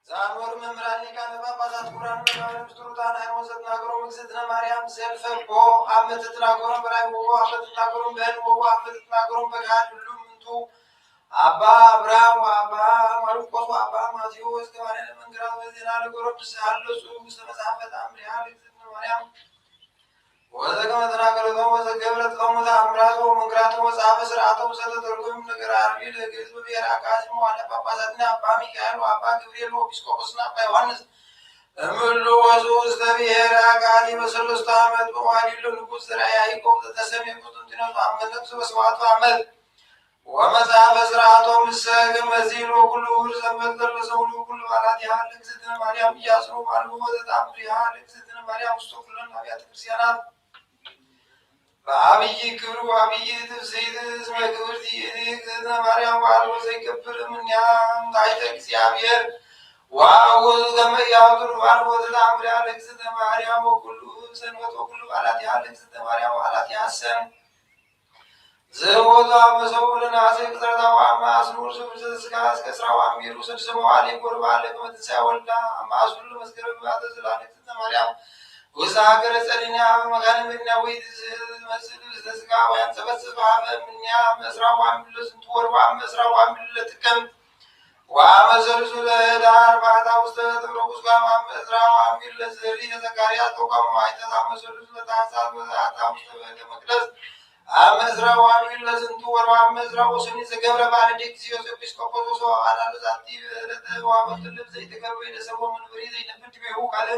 ዛኖር መምህራን ሊቃነ ጳጳሳት ኩራን መላእክት ቱሩታን ሃይማኖት ናገሩ ምግዝእትነ ማርያም ዘልፈቦ አመት ተናገሩ በላይ ወቦ አመት ተናገሩ በል ወቦ አመት ተናገሩ በካል ሁሉም እንቱ አባ አብርሃም አባ ማርቆስ አባ ማቴዎስ ከማርያም መንገራ በዜና ለጎረብስ አለሱ መጽሐፈ ተአምሪሃ ለእግዝእትነ ማርያም ወዘከመ ተናገረው ወዘገብረት ከሞታ አምራዞ መንግራቶ መጽሐፈ ሥርዓቶ ሰተተርጎም ነገር አርቢ ለግዕዝ በብሔር አቃዝሞ ዋና ጳጳሳትና አባ ሚካኤል አባ ገብርኤል ኤጲስቆጶስና አባ ዮሐንስ እምሉ ወዙ ውስተ ብሔር አቃሊ በሰለስቱ ዓመት በዋሊሉ ንጉሥ ዘርዓ ያዕቆብ ተሰሜ ቁጥንጥኖስ አመለክቱ በሰባቱ ዓመት ወመጽሐፈ ሥርዓቶ ምሰግም መዚሎ ኩሉ ሰንበት ደረሰውሉ ኩሉ ባላት ያህል እግዝእትነ ማርያም እያስሩ ባሉ ወዘጣምር ያህል እግዝእትነ ማርያም ውስጥ ኩሉን አብያተ ክርስቲያናት በአብይ ክብሩ አብይ ትፍስሕት እስመ ክብርት እግዝእትነ ማርያም ዋልቦ ዘይከብር እምኔሃ ታሕተ እግዚአብሔር ወአውዝ ከመ ያውትር ዋልቦ ዘተአምር ያህል እግዝእትነ ማርያም ወኩሉ ሰንበት ወኩሉ ባላት ያህል እግዝእትነ ማርያም ዋላት ያሰን ዘቦታ መሰው ለናሴ ቅጥረታዋ ማስኑር ስብስስካ እስከ ስራዋ ሚሩ ስድስመዋል የጎርባለ ከመትንሣኤ ወልዳ ማስኑር መስከረም ባተዝላለ እግዝእትነ ማርያም ውስተ ሀገረ ጸሊና በመካነ መዲና ወይ መስል ዘስጋ ወያንጸበጽብ ምንያ መስራዋ ሚሉ ስንት ወርዋ መስራዋ ሚሉ ለጥቀም ወአመሰልሱ ለህዳር ባታ ውስተ ተብረቁስ ጋማ መስራዋ ሚሉ ለዘሪ ዘካርያስ ተቋሙ አይተታ መሰልሱ ለታሳብ በዛታ ውስተ ቤተ መቅደስ አመዝራው አሚል ለዝንቱ ወርዋ አመዝራው ሰኒ ዘገብረ ባለዲ እግዚኦስ ኤጲስቆጶስ አላሉ ዛቲ ለተዋበ ልብ ዘይተቀርበ ለሰቦ መንበሪ ዘይነብት ቢሁ ቃለ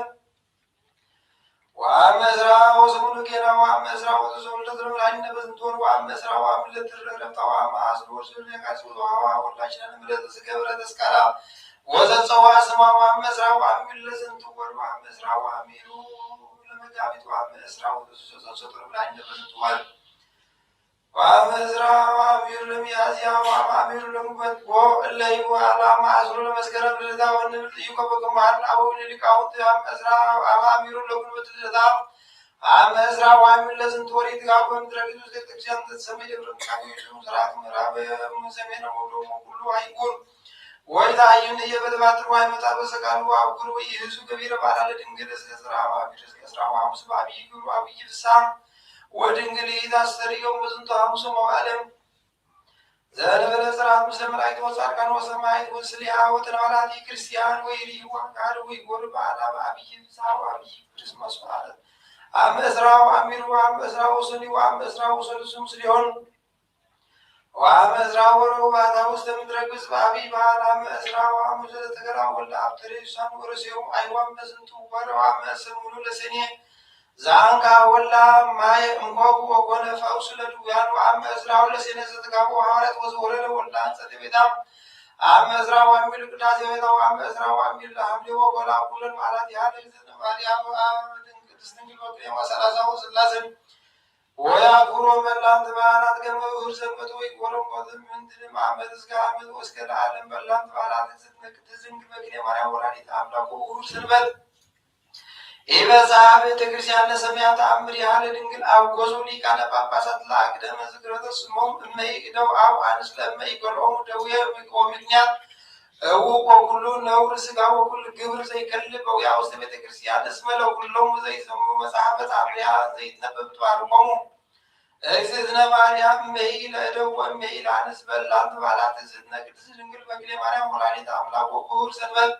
ወአመዝራው ስሙኑ ጌራ ወአመዝራው ዘውል ለዝራይነ በዝንቱ ወርዋ አመዝራው አሚል ለተረፈታው ማስሮ ስለካስ ወዋ ወላችነ ምለት ዘገብረ ተስካራ ወዘጸዋ ስማው አመዝራው አሚል ለዝንቱ ወርዋ አመዝራው አሚሉ ለመጋቢት ወአመዝራው ዘሰሰተሩ ላይ በዝንቱ ወርዋ ወአመዝራው አሚሩ ለሚያዝያ ወአሚሩ ለሙበት ወእለይ ወአላማ አዝሩ ለመስከረም ልደታ ወንብል ይቆበቀማል አቡነ ሊቃውንት አመዝራው አሚሩ ለጉልበት ልደታ አመዝራው አሚሩ ለዝንት ወሪት ጋጎን ድረግዙ ዘተክሲያን ተሰመየ ብረካዩ ስራት ምዕራብ ሰሜን ሁሉ አይጎር ወይታ አይን የበለባትሩ አይመጣ በሰቃሉ አብጉሩ ይህሱ ገቢረ ባላለ ድንግል እስከስራው አቢር እስከስራው አሙስ ባቢ ጉሩ አብይ ፍሳ ወድንግል ይታስተሪው በዝንቱ ሐሙስ መዋዕለም ዘነበለ ሥርዓት ምስለ መላእክት ወጻድቃን ወሰማዕት ወስሊሃ ወተናላቲ ክርስቲያን ወይሪዋ ቃል ወይጎር በዓላ በአብይ ፍሳ ወአብይ ክርስቶስ ማለት አመዝራው አሚሩ አመዝራው ሰኒው አመዝራው ሰልሱም ስሊሆን ወአመዝራው ወሮባታ ውስተ ምድረ ግብጽ በአብይ በዓል አመዝራው አሙዘ ተገራ ወልደ አብተሬሳን ወረሴው አይዋም በዝንቱ ወረዋ መስሙኑ ለሰኔ ዛንካ ወላ ማይ እንኳኩ ወኮነ ፈውስ ለዱያን ወአመዝራው ለሰኔ ዘተጋቡ ሐዋርያት ወዘወረደ ወልዳ አንጸተ ቤታ አመዝራው አሚል ቅዳሴ ቤታው አመዝራው አሚል ለሐምሌ ወቆላ ኩለን ማለት ያህል እግዝእትነ ማርያም ቅድስት ድንግል ወቅኔ ወሰላሳው ስላሴን ወያኩሮ መላንት በዓላት ገመ እሑድ ሰንበት ወይ ቆሮቆትም ምንትንም ዓመት እስከ ዓመት ወእስከ ለዓለም መላንት በዓላት እግዝእትነ ቅድስት ድንግል በክኔ ማርያም ወላዲተ አምላክ እሑድ ሰንበት ኢበጻሕ ቤተ ክርስቲያን ለሰማያት ተአምር ያህል ድንግል አውጎዙ ሊቃነ ጳጳሳት ለአቅደመ ዝክረተ ስሞም እመይ እደው አው አንስ ለእመይ ገሎሙ ደዌ ምክንያት እውቆ ኩሉ ነውር ሥጋ ወኩሉ ግብር ዘይከልል በውያ ውስተ ቤተ ክርስቲያን እስመ ለኩሎሙ ዘይሰሙ መጽሐፈ ተአምሪሃ ዘይትነበብ ተባርኮሙ እግዝእትነ ማርያም እመይ ለእደው ወእመይ ለአንስ በላንት በዓላት እግዝእትነ ቅድስት ድንግል በክኔ ማርያም ወላዲተ አምላክ ወእሑድ ሰንበት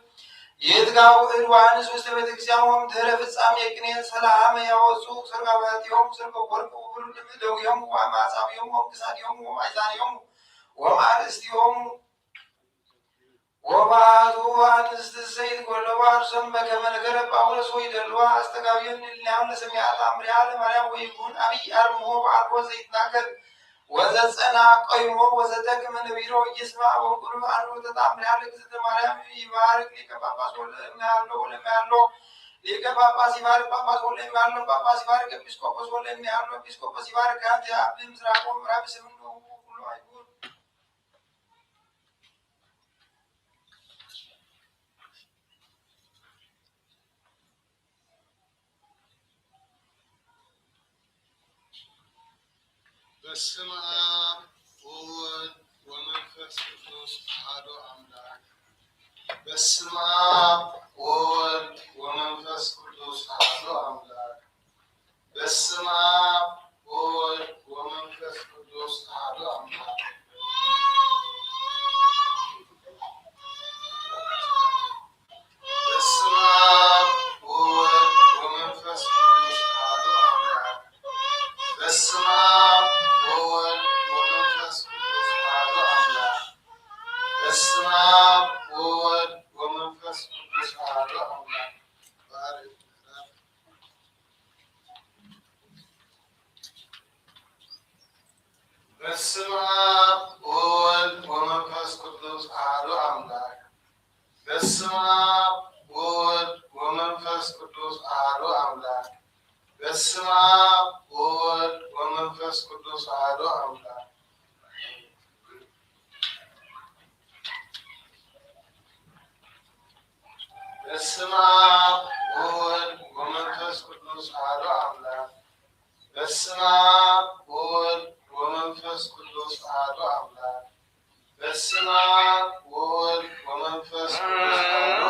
የትጋው እድዋንስ ውስተ ቤተ ክርስቲያን ወምድኅረ ፍጻሜ ቅኔ ሰላም ያወጹ ሰርጋባቲሆሙ ሰርገ ወርቅ ወብሩ ለደዊሆሙ ወማጻቢሆሙ ወንቅሳቲሆሙ ወማይዛኒሆሙ ወማርእስቲሆሙ ወባቱ አንስት ሰይት ጎለባር ሰም በከመ ነገረ ጳውሎስ ወይደልዋ አስተጋቢውን ልናም ለሰማያት አምሪያ ለማርያም ወይኩን አብይ አርሞ በአልቦ ዘይትናገር ወዘጸና ቆይሞ ወዘደግመ ነቢሮ ይስማ ወንቁር አንዱ ተጣምሪያ ለእግዝእትነ ማርያም ይባርክ ሊቀ ጳጳስ ወለእመያለው ሊቀ ጳጳስ ይባርክ ጳጳስ ወለም ያለው ጳጳስ ይባርክ ኤጲስቆጶስ ወለም ያለው ኤጲስቆጶስ ይባርክ አንተ አብ ምስራቅ ምዕራብ ስምንት ነው ሁሉ አይሁን በስመ አብ ወወልድ ወመንፈስ ቅዱስ አሐዱ አምላክ። በስመ አብ ወወልድ ወመንፈስ ቅዱስ አሐዱ አምላክ። በስመ አብ ወወልድ ወመንፈስ ቅዱስ አሐዱ አምላክ። በስመ አብ ወወልድ ወመንፈስ ቅዱስ አሐዱ አምላክ። በስመ አብ ወወልድ ወመንፈስ ቅዱስ አሐዱ አምላክ። በስመ አብ ወወልድ ወመንፈስ ቅዱስ አሐዱ አምላክ። በስመ አብ ወወልድ ወመንፈስ ቅዱስ አሐዱ አምላክ። በስመ አብ ወወልድ ወመንፈስ ቅዱስ አሐዱ አምላክ። በስመ አብ ወወልድ ወመንፈስ ቅዱስ አሐዱ አምላክ። በስመ አብ ወወልድ ወመንፈስ ቅዱስ አሐዱ አምላክ። በስመ አብ ወወልድ ወመንፈስ ቅዱስ አሐዱ አምላክ። በስመ አብ ወወልድ ወመንፈስ ቅዱስ አሐዱ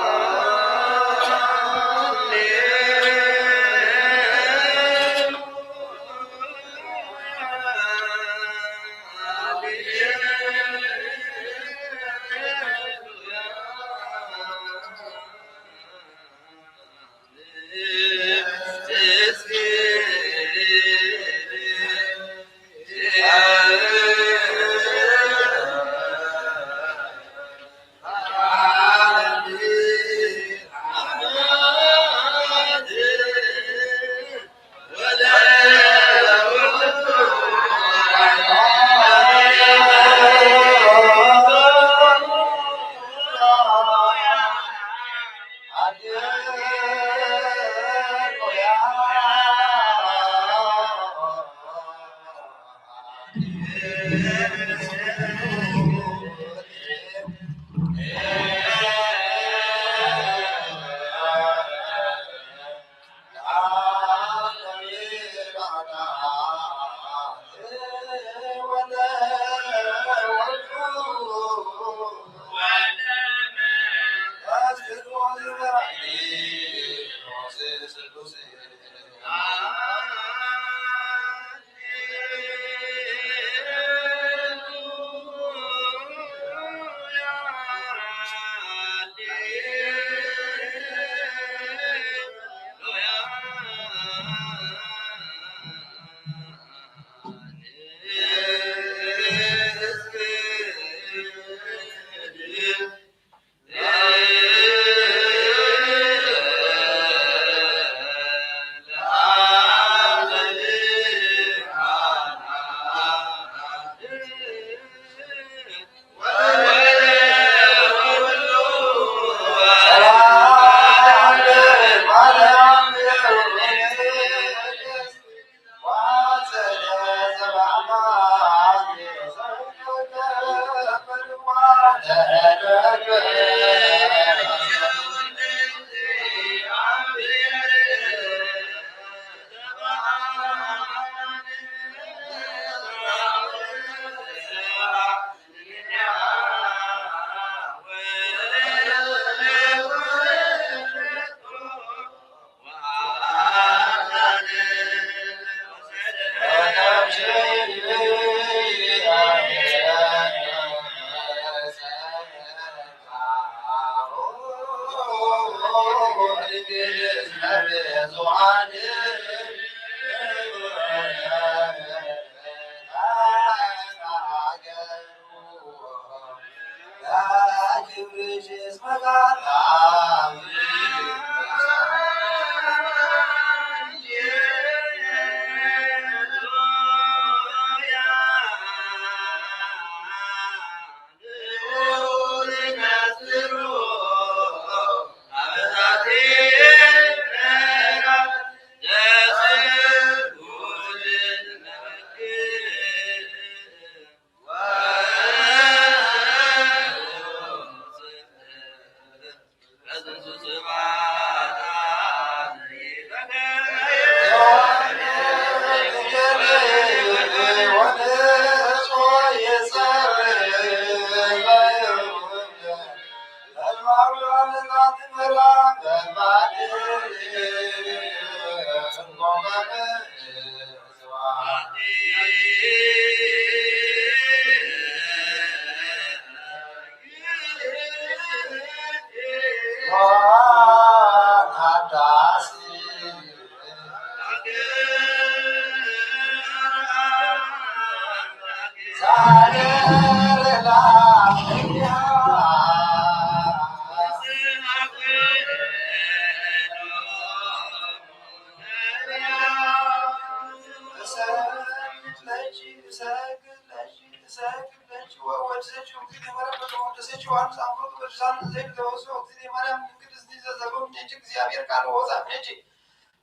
እግዚአብሔር ቃል ወዛም ነች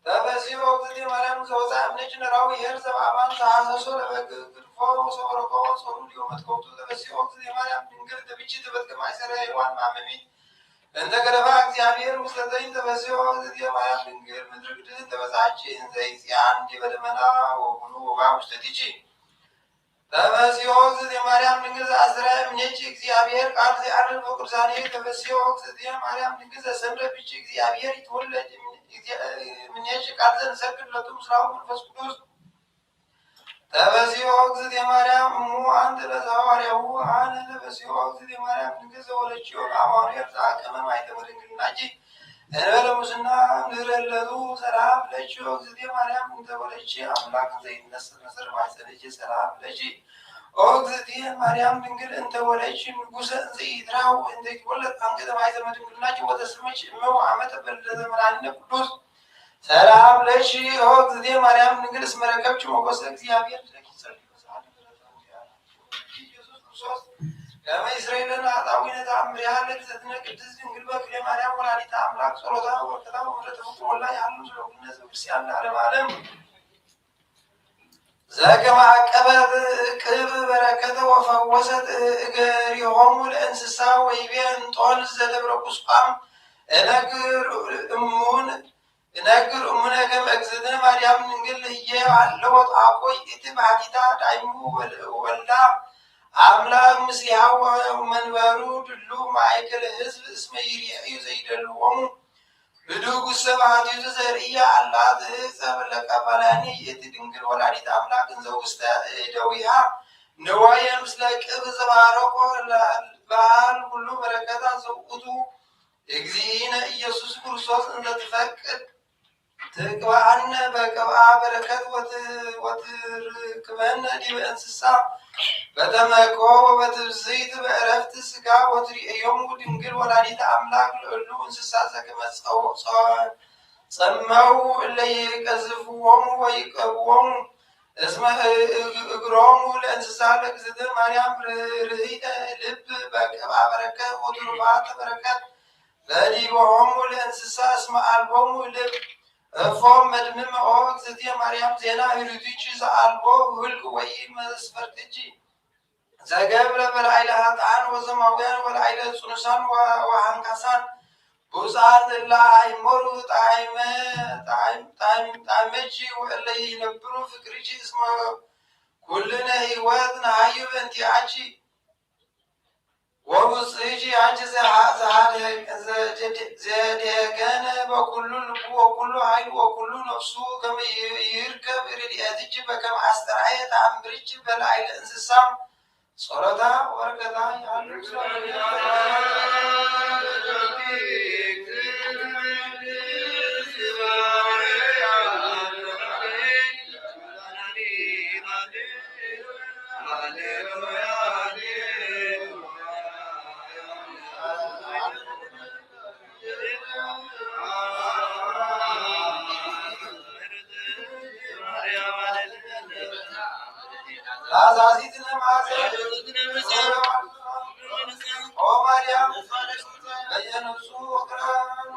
በበዚህ ወቅት ማርያም ዘወዛም ነች ነራዊ ሄር ዘባባን ታሰሶ ለበግግፎ ሰወረቆ ጾሩ ሊወመትቆቱ በዚህ ወቅት ማርያም ድንግል ተብቺ ተበትከማ ሰራይዋን ማመሚ እንተ ገረባ እግዚአብሔር ሙስተዘኝ በዚህ ወቅት ማርያም ድንግል ምድር ቅድስ ተበዛች ዘይጽያን በደመና ወሁሉ ወባ ውስጥቲቺ በዚህ ወቅት ማርያም ድንግል አዝራም ነች እግዚአብሔር ቃል ሲያርፍ በቅዱሳኔ በዚህ ወቅት ማርያም ድንግል ዘሰምረ ብቺ እግዚአብሔር ይተወለድ ምንየሽ ቃል ዘንሰግድ ለቱምስራው መንፈስ ቅዱስ በዚህ ወቅት የማርያም አንተ ለዛዋሪያው አነ በዚህ ወቅት የማርያም ድንግል ዘወለችው አማኑኤል ዛቀመ ማይተወድንግናጂ እንበለሙስና ንረለቱ ሰላም ለች ወቅት የማርያም እንተወለች አምላክ ዘይነስር ነስር ማይሰለች ሰላም ለች ወቅት የማርያም ድንግል እንተወለች ንጉሰ ዘይትራው እንተይወለድ አንገተ ማይተወድንግናጂ ወተስመች እመው ዓመተ በልደተ መድኃኒነ ቅዱስ ሰላም ለሽ ወቅት የማርያም ድንግል እስመረከብች ሞገሰ እግዚአብሔር ከመ እስራኤልን አጣዊነ ተአምሪሃ ለግዝእትነ ቅድስት ድንግል በክለ ማርያም ወላዲተ አምላክ ጸሎታ ወበረከታ ወምሕረተ ፍጹም ላይ ያሉ ስለሁነት ክርስቲያን ለዓለመ ዓለም ዘከመ አቀበት ቅብ በረከተ ወፈወሰት እገሪሆሙ ለእንስሳ ወይቤ እንጦንስ ዘደብረ ቁስቋም እነግር እሙነ ከመ እግዝእትነ ማርያም ድንግል ህየ አለወት አቆይ እቲ ባቲታ ዳይሙ ወልዳ አምላክ ምስያ መንበሩ ድሉ ማእከለ ህዝብ እስመ ይርአዩ ዘይደልዎሙ ብዱግ ሰባት ዘርእያ አላት ጸብለቀ ባላኒ እቲ ድንግል ወላዲተ አምላክ እንዘ ውስተ እደዊሃ ንዋየ ምስለ ቅብ ዘባረኮ በዓል ሁሉ በረከታ ዘውእቱ እግዚእነ ኢየሱስ ክርስቶስ እንዘ ትፈቅድ ትቅባአነ በቅብአ በረከት ወትርክበነ ዲበ እንስሳ በተመኮ ወበትብዝይት በዕረፍት ስጋ ወትርእዮሙ ድንግል ወላዲተ አምላክ ለእሉ እንስሳ ዘከመ ጸመው እለ ይቀዝፍዎሙ ወይቀብዎሙ እስመ እግሮሙ ለእንስሳ ለእግዝእትነ ማርያም ርህይተ ልብ በቅብአ በረከት ወትሩፋተ በረከት በዲበሆሙ ለእንስሳ እስመ አልቦሙ ልብ እፎም መድምም እግዝእትየ ማርያም ዜና ህሩትቺ ዘአልቦ ውልቅ ወይ መስፈርትቺ ዘገብረ በላዕለ ኃጥአን ወዘማውያን ወላዕለ ጽኑሳን ወሃንካሳን ብፁዓን እለ አእመሩ ጣዕመቺ ወእለ ይነብሩ ፍቅርቺ እስመ ኩልነ ህይወት ነሃዩ በእንቲአቺ ወብፅሕቺ አንቺ ዘደገነ በኩሉ ልቡ ወኩሉ ኃይሉ ወኩሉ ነፍሱ ከመ ይርከብ ረድኤትቺ በከመ አስተርአየ ተአምርቺ በላዕለ እንስሳም ጸሎታ ወበረከታ ያሉ አዛዚትነ ማዘር ኦ ማርያም በየነፍሱ ወክራን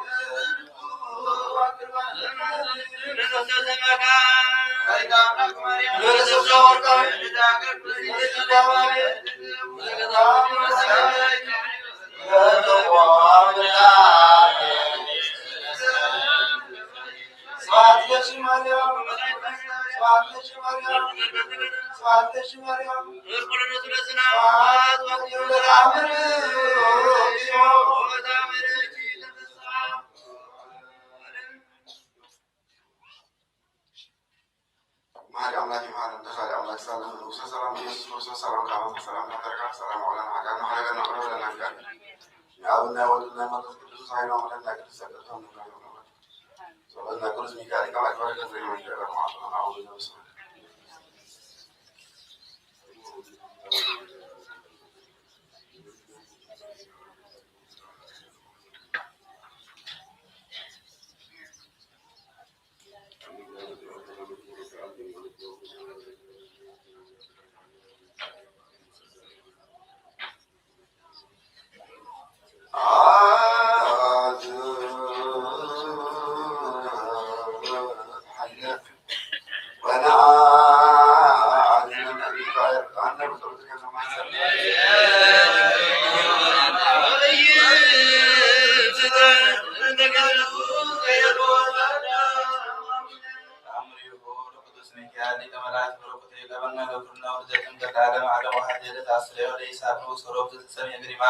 ሊቀ መላእክት በረከቱ የቀበና ገብርና ወርዘትን በዓለም ዓለም ወሐደለ ታስረው ለይሳብ ነው ሰሮብ ዘተሰሚ ግሪማ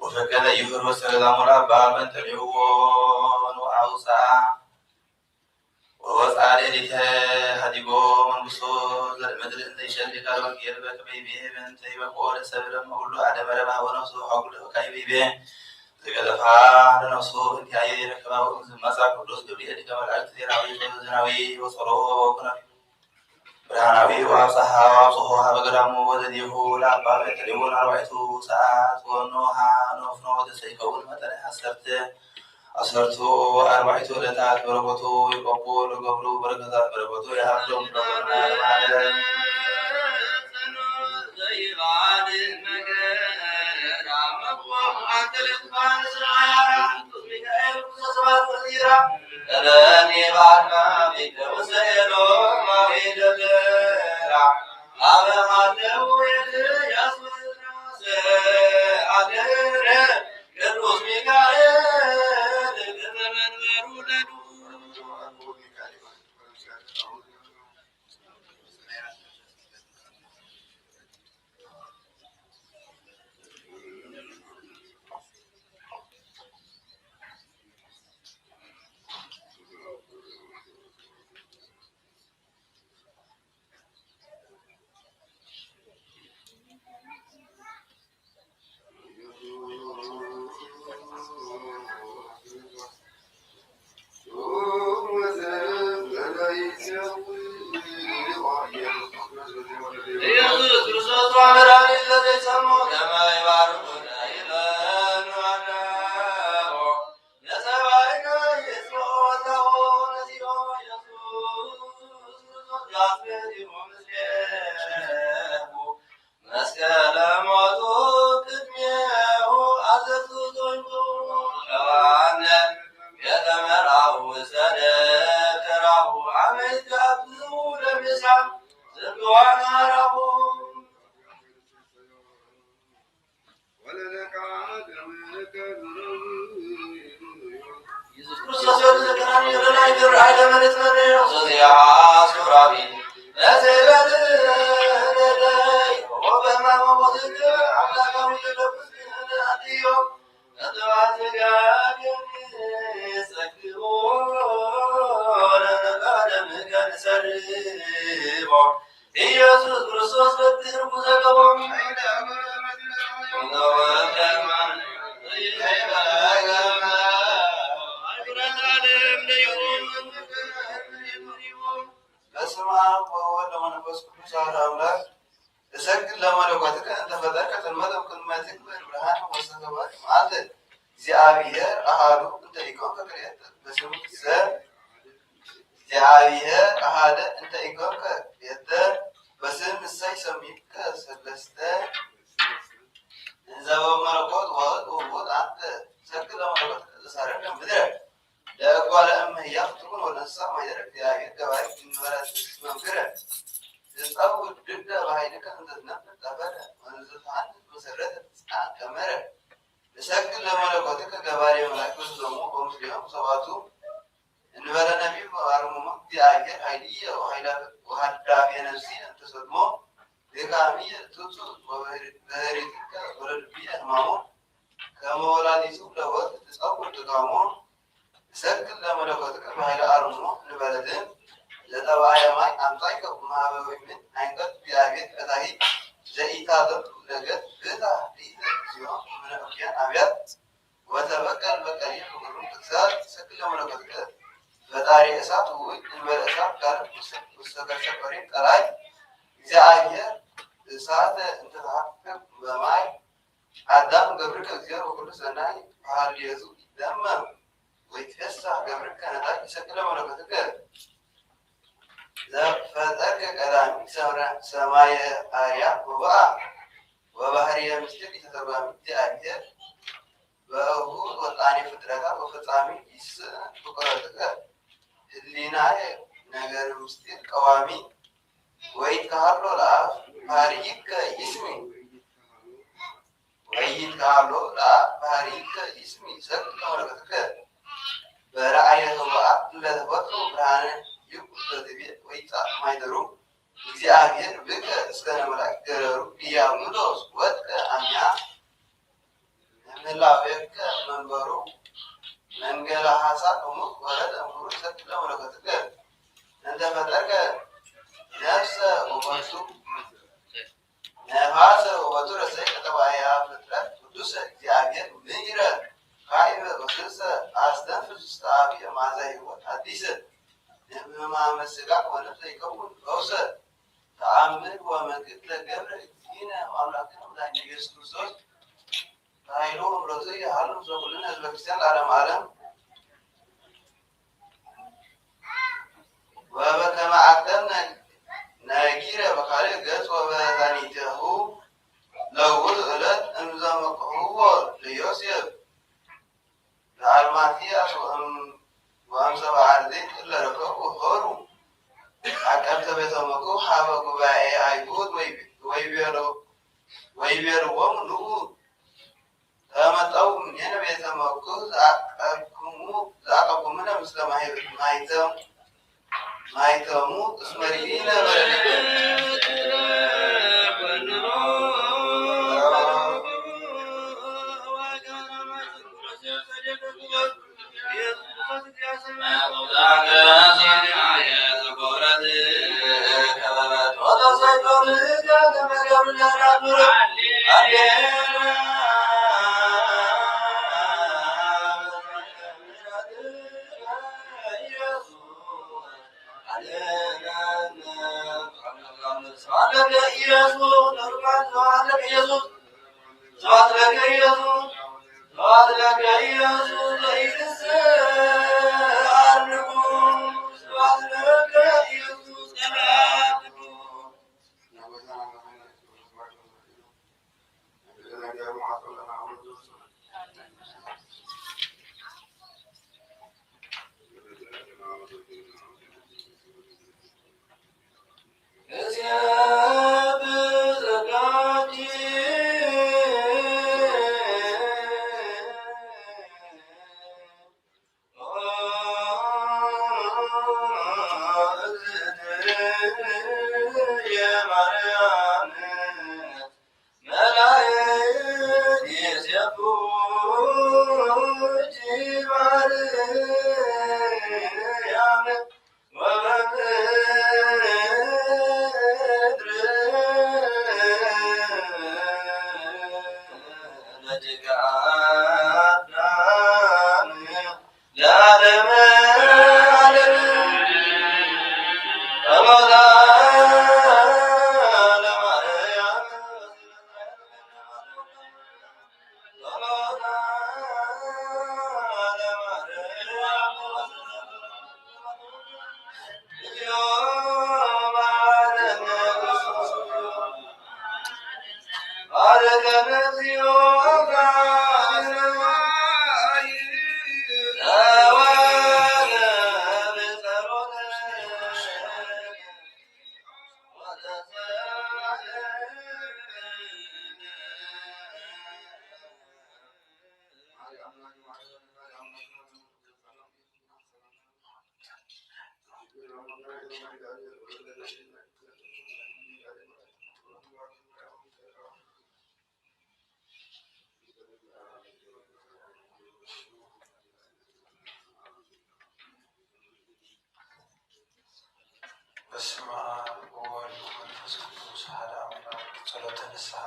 ወፈቀደ ይፈሮ ሰላሙራ ባበን ተሊው ወአውሳ ወጻሌ ሊተ ሀዲጎ መንግሶ ዘመድር እንደይሸል ቃል ወንጌል በከበይ ቢሄን ተይበቆለ ሰብለም ሁሉ አደመረባ ወነሱ ሐቁል ካይቢቤ ዘገለፋ ለነሱ እንዲያየ የረከባው መጽሐፍ ቅዱስ ገብርኤል ሊቀ መላእክት ዜናዊ ዘናዊ ወሰሮ ወኩናዊ ብርሃናዊ ወአብጽሐ ወአብጽሖ በገዳሙ ወዘዲሁ ለአባ በትሪውን አርባዕቱ ሰዓት ወኖሃ ኖፍኖ ወተሰይከውን መጠነ አሰርቱ አርባዕቱ ዕለታት በረከቱ ይቆቦ ለገብሩ በረከታት በረከቱ ያህሎም ለቆና ለማለት ኢየሱስ ክርስቶስ በትርጉ ዘገቦም በስመ አብ ወወልድ ወመንፈስ ቅዱስ አሐዱ አምላክ እሰግድ ለመለኮትከ እንተ ፈጠርከ ቅድመ ቅድመትከ በብርሃን ወሰገባት ማለት እግዚአብሔር አሐዱ እንተ ኢኮንከ ክልኤተ በስሙ እግዚአብሔር አሐደ እንተ ኢኮንከ ክልኤተ በስም እሰይ ሰሚከ ሰለስተ እንዘ በመለኮት ወወልድ ወውእቱ አንተ እሰግድ ለመለኮትከ ዘሳረከ ምድረ ለእጓለ እመሕያው ትኩን ወለንሳ ማኅደረ እግዚአብሔር ገባሬ እንበረትዕ መምክረ ዘጻውዕ ድደ በኃይልከ እንተ ትነፍር ጠፈረ ወንዘትሐንጽ መሰረተ ትጽንዕ ቀመረ እሰግድ ለመለኮትከ ገባሬ መላእክት ወሰሎሙ ወምስሌሆሙ ሰባቱ እንበለ ነቢብ ወአርምሞ እግዚአብሔር ኃይልየ ወሀዳፌ ነፍሲ እንተ ሰጥሞ ድካምየ ትጹእ በህሪትከ ወለልብየ ሕማሞ ከመ ወላዲቱ ለወልድ ትጸውዕ ድካሞ እሰግድ ለመለኮትከ በኃይለ አርምሞ እንበለትም ዘጠባየ ማይ አምጣእከ እምኀበ ወይምን አይንቀት እግዚአብሔር ቀታሒ ዘኢታዘዙ ለገጽ ብእታ ሊተ እግዚኦ እምነ አብያት ወተበቀል በቀሊል ሁሉም ትእዛዝ እሰግድ ለመለኮትከ ፈጣሪ እሳት ውእቱ እንበለ እሳት ጋር ውስተ ከርሰ ጠራይ እግዚአብሔር እሳተ እንተ ተሐፍፍ በማይ አዳም ገብርከ እግዚአብሔር ወኩሉ ሰናይ ሀልየቱ ይደመም ወይትፌሳህ ገብርከ ነጣቂ እሰግድ ለመለኮትከ ዘፈጠርከ ቀዳሚ ሰማየ አርያም ወበአ ወባህርየ ምስጢር ኢተተርጓሚ እግዚአብሔር በእሁድ ወጣኔ ፍጥረታት ወፈጻሚ ይስዕ ፍቁረትከ ህሊናየ ነገር ምስጢር ቀዋሚ ወይትከሀሎ ለአብ ባህርይከ ይስሚ እሰግድ ለመለኮትከ በረአየ ህቡአት ለተፈጥሮ ብርሃነ ይቁበት ቤት ወይጣ ማይደሩ እግዚአብሔር ብከ እስከ ነመላክ ገረሩ ኢያሙሎስ ወጥቀ አምያ ምላቤከ መንበሩ መንገላ ሐሳብ እሙቅ ወረደ እምሩ ሰክለ ወለከትከ እንደ ፈጠርከ ነፍሰ ወወቱ ነፋሰ ወወቱ ረሰይ ከተባያ ፍጥረት ቅዱስ እግዚአብሔር ምይረ ካይበ ወስሰ አስተንፍስ ውስተ አብየ ማዛ ሕይወት አዲስ ህማመ ሥጋ ወነፍስ ይከውን ፈውሰ ተአምር ወመንግሥት ለገብረ እግዚእነ አምላክነ መድኃኒነ ኢየሱስ ክርስቶስ ኃይሉ ምሕረቱ ያህሉ ዘኩልነ ህዝበ ክርስቲያን ለዓለመ ዓለም ወበከመ አቅደምነ ነጊረ በካልእ ገጽ ወበዛኒትሁ ለውእቱ ዕለት እምዘመቅህዎ ለዮሴፍ ለአርማትያስ ወእምሰብአ አርድእት እለ ረከቡ ሆሩ አቀብተ ቤተ መክብብ ሀበ ጉባኤ አይሁድ ወይቤልዎሙ ንዑ ተመጠው እምኔነ ቤተ መክብብ ዘአቀብኩምነ ምስለ ማኅተሙ እስመ ርኢነ በስመ አብ ወወልድ ወመንፈስ ቅዱስ አሐዱ አምላክ። ጸሎተ ንስሐ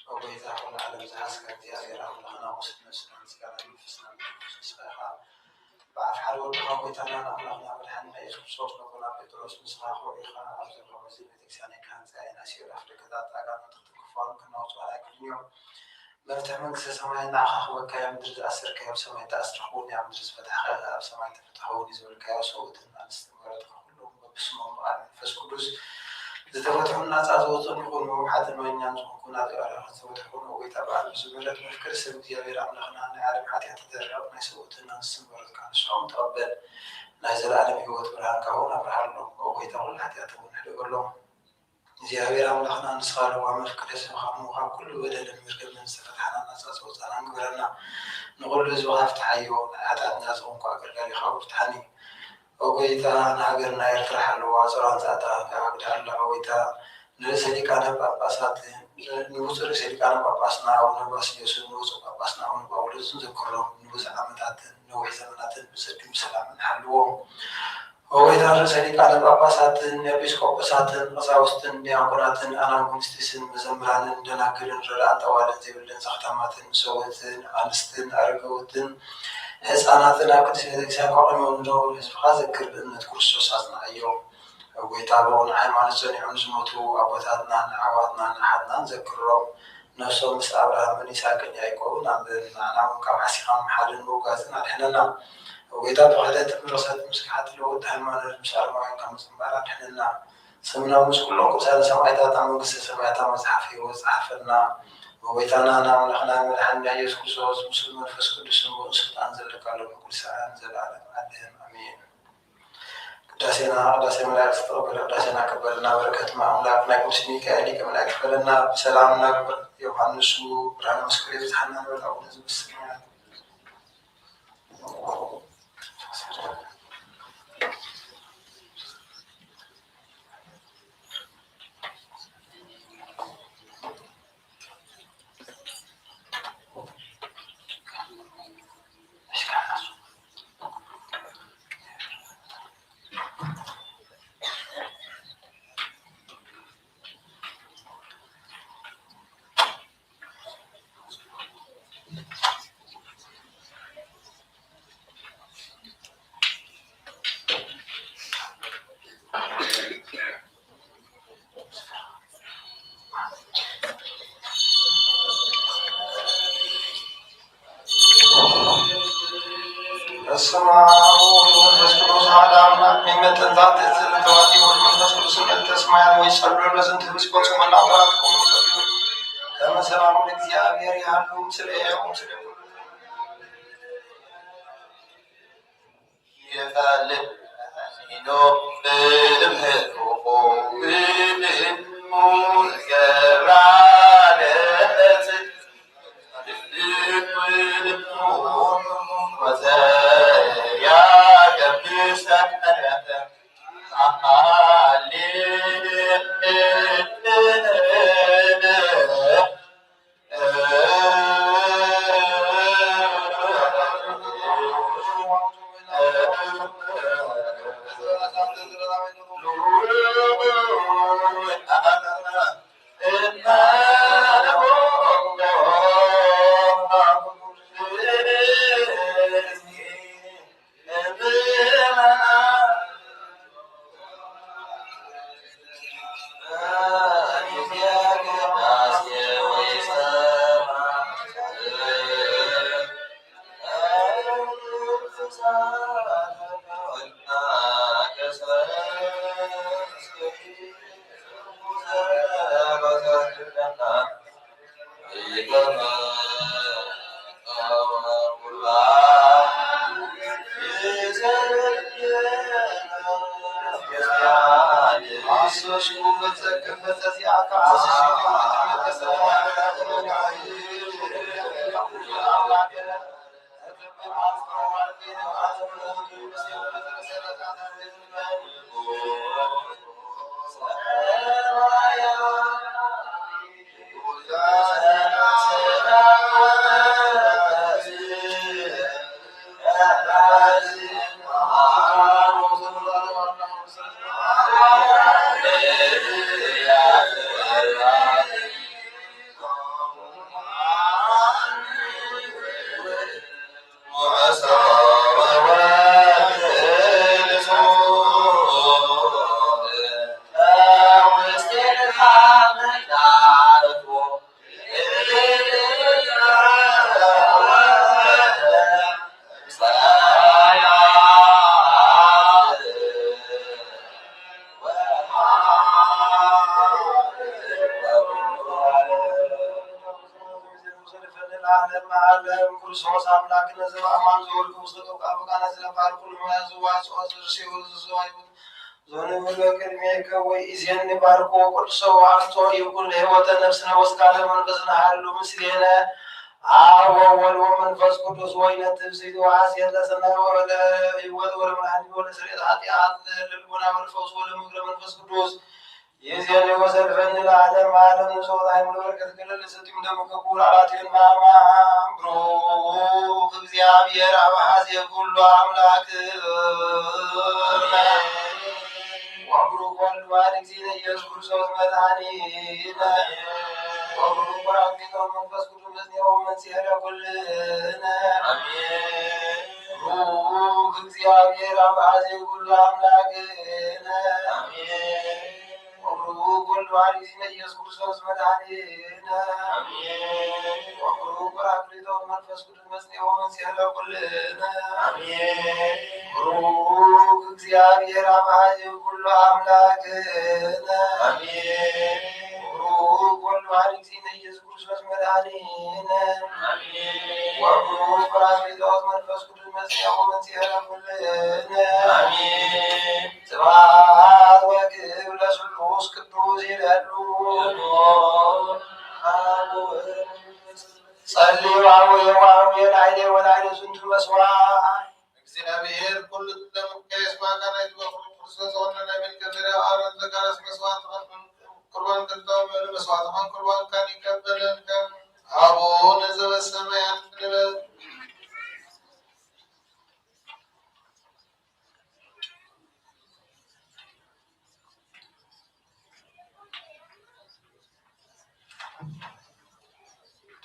ወበይታ ሁሉ ዓለም ዘሐስከ እግዚአብሔር አምላክና ሙስሊም መስለን ስጋና መንፈስና ስብሐ በአብ ሓደ ወልድ ጎይታና አምላክና መድኃኒና ኢየሱስ ክርስቶስ ነጎና ጴጥሮስ ምስኻ ሆሪኻ ኣብ ዘሎ በዚ ቤተክርስቲያን ካህንፃይና ሲር ኣፍሪካታት ኣጋንንት ክትክፋሉ ክናውፅዋላ ቅድሚዮም መፍትሒ መንግስቲ ሰማይ ንዓኻ ክበካዮ ምድሪ ዝኣሰርካዮ ኣብ ሰማይ ተኣስረኽቡኒ ኣብ ምድሪ ዝፈትሐኸ ኣብ ሰማይ ተፈትሐውኒ ዝብልካዮ ሰውእትን ኣንስትን መረጥካ ኩሎም በብስሞም በዓል መንፈስ ቅዱስ ዝተፈትሑን ናፃ ዝወፁን ይኹኑ ሓጥን ወኛን ዝኾንኩ ናዚኣረኸ ዝተፈትሑን ጎይታ በዓል ብዝምረት መፍቅሪ ሰብ እግዚኣብሔር ኣምላኽና ናይ ዓለም ሓጢኣት ተደረቕ ናይ ሰውእትን ኣንስትን መረጥካ ንስዖም ተቐበል ናይ ዘለኣለም ሂወት ብርሃንካ እውን ኣብርሃሎም ጎይታ ኩሉ ሓጢኣት እውን ሕድገሎም እግዚአብሔር አምላክና ንስኻለዋ መፍቅደ ሰብኻ ምዃን ኩሉ በደልን ምርግምን ዝተፈትሐና ናፃ ዝወፃና ንግበረና ንኩሉ ህዝቢ ካፍቲ ሓዮ ሓጢኣትና ዝኾንኩ ኣገልጋሊ ኢኻ ውርትሓኒ ወጎይታ ንሃገርና ኤርትራ ሓለዋ ፀራንፃታ ካግዳላ ወጎይታ ንርእሰ ሊቃነ ጳጳሳት ንውፁእ ርእሰ ሊቃነ ጳጳስና ኣቡነ ባስልዮስን ንውፁእ ጳጳስና ኣቡነ ጳውሎስን ዘክሮም ንብዙሕ ዓመታትን ነዊሕ ዘመናትን ብሰላም ሰላምን ሓልዎም ወጎይታ ርእሰ ሊቃነ ጳጳሳትን ኤጲስቆጶሳትን ቀሳውስትን ዲያቆናትን ኣናጉንስጢስን መዘምራንን ደናግልን ረዳእን ጠዋልን ዘይብልን ዘኽታማትን ሰውእትን ኣንስትን ኣረጋውትን ህፃናትን ኣብ ቅድስት ቤተክርስቲያን ከቂሞም ዝነበሩ ህዝብካ ዘክር ብእምነት ክርስቶስ ኣጽናዕዮም ወጎይታ ብቑኑዕ ሃይማኖት ጸኒዖም ዝሞቱ ኣቦታትናን ኣሕዋትናን ሓድናን ዘክሮም ነፍሶም ምስ ኣብርሃምን ይስሐቅን ያዕቆብን ኣንብን ንዓና እውን ካብ ሓሲኻን ሓድን ምውጋዝን ኣድሕነና ወጎይታ ብክህደት ምርሰት ምስካሓት ለወዲ ሃይማኖት ምስ ኣርማውያን ካብ ምፅምባር ኣድሕነና ስምና ምስ ኩሎም ቅዱሳን ሰማዕታት ኣብ መንግስቲ ሰማያት መፅሓፍ ሂወት ፀሓፈና ወጎይታና ናምላኽና መድሓኒና ኢየሱስ ክርስቶስ ምስሉ መንፈስ ቅዱስን ብኡን ስልጣን ዘለካሎ ኩልሳን ዘለዓለም ዓለም ኣሜን። ቅዳሴና ቅዳሴ መላእክት ተቀበለ ቅዳሴና ከበልና በረከት ኣምላክ ናይ ቅዱስ ሚካኤል ሊቀ መላእክት ክፈለና ብሰላም እናግበር ዮሃንሱ ብርሃነ መስቀል የብዝሓና ንበል ኣቡነ ዘበሰማያት በስመ አብ ወወልድ ወመንፈስ ቅዱስ አሐዱ አምላክ የሚመጥን ዛት ተዋቲ ወልድ መንፈስ ቅዱስ መልተ ሰማያት ወይ ጸልሎ ለዝንት ህዝብ ቆጽመና አብራት ቆሙ ከመሰላሙ ለእግዚአብሔር ያሉ ምስለ ምስለ يفعل بمهره بالمذكرات وزايا قبل سكرة ባርኮ ቅዱስ ዋርቶ ይኩን ለሕይወተ ነፍስነ ወስጋነ መንፈስነ ሀሉ ምስሌነ አብ ወወልድ ወመንፈስ ቅዱስ ወይነት ብእሲት ወሐሴት ለሰናይ ወለመድኃኒት ወለስርየት ኃጢአት ለልቡና ወለፈውስ ወለምክረ መንፈስ ቅዱስ ይእዜኒ ወዘልፈኒ ለዓለመ ዓለም ንጹሕ ኃይል በረከት ገለል ሰቲም ደሙ ክቡር አራቴን ማማም ብሩክ እግዚአብሔር አብ ኀዜ ኩሉ አምላክ ወብሩክ ወልድ ዋሕድ እግዚእነ ኢየሱስ ክርስቶስ መድኃኒነ ወብሩክ ወራቅሊጦስ መንፈስ ቅዱስ መጽንዔ ወመንሥኤ ለኵልነ ብሩክ እግዚአብሔር አብ ኀዜ ኩሉ አምላክነ ወብሩክ ወልድ ዋሕድ እግዚእነ ኢየሱስ ክርስቶስ መድኃኒነ ወብሩክ ወራቅሊጦስ መንፈስ ቅዱስ መጽንዔ ወመንሥኤ ለኵልነ ብሩክ እግዚአብሔር አብ ኀዜ ኩሉ አምላክነ ወብሩክ ወልድ ዋሕድ እግዚእነ ኢየሱስ ክርስቶስ መድኃኒነ ወብሩክ ወራቅሊጦስ መንፈስ ቅዱስ መጽንዔ ወመንሥኤ ለኵልነ ስብሐት ወክብር ለስሉስ ቅዱስ ይላሉ ጸልዩ አቡየ ወአቡየ ላዕሌ ወላዕሌ ዝንቱ መስዋዕ እግዚአብሔር ኩሉ ተመከስ ማካናይት ወክርስቶስ ወነና መልከዘራ አረን ዘካራስ መስዋዕት ቁርባን ከንታው መስዋዕት ቁርባን ካን ይቀበለን አቡነ ዘበሰማያት ንበል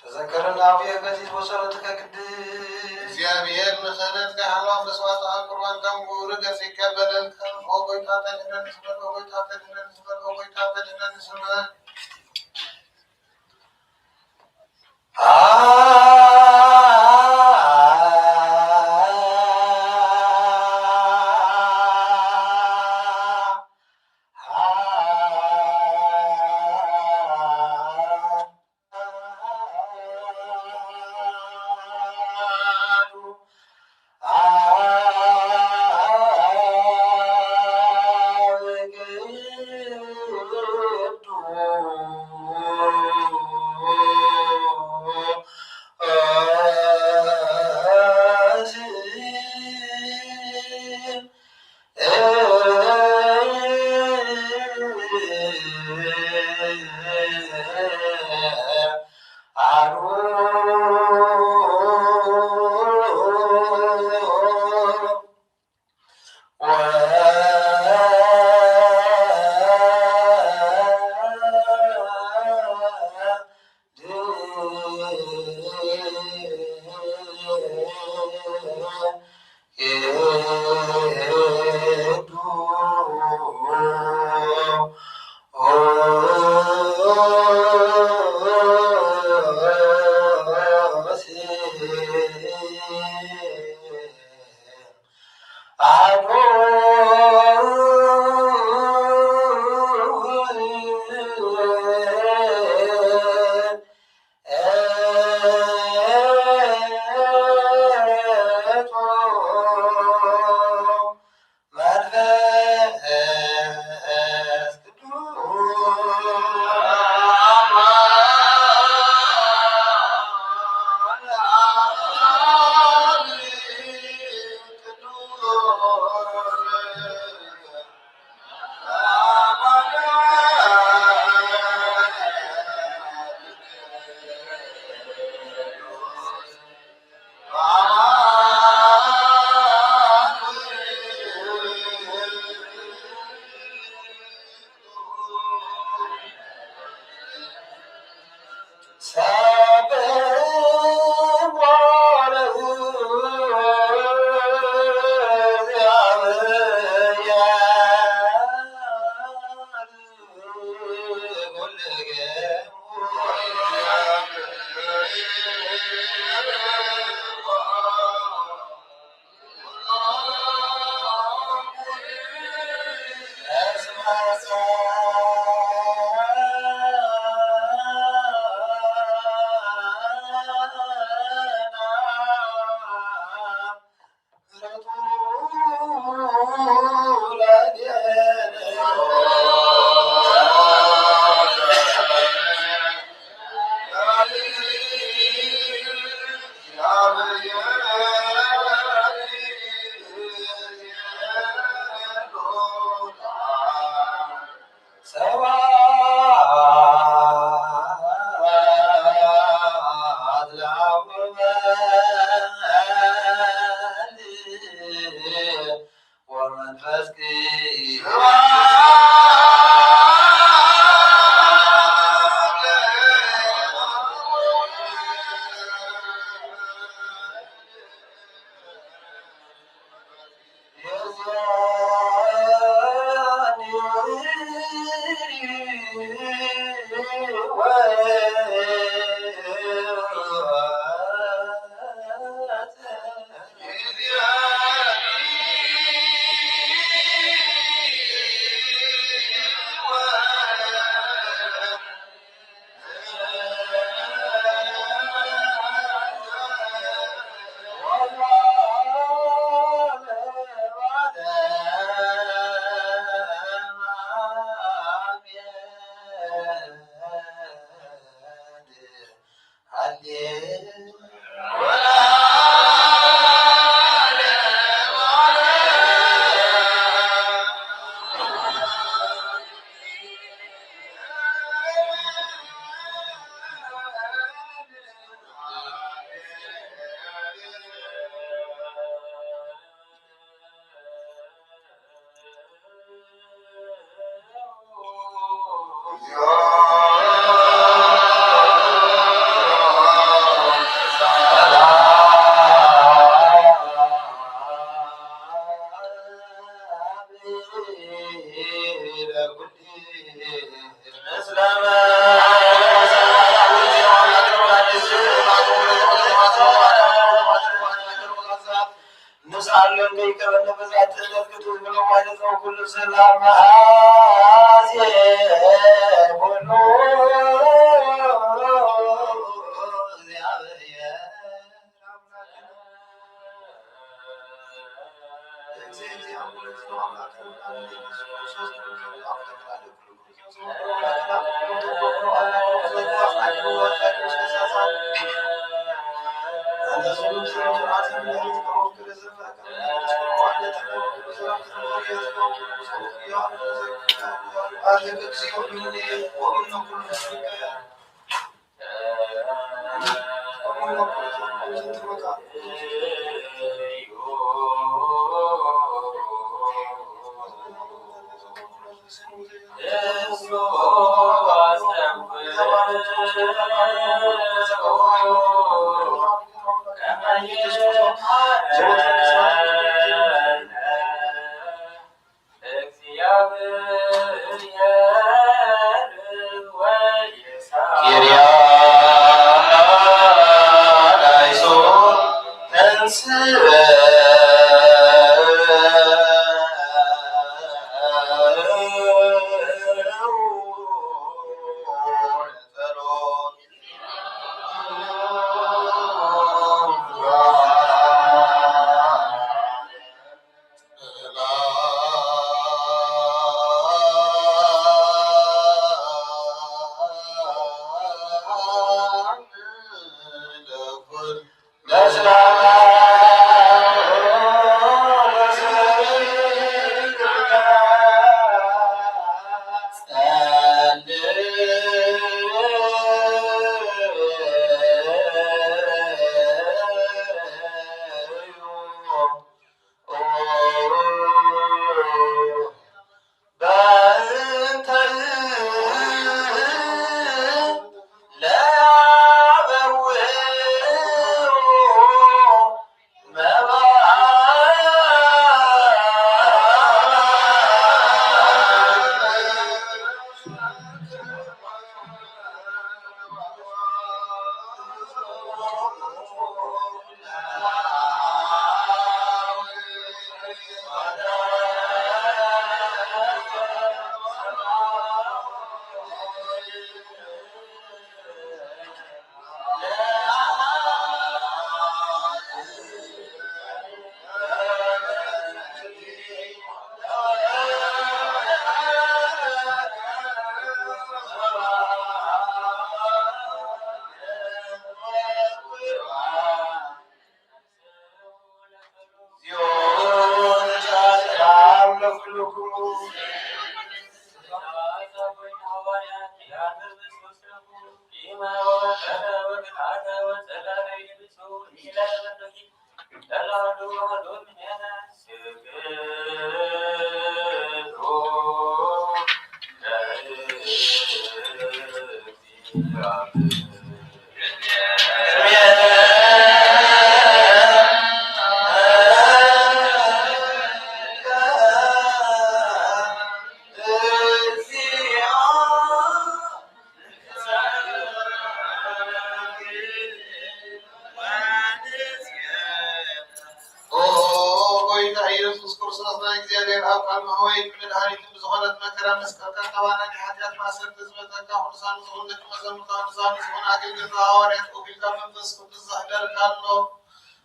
ተዘከረና አቡየ ገዚት ወጸሎትከ ቅድስ እግዚአብሔር ምሕረት ካህላ መስዋዕት ቁርባን ካን ወርገስ ይቀበለን ኦጎይታ ተደረን ስለ ኦጎይታ ተደረን ስለ ኦጎይታ ተደረን ስለ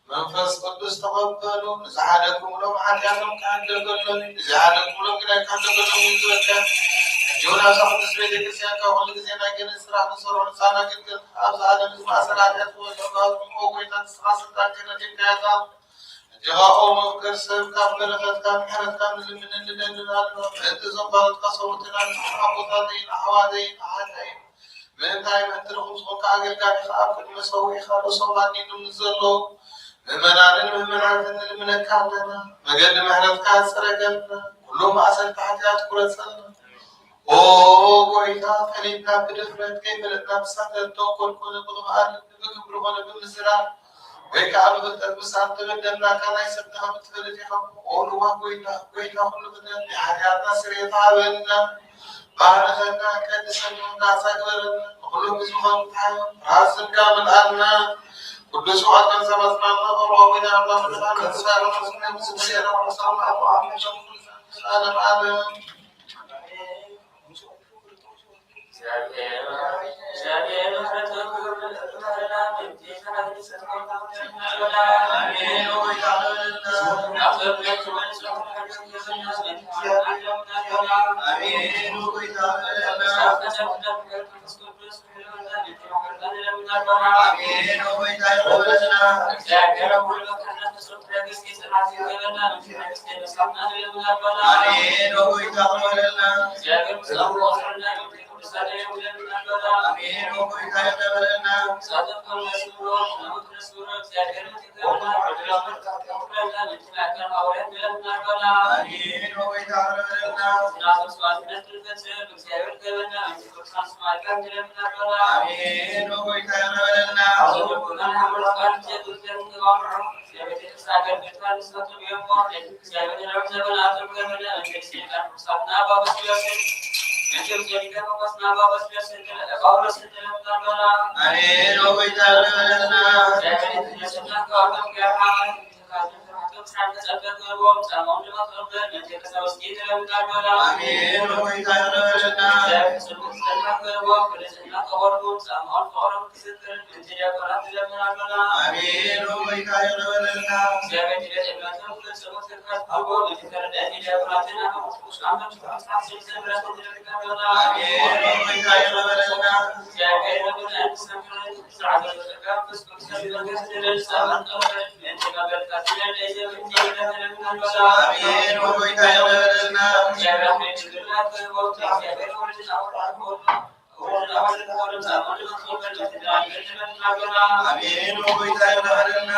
መንፈስ ቅዱስ ተቀበሉ ዘሐደኩም ሎም ኃጢአቶም ካደገሎን ዘሐደኩም ሎም ግን ካደገሎን ይዘከ ጆና ሳምንት ቤተክርስቲያን ከሁሉ ጊዜ ናገን ስራ መስሮን ሳና ግን አብዛ ዓለም ማሰራታት ወጣው ቆይታ ስራ ስልጣን ከነዲካታ ጀሃኦ መከሰብ ካበረከት ካምሕረት ካምዝምን እንደንደናል እዝም ባልት ከሰውትና አቦታቴን አዋዴን አሃታይ ምንታይ መንትርኹም ዝኾንካ አገልጋይ ከአብ ቅድመ ሰው ይኻሎ ሰው ማንንም ዘሎ ምእመናንን ልምነካ ኣለና መገዲ ምሕረትካ ፅረገልና ኩሉ ማእሰልቲ ሓጢአት ቁረፀልና ኦ ጎይታ ከሊድና ብድፍረት ከይፈለጥና ብሳተቶ ኮልኮነ ብቕብኣል ብግብሪ ኮነ ብምስራር ወይ ከዓ ብፍልጠት ብሳት ተበደልናካ ናይ ሰብካ ብትፈልጥ ኢኻ ኦልዋ ጎይታ ኩሉ ፍጥረት ንሓጢአትና ስርየት ሃበና ባረኸና ቀድሰና ናሳግበረና ኩሉ ብዝኾን ትሓዮም ራስንካ ምልኣልና ቅዱስ ዋዕን ሰባስናና ኦርዋዊና አምላክ ተባረከ ተሳረፈ ስነ ምስለ ወሰላም ዓለም ዓለም አሜን ወይታ ይበለና እግዚአብሔር ሁሉ ከነሱ ስለተደረገ ስርዓት ይበለና አሜን ወይታ ይበለና እግዚአብሔር ሰው ወሰና ምሳሌ ይበለና አሜን ወይታ ይበለና ሳደፈ መስሎ መስሎ እግዚአብሔር ይተከለና ወደላመጣ ለምትናከር አውሬ ይበለና አሜን ወይታ ይበለና ናስ ዋስነት ለተሰብ እግዚአብሔር ገበና እንስሳስ ማልካት ይበለና አሜን ወይታ ይበለና አሁን አምራን ጀቱን ተዋሩ እግዚአብሔር ሳገር ገታን ሰጡ የሞት እግዚአብሔር ረብዘበና አጥርከበና እንስሳና ሳና ባበስለሰ እንጀም ጀሪካ ባስና ባበስለሰ ጳውሎስ ተለምታበና አሜን ወይታ ይበለና እግዚአብሔር ተነስና ካለም ጋር አሜን ወይታ ይበለና አሜን ወይታ ይበለና አሜን ወይታ ይበለና አሜን ወይታ ይበለና አሜን ወይታ ይበለና አሜን ወይታ ይበለና አሜን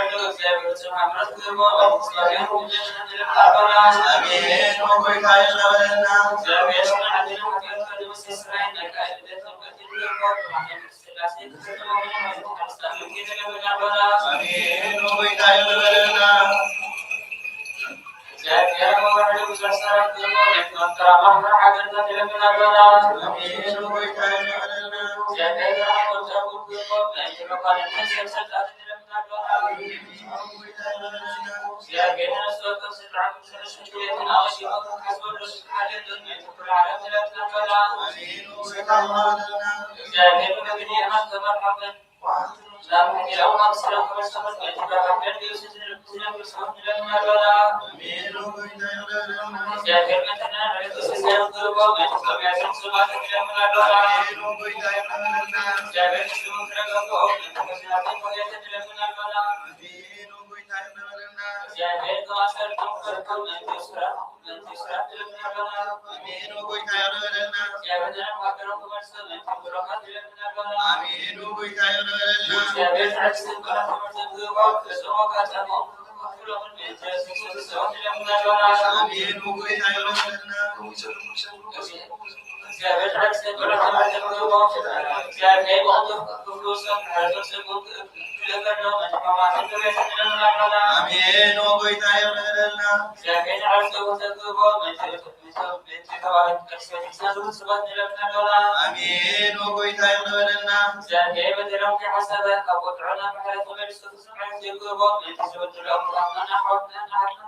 ወይታ ይበለና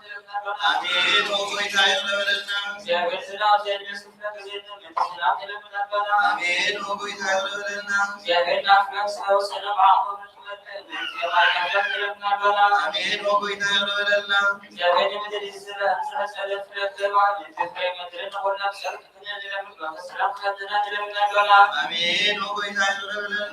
አሜን ወይታ ይበለና አሜን ወይታ ይበለና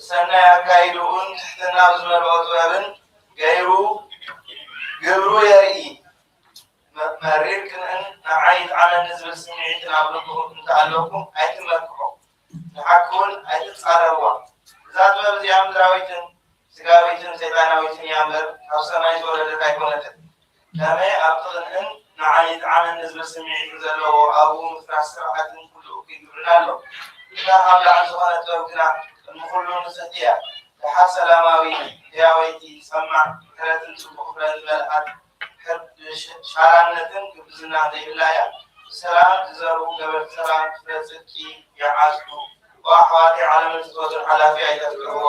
ሰናይ አጋይ አካይዱን ትሕትና ብዝመልኦ ጥበብን ገይሩ ግብሩ የርኢ መሪር ክንእን ንዓይ ጣዕመኒ ዝብል ስምዒትን ኣብ ልብኩም እንተሃለወኩም ኣይትመክሖ ንሓኩን ኣይትፃረርዋ እዛ ጥበብ እዚኣ ምድራዊትን ስጋዊትን ሰይጣናዊትን እያ እምበር ካብ ሰማይ ዝወረደት ኣይኮነትን ከመይ ኣብ ጥቕንእን ንዓይ ጣዕመኒ ዝብል ስምዒትን ዘለዎ ኣብኡ ምፍራስ ስርዓትን ኩሉ ይግብርና ኣሎ እታ ኣብ ላዕሊ ዝኾነ ጥበብ ግና ቅድሚ ኩሉ ንስቲ እያ ድሓር ሰላማዊ ህያወይቲ ሰማዕ ተረትን ፅቡቅ ፍረት መልኣት ሻራነትን ግብዝና ዘይብላ እያ ሰላም ዝዘርኡ ገበርቲ ሰላም ፍረ ፅድቂ ይዓዝሉ ወኣሕዋቲ ዓለምን ፍትወትን ሓላፊ ኣይተፍቅርዎ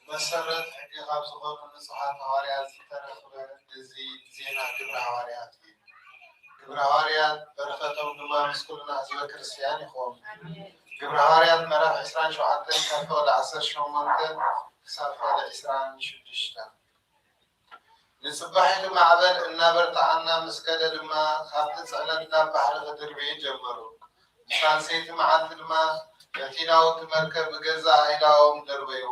መሰረት ሕጊ ካብ ዝኾኑ ንጹሓት ሐዋርያት ዝተረኽበ እዚ ዜና ግብረ ሐዋርያት እዩ። ግብረ ሐዋርያት በረኸቶም ድማ ምስ ኩልና ህዝበ ክርስቲያን ይኾኑ። ግብረ ሐዋርያት ምዕራፍ 27 ካብ ፈቅዲ 18 ክሳብ ፈቅዲ 26 ንፅባሕ ኢሉ ማዕበል እናበርትዓና ምስ ከደ ድማ ካብቲ ፅዕነትና ባሕሪ ክድርብዩ ጀመሩ። ሳንሰይቲ መዓልቲ ድማ ነቲ ናውቲ መርከብ ብገዛ ኢዳዎም ደርበይዎ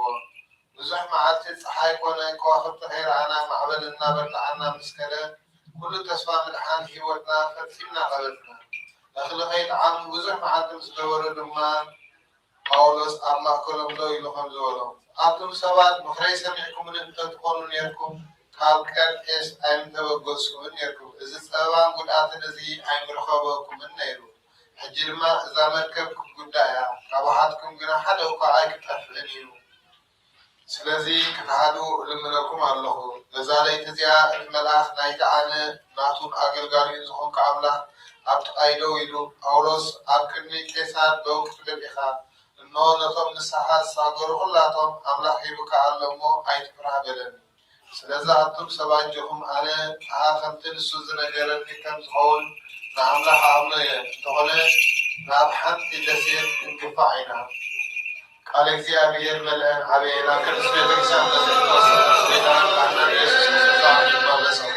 ብዙሕ መዓልቲ ፀሓይ ኮነ ከዋኽብቲ ከይረኣና ማዕበል እናበርትዓና ምስ ከደ ኩሉ ተስፋ ምድሓን ሂወትና ፈፂምና ቀበልና እኽሊ ከይጠዓሙ ብዙሕ መዓልቲ ምስ ገበሩ ድማ ጳውሎስ ኣብ ማእከሎም ደው ኢሉ ከም ዝበሎም ኣብቶም ሰባት ምክረይ ሰሚዕኩምን እንተትኾኑ ነርኩም ካብ ቀርጤስ ኣይምተበገስኩምን ነርኩም እዚ ፀበባን ጉድኣትን እዚ ኣይምረኸበኩምን ነይሩ ሕጂ ድማ እዛ መርከብ ክትጉዳእ እያ ካብሓትኩም ግና ሓደ እኳ ኣይክጠፍእን እዩ ስለዚ ክትሃዱ ልምነኩም ኣለኹ ነዛ ለይቲ እዚኣ እቲ መልኣኽ ናይቲ ኣነ ናቱን ኣገልጋሊን ዝኾንኩ ኣምላኽ ኣብቲ ቀይደው ኢሉ ጳውሎስ ኣብ ቅድሚ ቄሳር ደው ክትብል ኢኻ እንሆ ነቶም ንስሓ ዝሳገሩ ኩላቶም ኣምላኽ ሂቡካ ኣሎ እሞ ኣይትፍራህ በለኒ ስለዚ ኣቱም ሰባጀኹም ኣነ ኣሃ ከምቲ ንሱ ዝነገረኒ ከም ዝኸውን ንኣምላኽ ኣምኖ እየ እንተኾነ ናብ ሓንቲ ደሴት እንግፋዕ ኢና ቃል እግዚአብሔር መልአን አቤላ ቅዱስ ቤተክርስቲያን በስቶስ ቤታን ባና ኢየሱስ ክርስቶስ ይባበሰው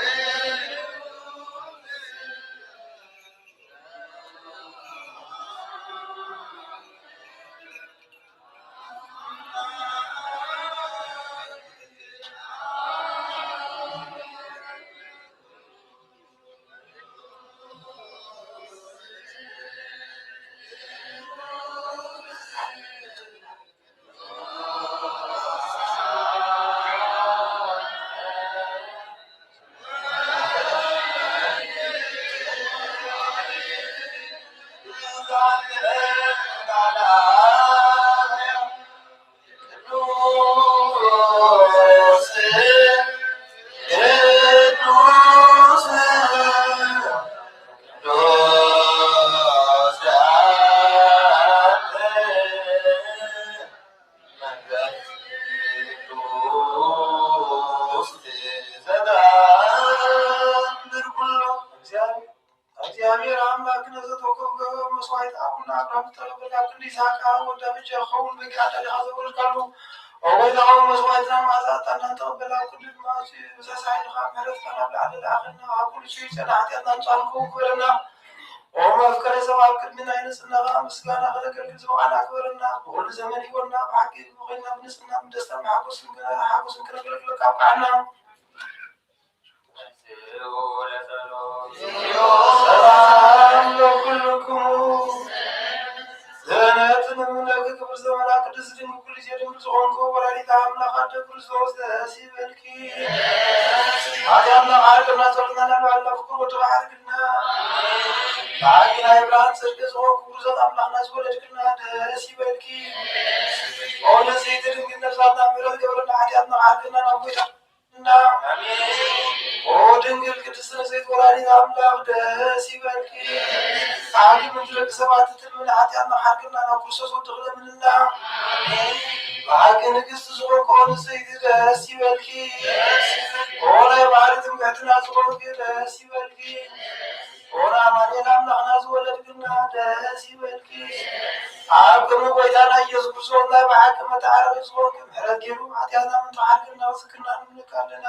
እግዚአብሔር አምላክ ነዘተወከፈ መስዋዕት አቡነ አብርሃም ተቀበለ አብን ይስሐቅ ወደ ብቻ ኸውን በቃ ለሐዘው ካሉ ወይታው መስዋዕት ማዛጣና ተቀበለ ኩል ማሲ ዘሳይን ኻመረት ካላ ለአለና አቁል ሺ ሰናት ያንጻንኩ ኩርና ወመፍከረ ሰባብ ቅድሚና ይነስና ምስጋና ከለከል ዝዋና ኩርና ሁሉ ዘመን ይወና ባቂ ወይና ምስና ደስታ ማቆስ ከለከል ቃና ሰላም ለኩልክሙ ዘነትንም ለክብር ዘመና ቅዱስ ድንግል ልጅ ድንግል ዝኾንኩ ወላዲተ አምላክ አደ ክርስቶስ ደስ ይበልኪ። ኃጢአትና ማዕረግና ጸሎትና ባላ ፍቅር ወደ ባሕርግና በአጊና የብርሃን ጽድቅ ዝኾንኩ ብሩዘት አምላክና ዝወለድክና ደስ ይበልኪ። ኦነሴት ድንግል ነፍሳትና ምሕረት ገብረና ኃጢአትና ማዕረግና ናቦይታ እና ኦ ድንግል ቅድስት ንጽሕት ወላዲተ አምላክ ደስ ይበልኪ። አሁን ምድረክ ሰባት ትልምን ኃጢአትና ማዕረግና ናብ ክርስቶስ ወድኽለምንና በሐቅ ንግሥት ዝኾንኩ ንጽሕት ደስ ይበልኪ። ኦ ናይ ባሕሪ ትምክሕትና ዝኾንኩ ደስ ይበልኪ። ኦና አማኑኤል አምላክና ዝወለድክና ደስ ይበልኪ። ኣብ ቅድሚ ጎይታና ኢየሱስ ክርስቶስ ናይ በሐቂ መተዓረቂ ዝኾንክ ምሕረት ገይሩ ኃጢአትና ምንተዓርግና ውስክና ንምልክ ኣለና።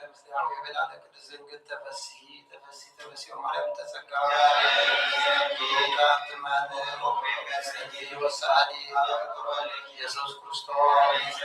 ምስጢራዊ የበላለ ቅዱስ ዝንግት ተፈሲ ማርያም ተጸጋ ትማን ወሰአሊ ኢየሱስ ክርስቶስ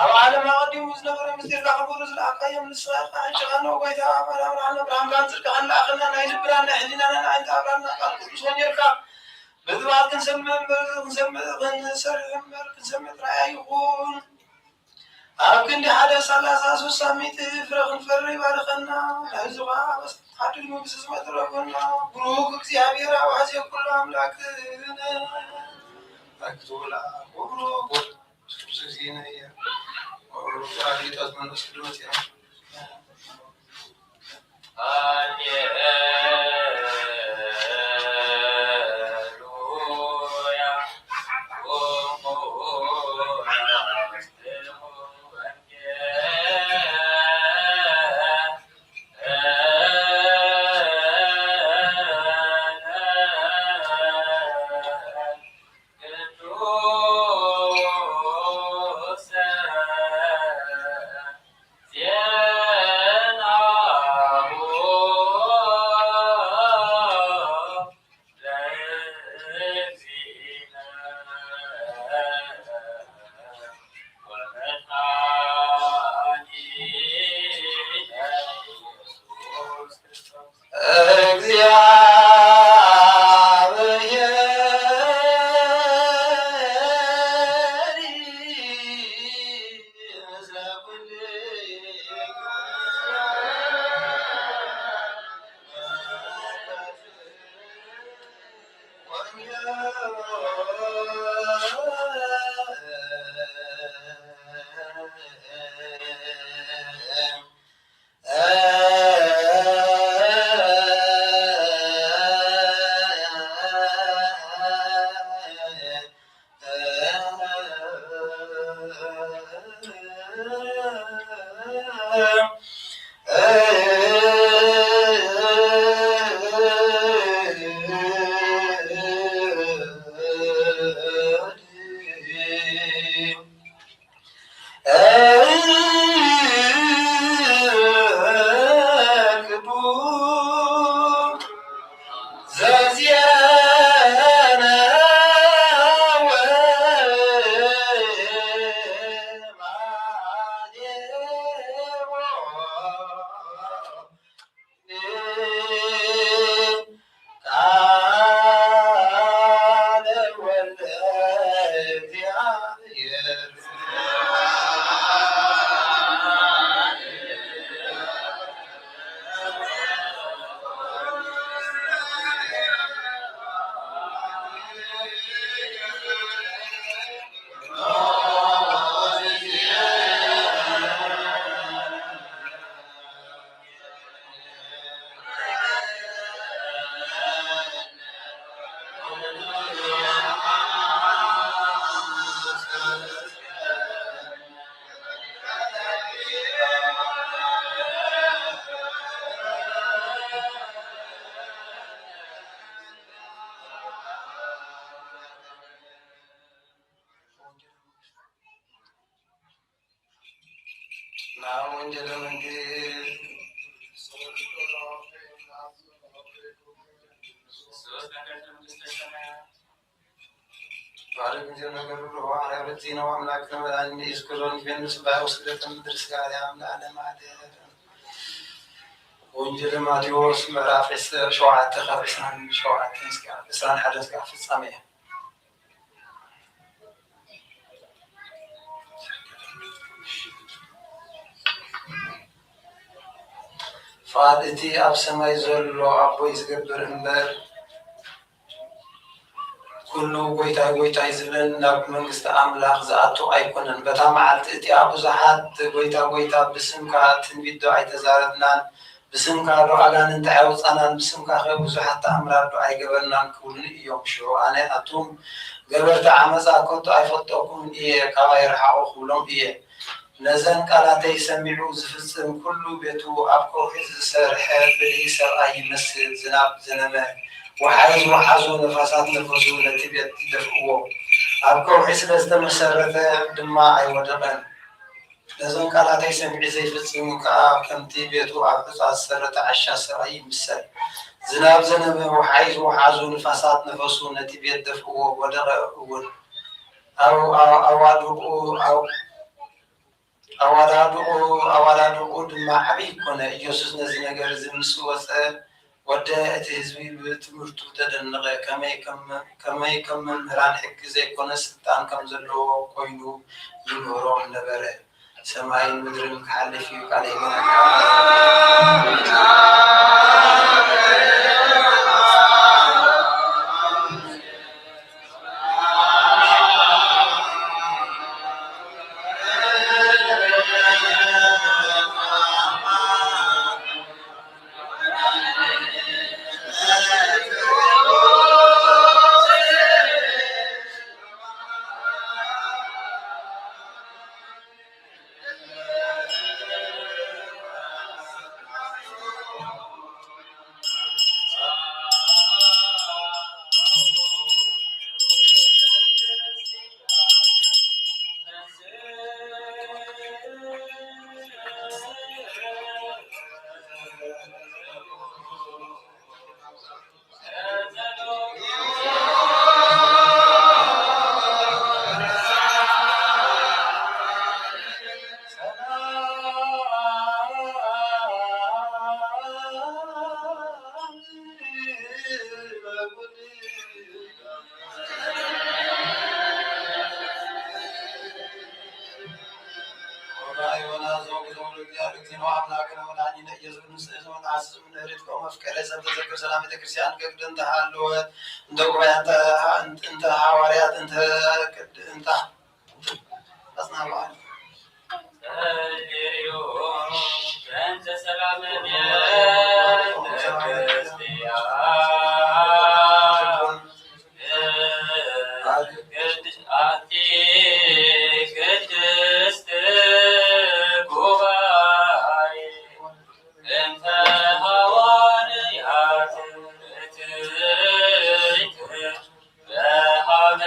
ኣብ ዓለም ኣቐዲሙ ዝነበረ ምስጢርካ ክቡር ዝለኣካዮም ንስኻ ዕጨቐኖ ጎይታ ኣበራብራነ ብርሃንካን ፅድቅኻን ለኣኽልና ናይ ልብናን ናይ ሕሊናን ዓይንቲ ኣብራና ቃል ቅዱስ ወንጌልካ በትባት ክንሰምዕ ክንሰምዕ ጥራይ ኣይኹን ኣብ ክንዲ 1:33 ሳሚት ፍረ ክንፈሪ ይባርከና ህዝባ ሓድል ምግሲ ዝመጥረኩና ብሩክ እግዚኣብሔር ኣብ ኣዘ ኩሉ ኣምላክ ኣክቱላ ወብሩክ ስግሲነ እየ ወብሩክ ኣሊጣት መንፈስ ቅዱስ እያ ወንጌል ማቴዎስ ምዕራፍ 7:27 ፍጻሜ ፋልቲ ኣብ ሰማይ ዘሎ ኣቦይ ዝገብር እምበር ኩሉ ጎይታይ ጎይታይ ዝብለን ናብ መንግስቲ ኣምላኽ ዝኣቱ ኣይኮነን። በታ መዓልቲ እቲኣ ብዙሓት ጎይታ ጎይታ ብስምካ ትንቢት ዶ ኣይተዛረብናን ብስምካ ዶ ኣጋንንቲ ኣየውፃናን ብስምካ ኸ ብዙሓት ተኣምራት ዶ ኣይገበርናን ክብሉኒ እዮም። ሽሮ ኣነ ኣቶም ገበርቲ ዓመፃ ከቶ ኣይፈጠኩምን እየ ካብኣይ ርሓቑ ክብሎም እየ። ነዘን ቃላተይ ሰሚዑ ዝፍፅም ኩሉ ቤቱ ኣብ ከውሒ ዝሰርሐ ብልሂ ሰብኣይ ይመስል። ዝናብ ዝነመ ወሓይዝ ወሓዙ ነፋሳት ነፈሱ ነቲ ቤት ይደፍእዎ። ኣብ ከውሒ ስለ ዝተመሰረተ ድማ ኣይወደቐን። ነዘን ቃላተይ ሰሚዑ ዘይፍፅም ከዓ ከምቲ ቤቱ ኣብ ሕፃ ዝሰረተ ዓሻ ሰብኣይ ይምሰል። ዝናብ ዘነበ ወሓይዝ ወሓዙ ነፋሳት ነፈሱ ነቲ ቤት ደፍእዎ ወደቐ እውን። ኣዋላድኡ ድማ ዓብይ ኮነ። ኢየሱስ ነዚ ነገር እዚ ምስ ወፀ ወደ እቲ ህዝቢ ብትምህርቱ ተደነቐ። ከመይ ከም መምህራን ሕጊ ዘይኮነ ስልጣን ከም ዘለዎ ኮይኑ ይምህሮም ነበረ። ሰማይን ምድርን ክሓልፍ እዩ ካልእ ቤተክርስቲያን ቅድ እንተሃለወ እንተ ጉባኤ እንተ ሐዋርያት እንተ አጽናባል በእንተ ሰላም ቅድስት ጉባኤ እንተ ሐዋርያት በሀበ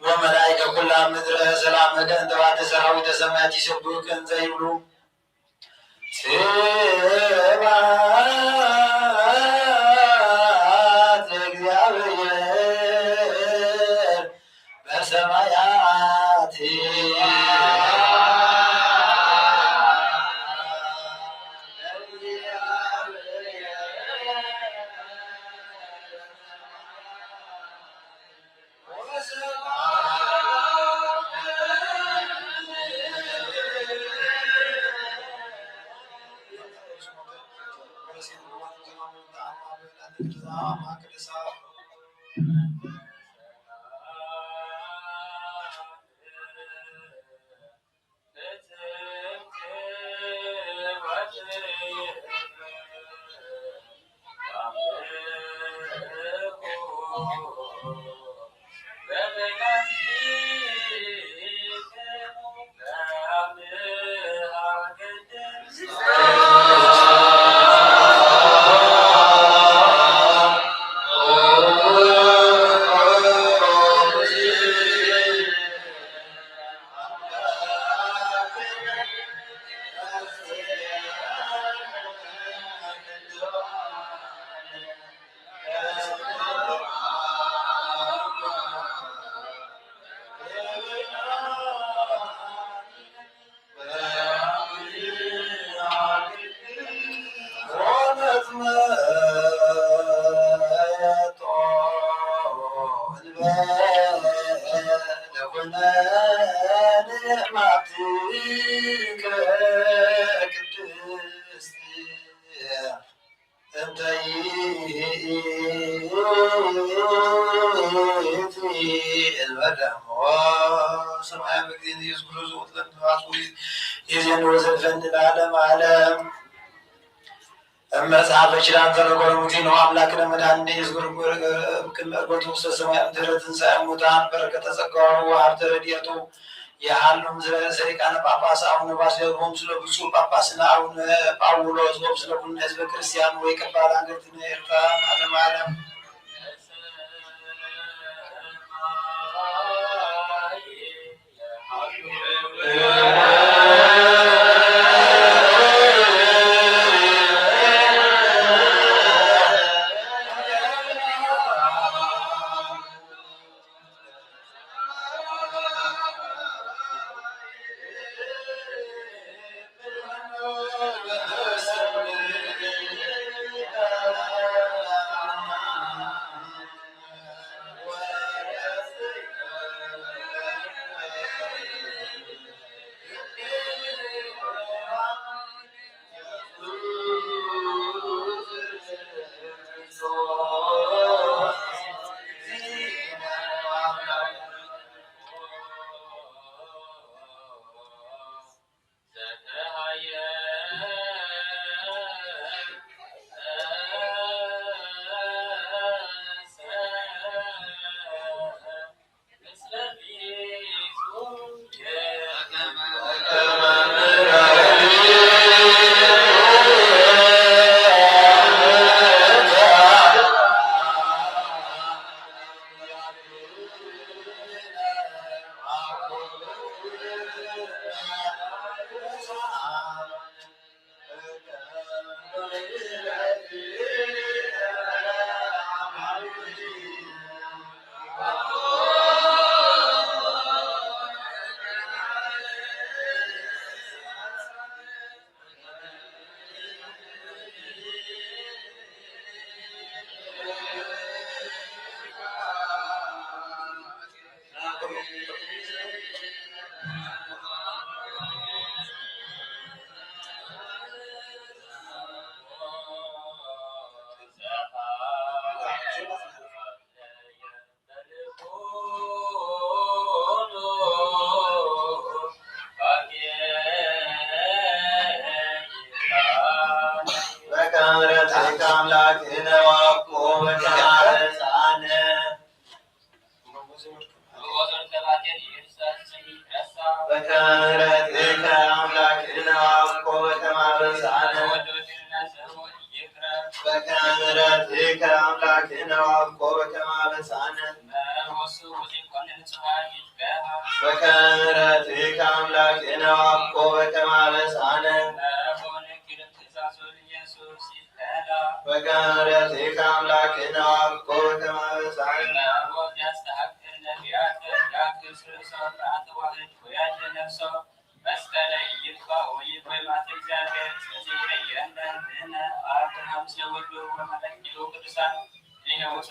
ወመላእክተ ኩላ ምድረ ሰላም መገን ተባተ ሰራዊተ ሰማያት ይሰብሑከ እንዘ ይብሉ ስብሐት ለእግዚአብሔር በሰማያት መጽሐፈ ኪዳን ተረኮረ ሙሴ ነው አምላክ ለመድኃኒነ ኢየሱስ ክርስቶስ ውስተ ሰማይ ምድረ ትንሣኤ ሙታን በረከተ ጸጋው ሀብተ ረድኤቱ የሀሉ ምስለ ሊቃነ ጳጳሳት አቡነ ባስልዮስ ስለ ብፁዕ ጳጳስና አቡነ ጳውሎስ ስለ ኩሉ ሕዝበ ክርስቲያን ወይ ከባል ሀገርትነ ኤርትራ ዓለም ዓለም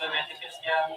ቤተክርስቲያን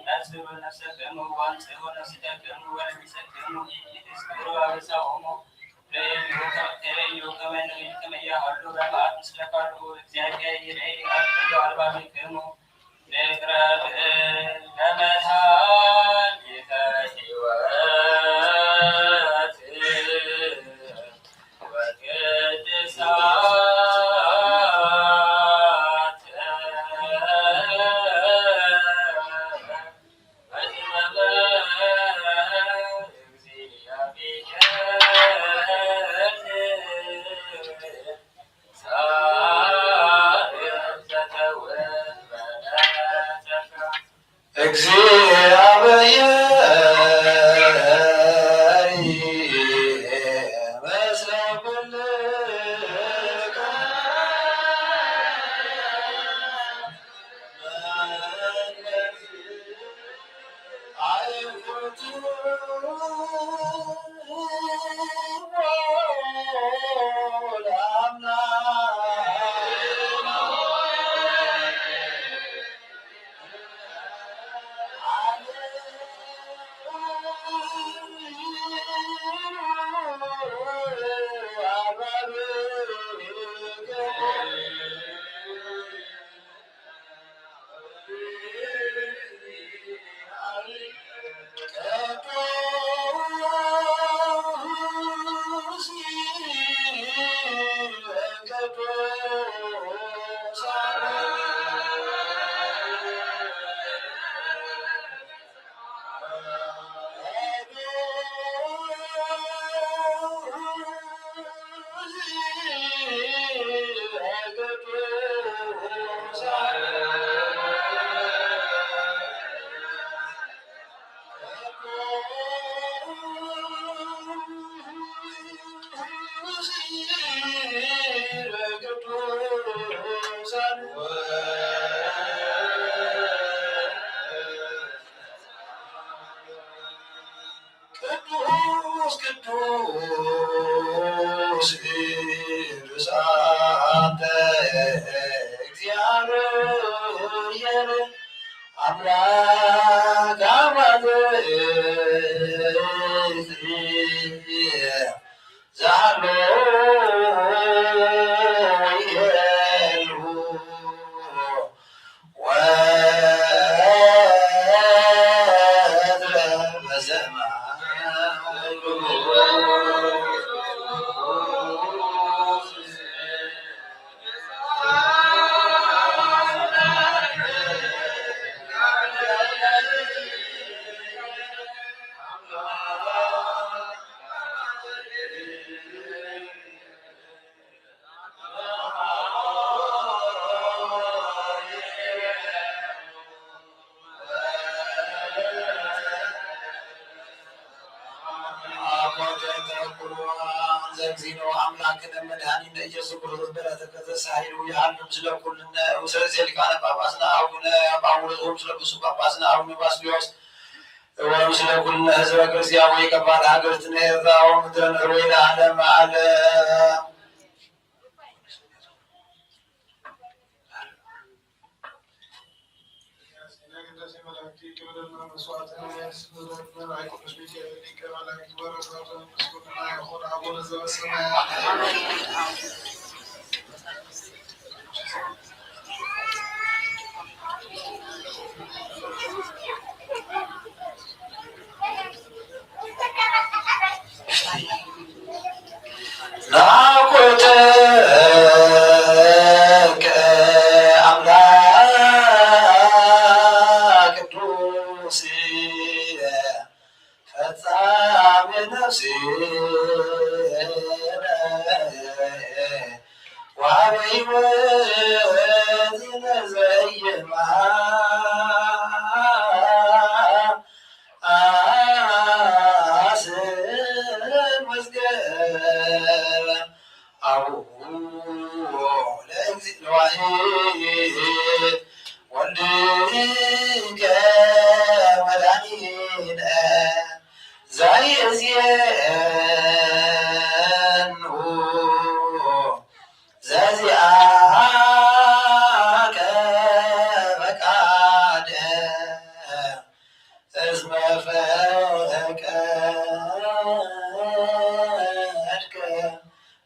እስመ ፈቀድከ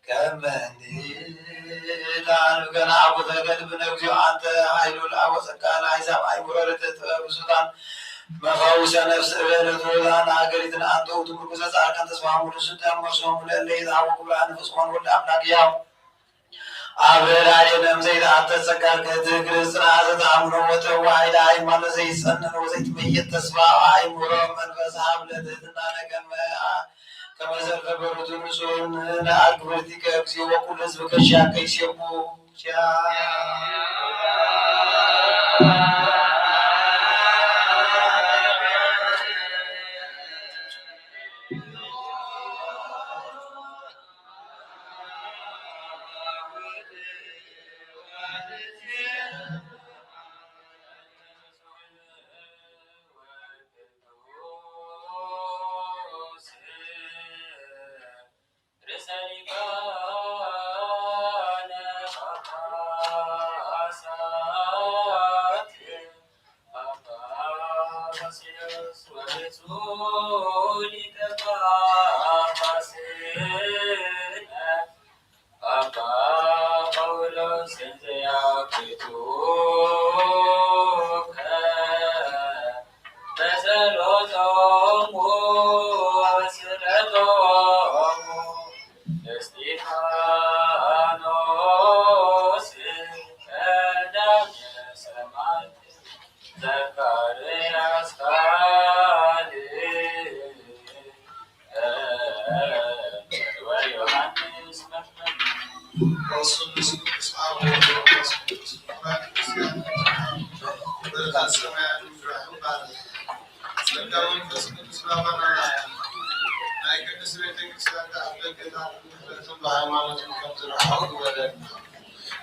ከመ ንዳን ገናቡተ ገልብነ እግዚኦ አንተ ኃይሉ ለአወፀካ ለአሕዛብ አእምሮ ለጥበብ ሱልጣን መፈውሰ ነፍስ እበለቱላን ሀገሪትን አንተ ውእቱ ምርኩዘ ጻድቃን ተስፋ ሙሉ ስልጣን መርሶሙ ለእለ ይትሐወኩ ብርሃነ ፍጹማን ወልደ አምላክ ሕያው አብረዳዴነም ዘይተአተ ጸጋርከ ትግር ጽናተ ተአምኖ ወተዋሕደ ሃይማኖት ዘይጸንዕ ወዘይትመየጥ ተስፋ አእምሮ መንፈስ ሀብለትህትና ነገመ ከመዘርፈ በሩቱ ንጹሕን ለአክብርቲከ እግዚኦ ወኩሉ ሕዝብ ከሻከ ይሴሙ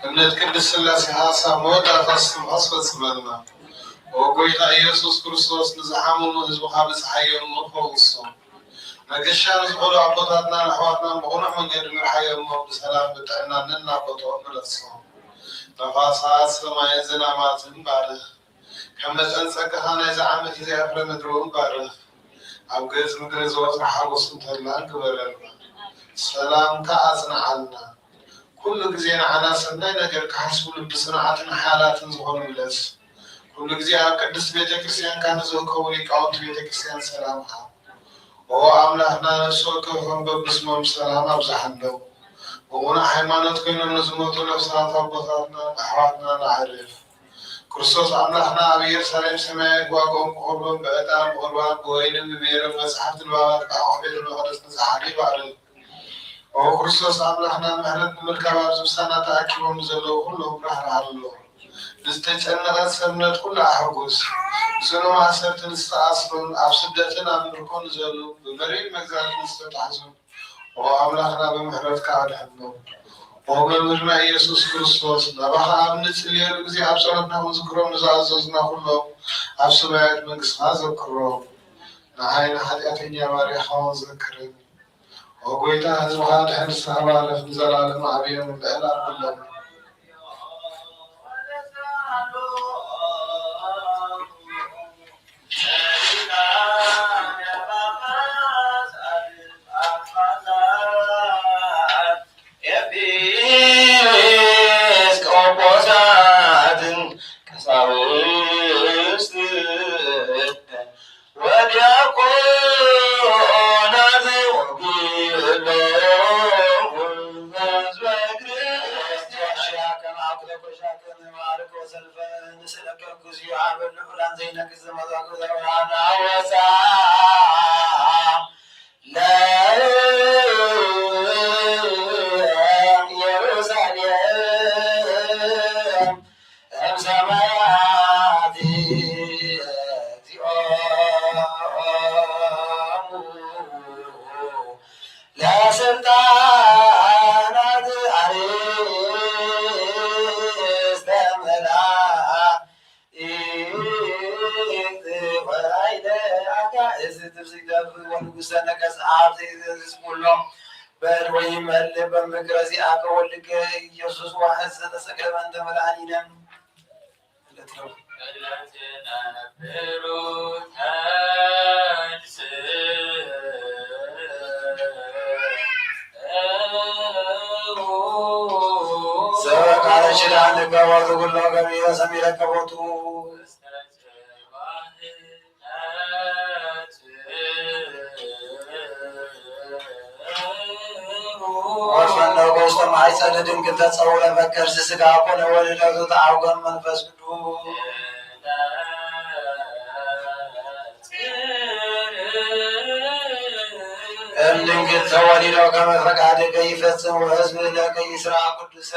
እምነት ቅድስት ሥላሴ ሀሳብ መወዳት አስፈጽመና ወጎይታ ኢየሱስ ክርስቶስ ንዝሓመኑ ህዝብኻ ብፅሓዮም ፈውሶም መገሻ ንዝኾኑ ኣቦታትና ኣሕዋትና ብቑኑዕ መንገዲ ምርሓዮም ብሰላም ብጥዕና ነናፈጦም ንለሶም ነፋሳት ሰማይን ዝናማትን ባርኽ ከም መጠን ፀጋኻ ናይዚ ዓመት እግዚኣብሕረ ምድሮም ባርኽ ኣብ ገጽ ምድሪ ዝወፅእ ሓጎስ እንተላን ግበረልና ሰላምካ ኣጽንዓልና ኩሉ ግዜ ንዓና ሰናይ ነገር ክሓስቡ ብስርዓትን ሓያላትን ዝኾኑ ይለስ ኩሉ ግዜ ኣብ ቅድስት ቤተክርስትያንካ ንዝርከቡ ሊቃውንቲ ቤተክርስትያን ሰላምካ ኦ ኣምላኽና ነፍሲ ወከፎም በብስሞም ሰላም ኣብዝሓለው ብቑኑዕ ሃይማኖት ኮይኖም ንዝሞቱ ነፍሳት ኣቦታትና ኣሕዋትና ንዓርፍ ክርስቶስ ኣምላኽና ኣብ ኢየሩሳሌም ሰማያዊ ዋጎም ክኸርቦም ብዕጣን ብቁርባን ብወይንን ብሜሮን መፅሓፍቲ ንባባት ካብ ቤተ መቅደስ ንዝሓደ ይባርክ ኦ ክርስቶስ ኣምላኽና ምሕረት ንምርካብ ኣብ ዝምሳና ተኣኪቦም ዘለዉ ኩሎም ራህራሃሎ ንዝተጨነቐት ሰብነት ኩሉ ኣሕጉስ ስኖም ኣሰርትን ዝተኣስሩን ኣብ ስደትን ኣብ ምርኮን ዘሉ ብመሪር መግዛት ዝተታሕዙ ኦ ኣምላኽና ብምሕረትካ ኣድሕኖም ኦ መምህርና ኢየሱስ ክርስቶስ ናባኻ ኣብ ንጽልየሉ ግዜ ኣብ ጸሎትና ክንዝክሮም ንዝኣዘዝና ኩሎም ኣብ ሰማያዊት መንግስትኻ ዘክሮም ንዓይና ሓጢአተኛ ባሪያኻውን ዘክርን ኦ ጎይታ ህዝብኻ ድሕን ዝተባረኽ ንዘላለም ዓብዮም ልዕል ኣርግሎም ኢየሱስ ዋሕድ ዘተሰቅለ በእንተ መድኃኒነ ገወቱ ኩሎ ገቢረ ሰሚረ ገቦቱ ወፈነው በውስተ ማኅፀነ ድንግል ተጸውረ በከርሥ ሥጋ ኮነ ወልደቱ ተአውገ መንፈስ ቅዱስ እምድንግል ተወሊደው ከመ ፈቃድከ ይፈጽም ወሕዝብ ለከ ይሥራ ቅዱሰ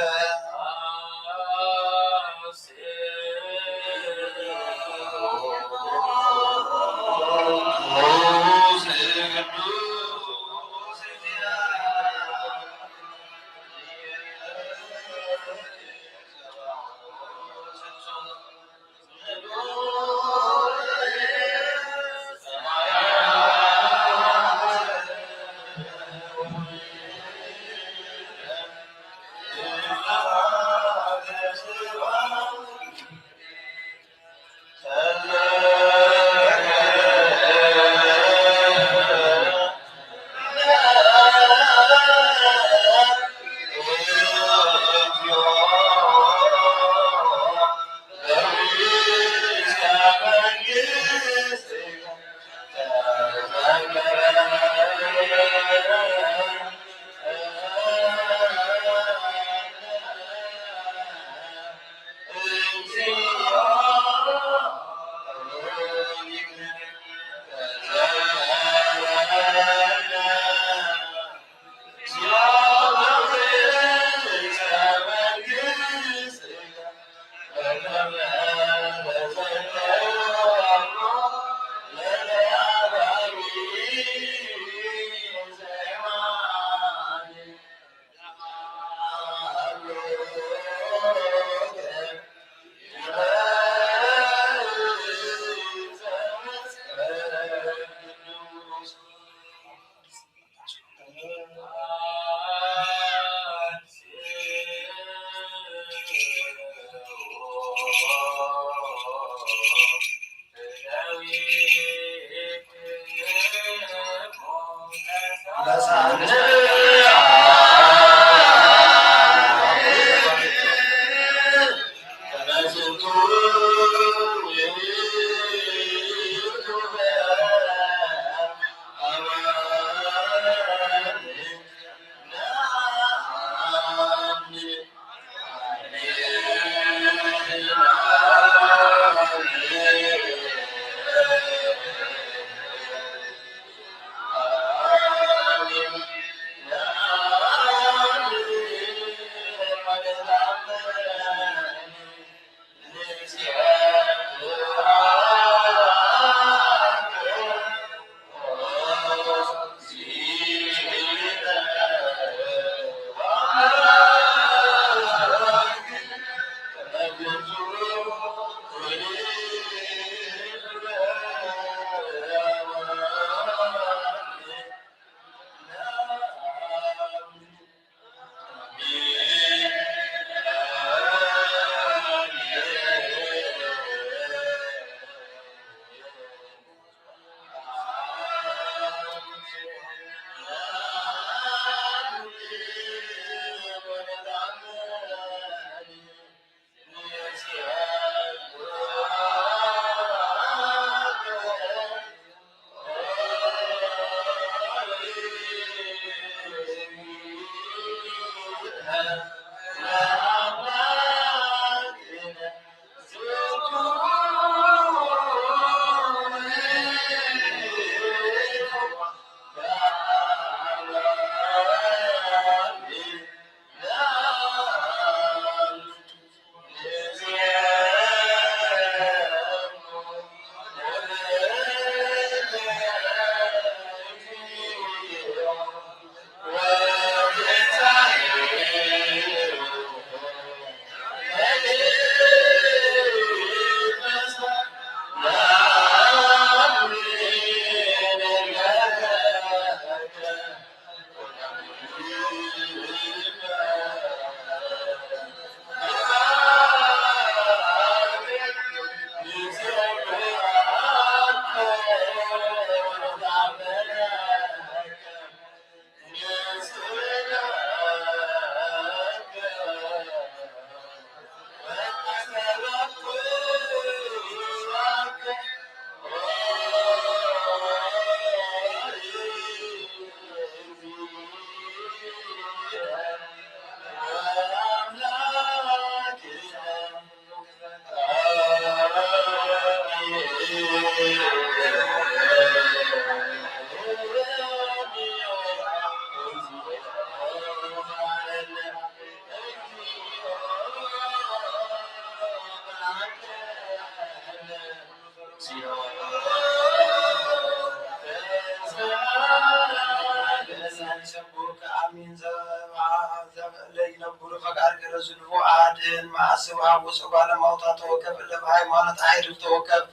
ዝልፎ አድህን ማዕስብ ሀቡስ ባለማውጣት ተወከብ ለሃይማኖት አይድል ተወከብ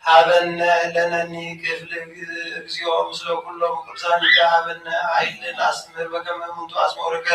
ሀበነ ለነኒ ክፍል እግዚኦ ምስለ ኩሎም ቅዱሳን ሀበነ አይልን አስምር በከመ እሙንቱ አስመውርከ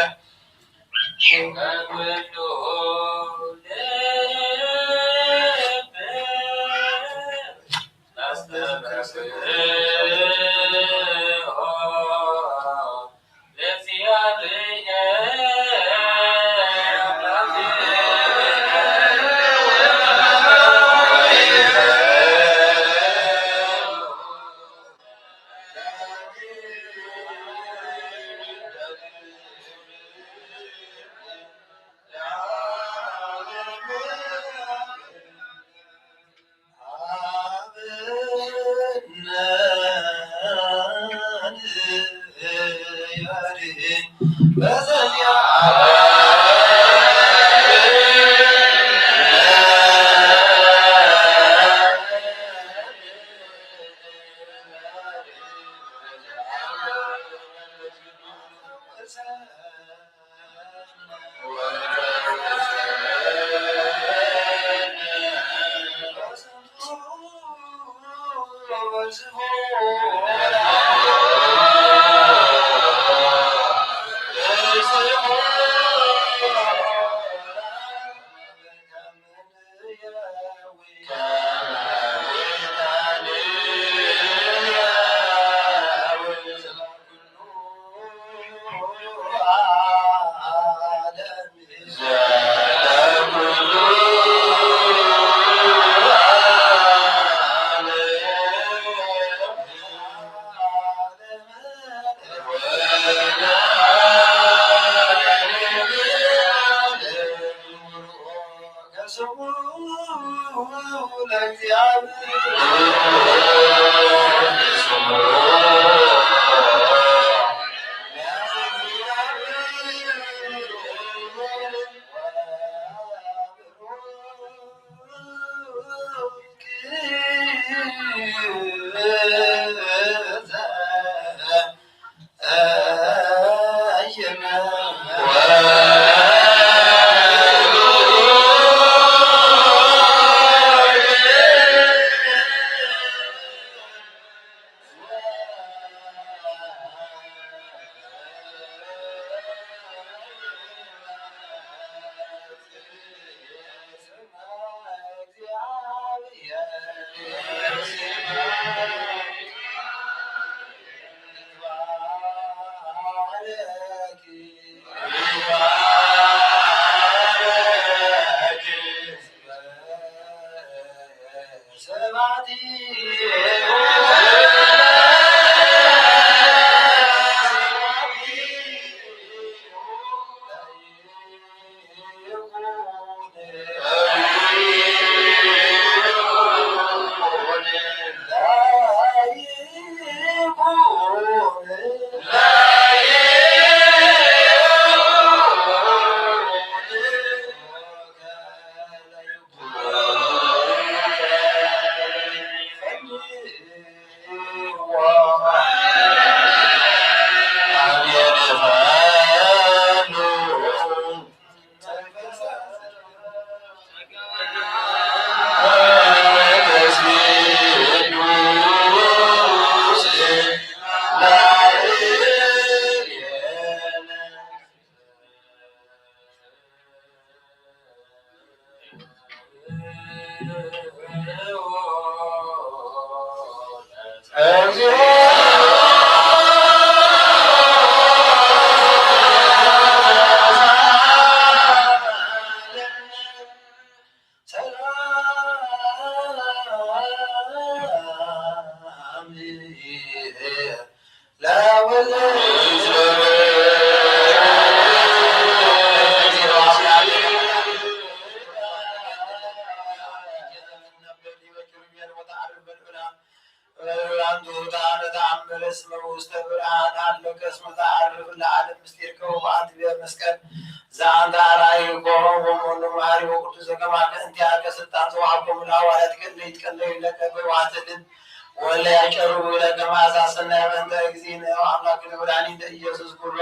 ወለ ያጨሩ ለከማዛ ሰናይ መንተ እግዚእነ አምላክ ለወዳኒ ኢየሱስ ኩሎ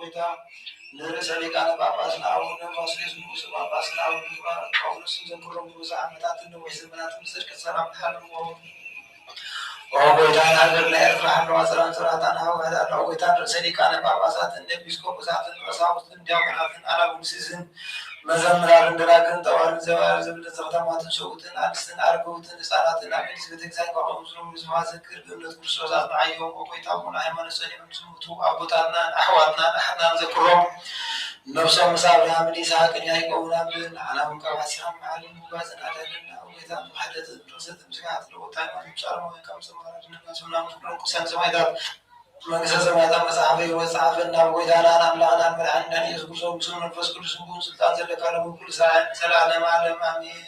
ቆይታ ለርዕሰ ሊቃነ ጳጳስና አቡነ ባስልዮስ ንጉሥ ጳጳስና አቡነ ጳውሎስን ዘክሮ ብዙ ዓመታትን ነው ዘመናትን ጽድቅ ሰላም ታድርጎ ወጎይታን ሀገር ላይ ኤርትራ ዋሰራን ስራታን ሀዋዳና ወጎይታን ርዕሰ ሊቃነ ጳጳሳትን ኤጲስቆጶሳትን ቀሳውስትን ዲያቆናትን አናጉንሲስን መዘምራንን ደናግልን ጠዋርን ዘባር ዘብለ ዘተማትን ሸውትን አዲስን አርገውትን ህፃናትን አሜዲስ ቤተክርስቲያን ቋቋም ብዙ ማዘክር በእምነት ክርስቶስ አጥናየው ወጎይታሙን ሃይማኖት ሰሊም ስሙቱ አቦታትና አሕዋትና አሕናን ዘክሮም ነፍሶም ሳብርሃም ይስሐቅን ያዕቆብን አብን አናውን ቀባሲራን መዓልን ሙጋዝን አደልና ወጎይታን ማህደት ርሰት ምስጋት ለቦታ ሃይማኖት ጫርሞ ወይቃም ሰማራት ነጋሱና ምስክሮ ቁሳን ሰማይታት መንግስተ ሰማያት መጽሐፈ ሕይወት ጸሐፈና ወጎይታና አምላክና መድኃኒና ኢየሱስ ክርስቶስ መንፈስ ቅዱስ ሁሉ ስልጣን ዘለካለ ሁሉ ዘላለም ዓለም አሜን።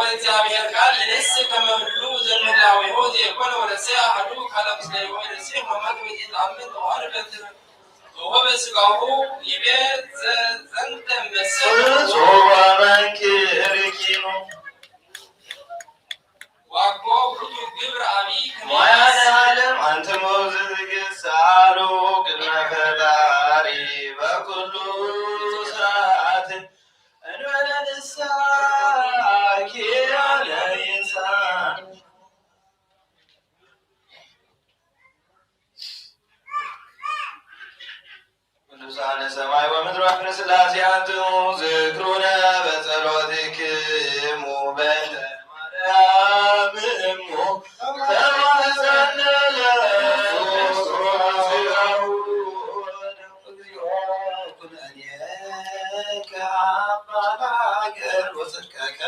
እግዚአብሔር ቃል ለነስ ከመብሉ ዘመላው ይሆን የኮነ ወለሰ አሐዱ ካለም ስለ ይሆን ለሰ ማማት በየታመን ወአርበት ወበስጋሁ ይቤት ዘንተ መሰለ ሶባንክ ርኪኑ ዋቆ ሁሉ ግብር አቢ ማያነ ዓለም አንተ ሞዝግ ሳሉ ቅድመ ፈጣሪ በኩሉ ሰዓት እንበለ ንስሐ ኪያነ ኢንሳን ቅዱሳነ ሰማይ ወምድር ወፍረ ሥላሴ አንትሙ ዝክሩነ በጸሎትክሙ በእንተ ማርያም እሙ ተማኅፀነ ለስጋሁ እግዚኦ ኩነኔከ አምላከ ወጽድቀከ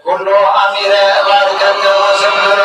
ኩሎ አሚረ ባርከከ ወሰመረ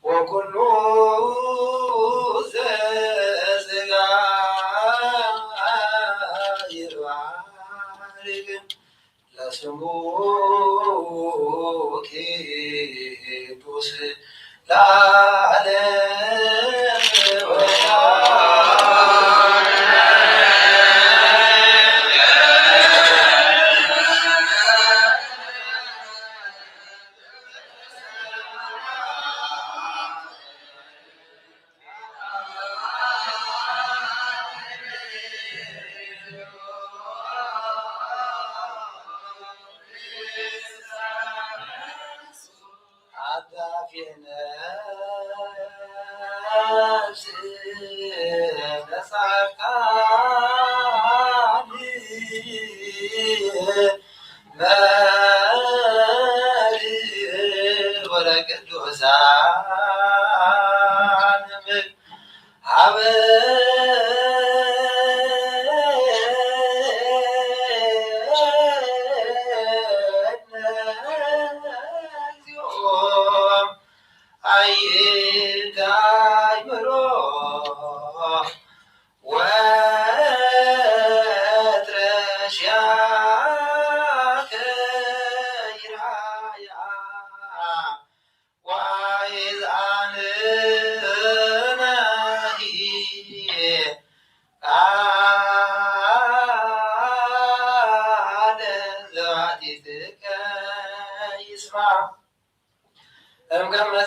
وكل زغ يرعارك لسموك دوس لعالم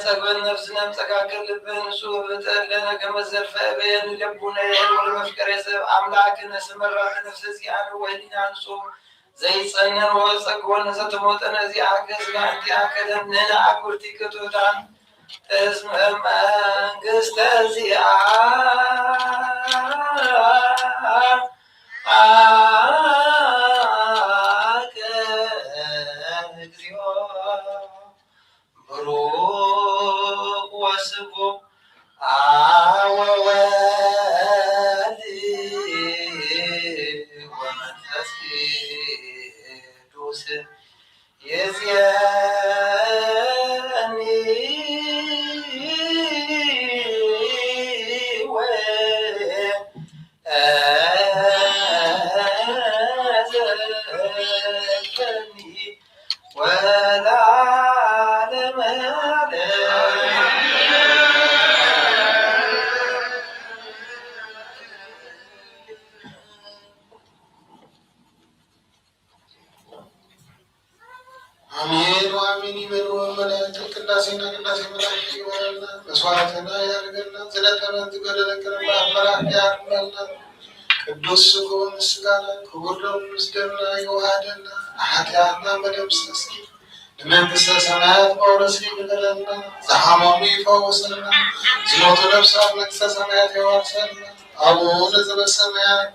ጸግበን ነፍስነም ጸጋገር ልብህን እሱ ብጠለነ ከመዘርፈ በየን ልቡነ የን ወደ መፍቀር የሰብ አምላክን ስመራት ነፍስ ዚያን ወህሊና አንሶ ዘይጸነር ወጸግወነ ዘተሞጠነ ዚአከ ከደምነ አኩርቲ ቅጡታን እስመ መንግሥተ ዚአከ እግዚኦ ብሩክ ወስቡሕ አብ ወወልድ ወመንፈስ ቅዱስ ይእዜኒ ወእዘኒ ወለዓለመ አሜን ወአሜን ይበሉ። መላእክት ቅዳሴና ቅዳሴ መላእክት ይበላልና መስዋዕትና ያደርገልና ዝለቀናት ገደለቀና አምላክ ያርመልና ቅዱስ ስጋውን ምስጋና ክቡር ደሙን ምስደምና የዋሃደና ኃጢአትና መደምሰስ ለመንግሥተ ሰማያት መውረስ ይግደለና ዘሐመሙ ይፈውሰልና ዝሞቱ ነፍሳት መንግሥተ ሰማያት ያዋርሰልና አቡነ ዘበሰማያት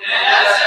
Yes,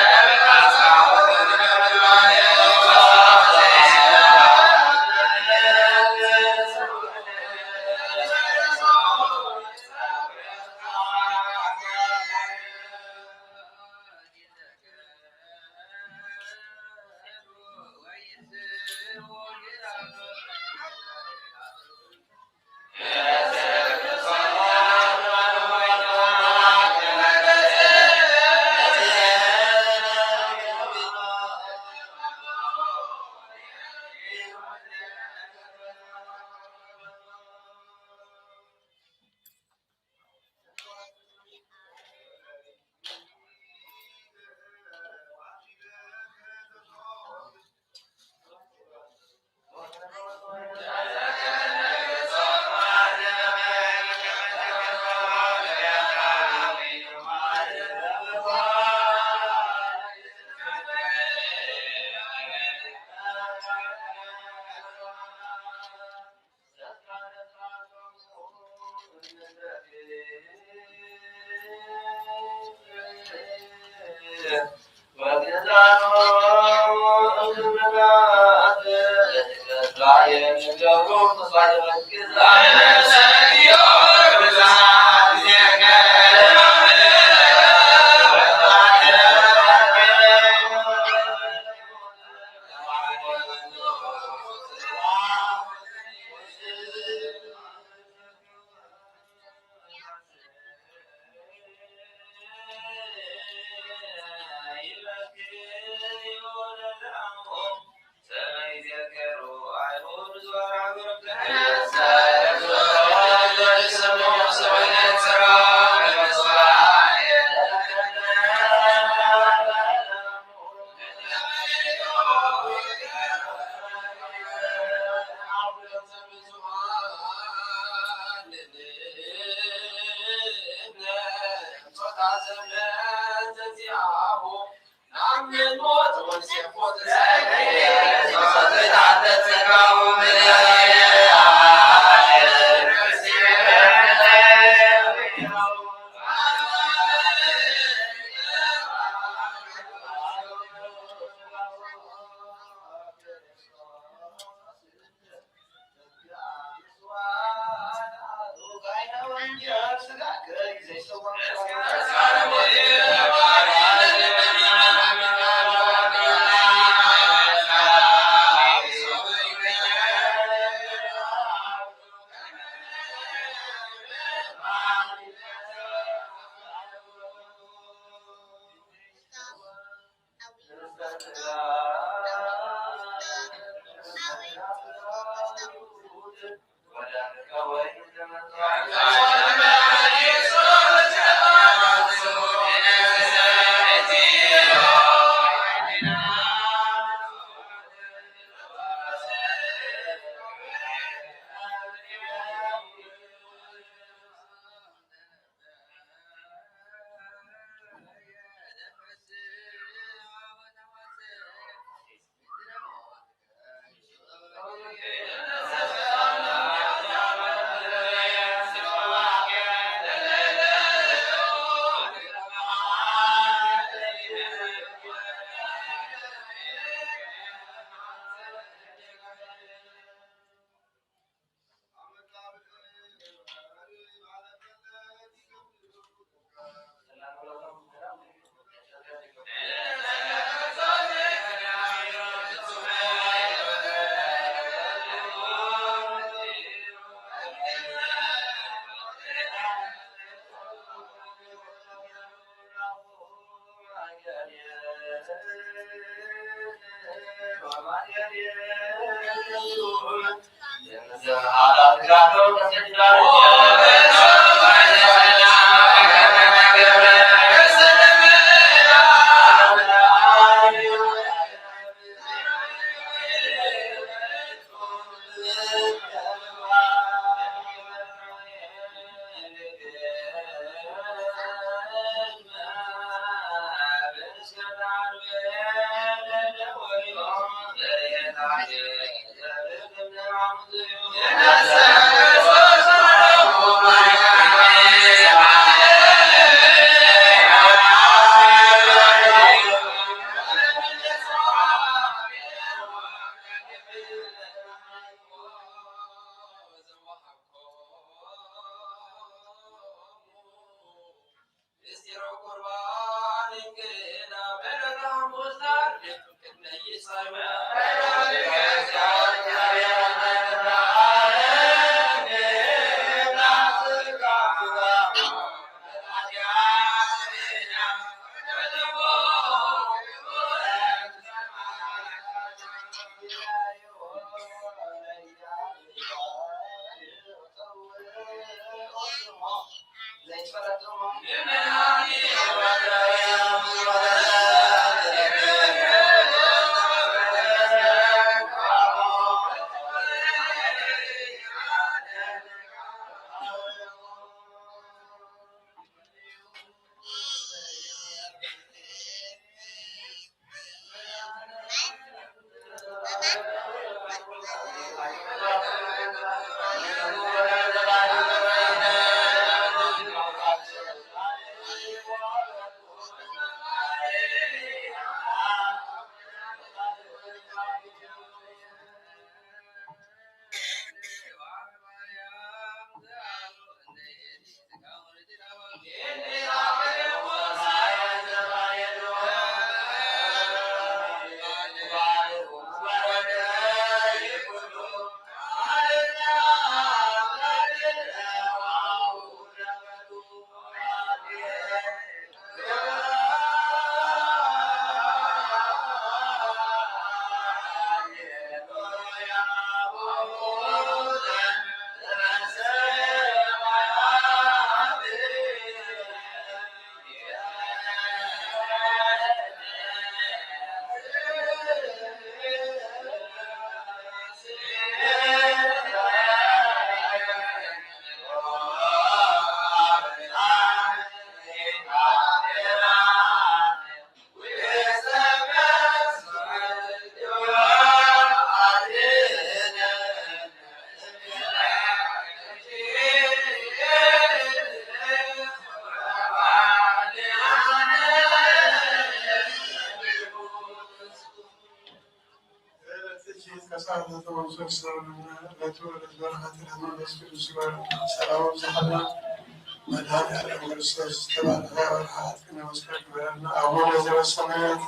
መድኃኒዓለም ክርስቶስ ተባረከ ወርሃት ከመመስከር ግበረና አቡነ ዘበሰማያት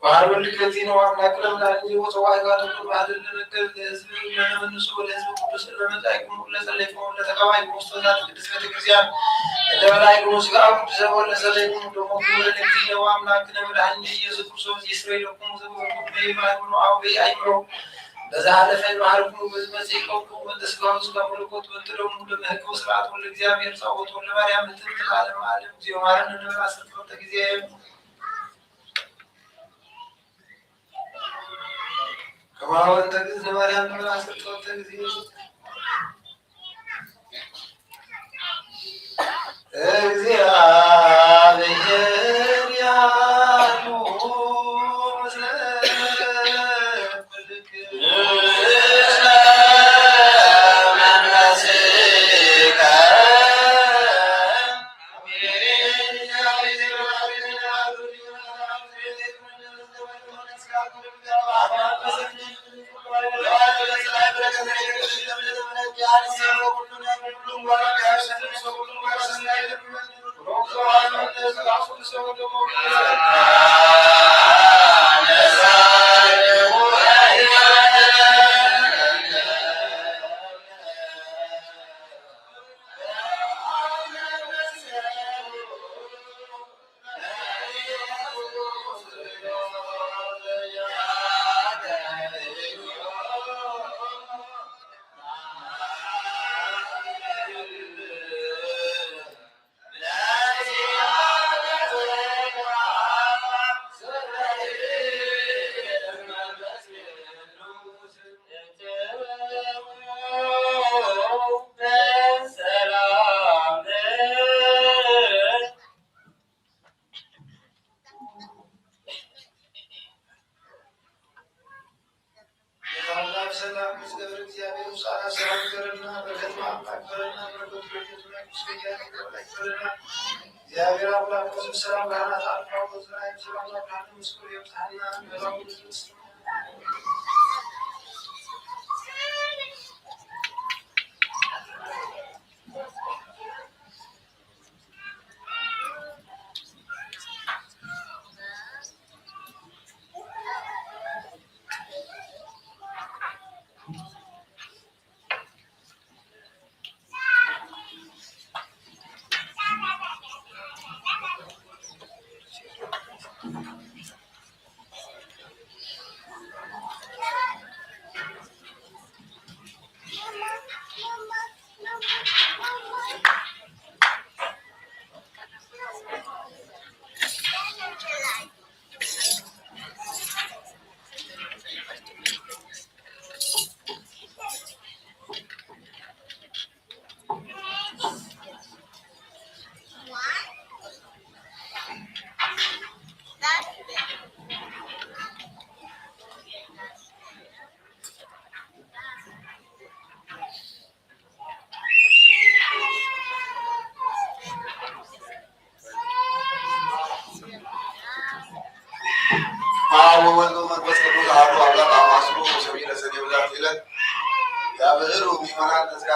ባህሩን ከዚህ ነው አምላክለም ላይ ወጣው ጋር ባህል ለነገር ለህዝብ ለመንሱ ለህዝብ ቅዱስ ለመጣይቁ ለሰለይቁ ለተቀባይ ሙስተዛት ቅዱስ ቤተክርስቲያን ለበላይ ቅዱስ ጋር ዘው ለሰለይቁ ደሞ ለዚህ ነው አምላክ ለመዳን ኢየሱስ ክርስቶስ ይስራኤልኩም ዘው ለይባሉ አውቤ አይምሮ በዛ አለፈ ባህሩን በዚህ ቆቁ ወደስጋው ጋር መለኮት ወጥረው ለመህቀው ስርዓት ሁሉ እግዚአብሔር ጻወቱ ለማርያም ለዓለም ዓለም ዚዮማርን ለራስቸው ተጊዜ ከማወን ተግዝ ለማርያም ለራስቸው ተጊዜ እግዚአብሔር ያሉ እግዚአብሔር አምላክ ሰላም ለሃናት አልፋው ዘራይ ሰላም ለሃናት መስኩር ይብታና በላው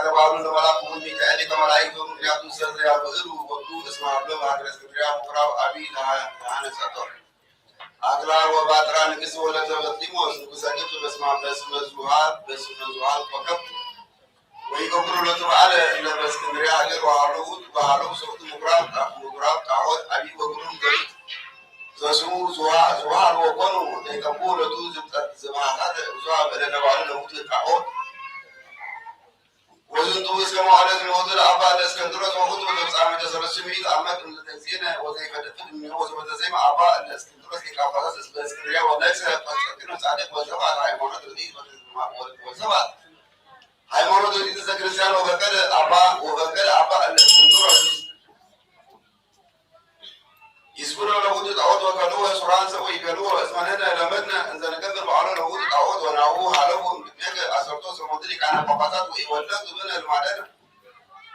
ተባሉ ለመላኩ ሚካኤል ከመላእክቱ ምክንያቱም ሰዘ ያበሉ ወጡ እስማ ብሎ ሀገረ እስክንድርያ ምኩራብ አቢይ ለአነጸቶ አክላር ወባጥራ ንግሥት ወለተ በጢሞስ ንጉሠ ግብጽ በስመ አብ በስመ ዙሃል ኮከብ ወይገብሩ ለተባለ ለእስክንድርያ ሀገር ባህለው ሰውት ምኩራብ ጣዖት አቢይ ወግሩም ገሪት ዘስሙ ዙሃል ወኮኑ ተይቀቡ ለቱ ዝማታት ብዙ በለነባሉ ለውቱ ጣዖት ወዝንቱ እስከ መዋዕለት ሞቱ ለአባ ለእስክንድሮስ ወኩቱ በተፍጻሜ ተሰለስሚት ዓመት ለተግዚነ ወዘይፈደፍድ እምኔሁ ወዘበተሰይመ አባ ለእስክንድሮስ ሊቀ ጳጳሳት በእስክንድርያ ወነግሠ ጰንጠቅኖ ጻድቅ ወሰብአ ሃይማኖት ወሰብአ ሃይማኖት ቤተ ክርስቲያን ወበቀለ አባ ለእስክንድሮስ ይስኩረ ለውቱ ጣዖት ወከሉ ሱራን ሰው ይገሉ እስመነነ ለመድነ እንዘ ንገብር በዓሎ ለውቱ ጣዖት ወናሁ ሃለሁ ምክንያት አሰርቶ ሰሞት ሊቃነ ጳጳሳት ወይወለዱ ብነ ልማደር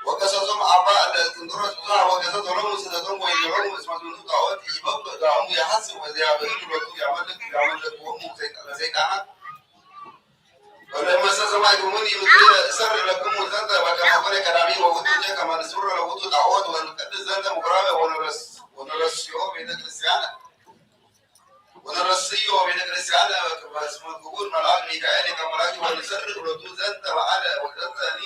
ወቀሰሶም አባ ለእስክንድሮስ ብዙ ወገሰት ሆኖሙ ስህተቶም ወይዘሮሙ እስመ ዝንቱ ጣዖት ይበብ ዳሙ ያሐስብ ወዚያብህል ሁለቱ ያመለክዎሙ ለሰይጣናት ወለመሰ ሰማዕክሙኒ ምድረ እሰር ለክሙ ዘንተ በከመ ኮነ ቀዳሚ ወውቱ ከመ ንስብር ለውቱ ጣዖት ወንቀድስ ዘንተ ምኵራበ ወነረስዮ ቤተክርስቲያን በስመ ክቡር መልአክ ሚካኤል ከመላእክት ወንሰርቅ ሁለቱ ዘንተ በዓለ ወዘንተኒ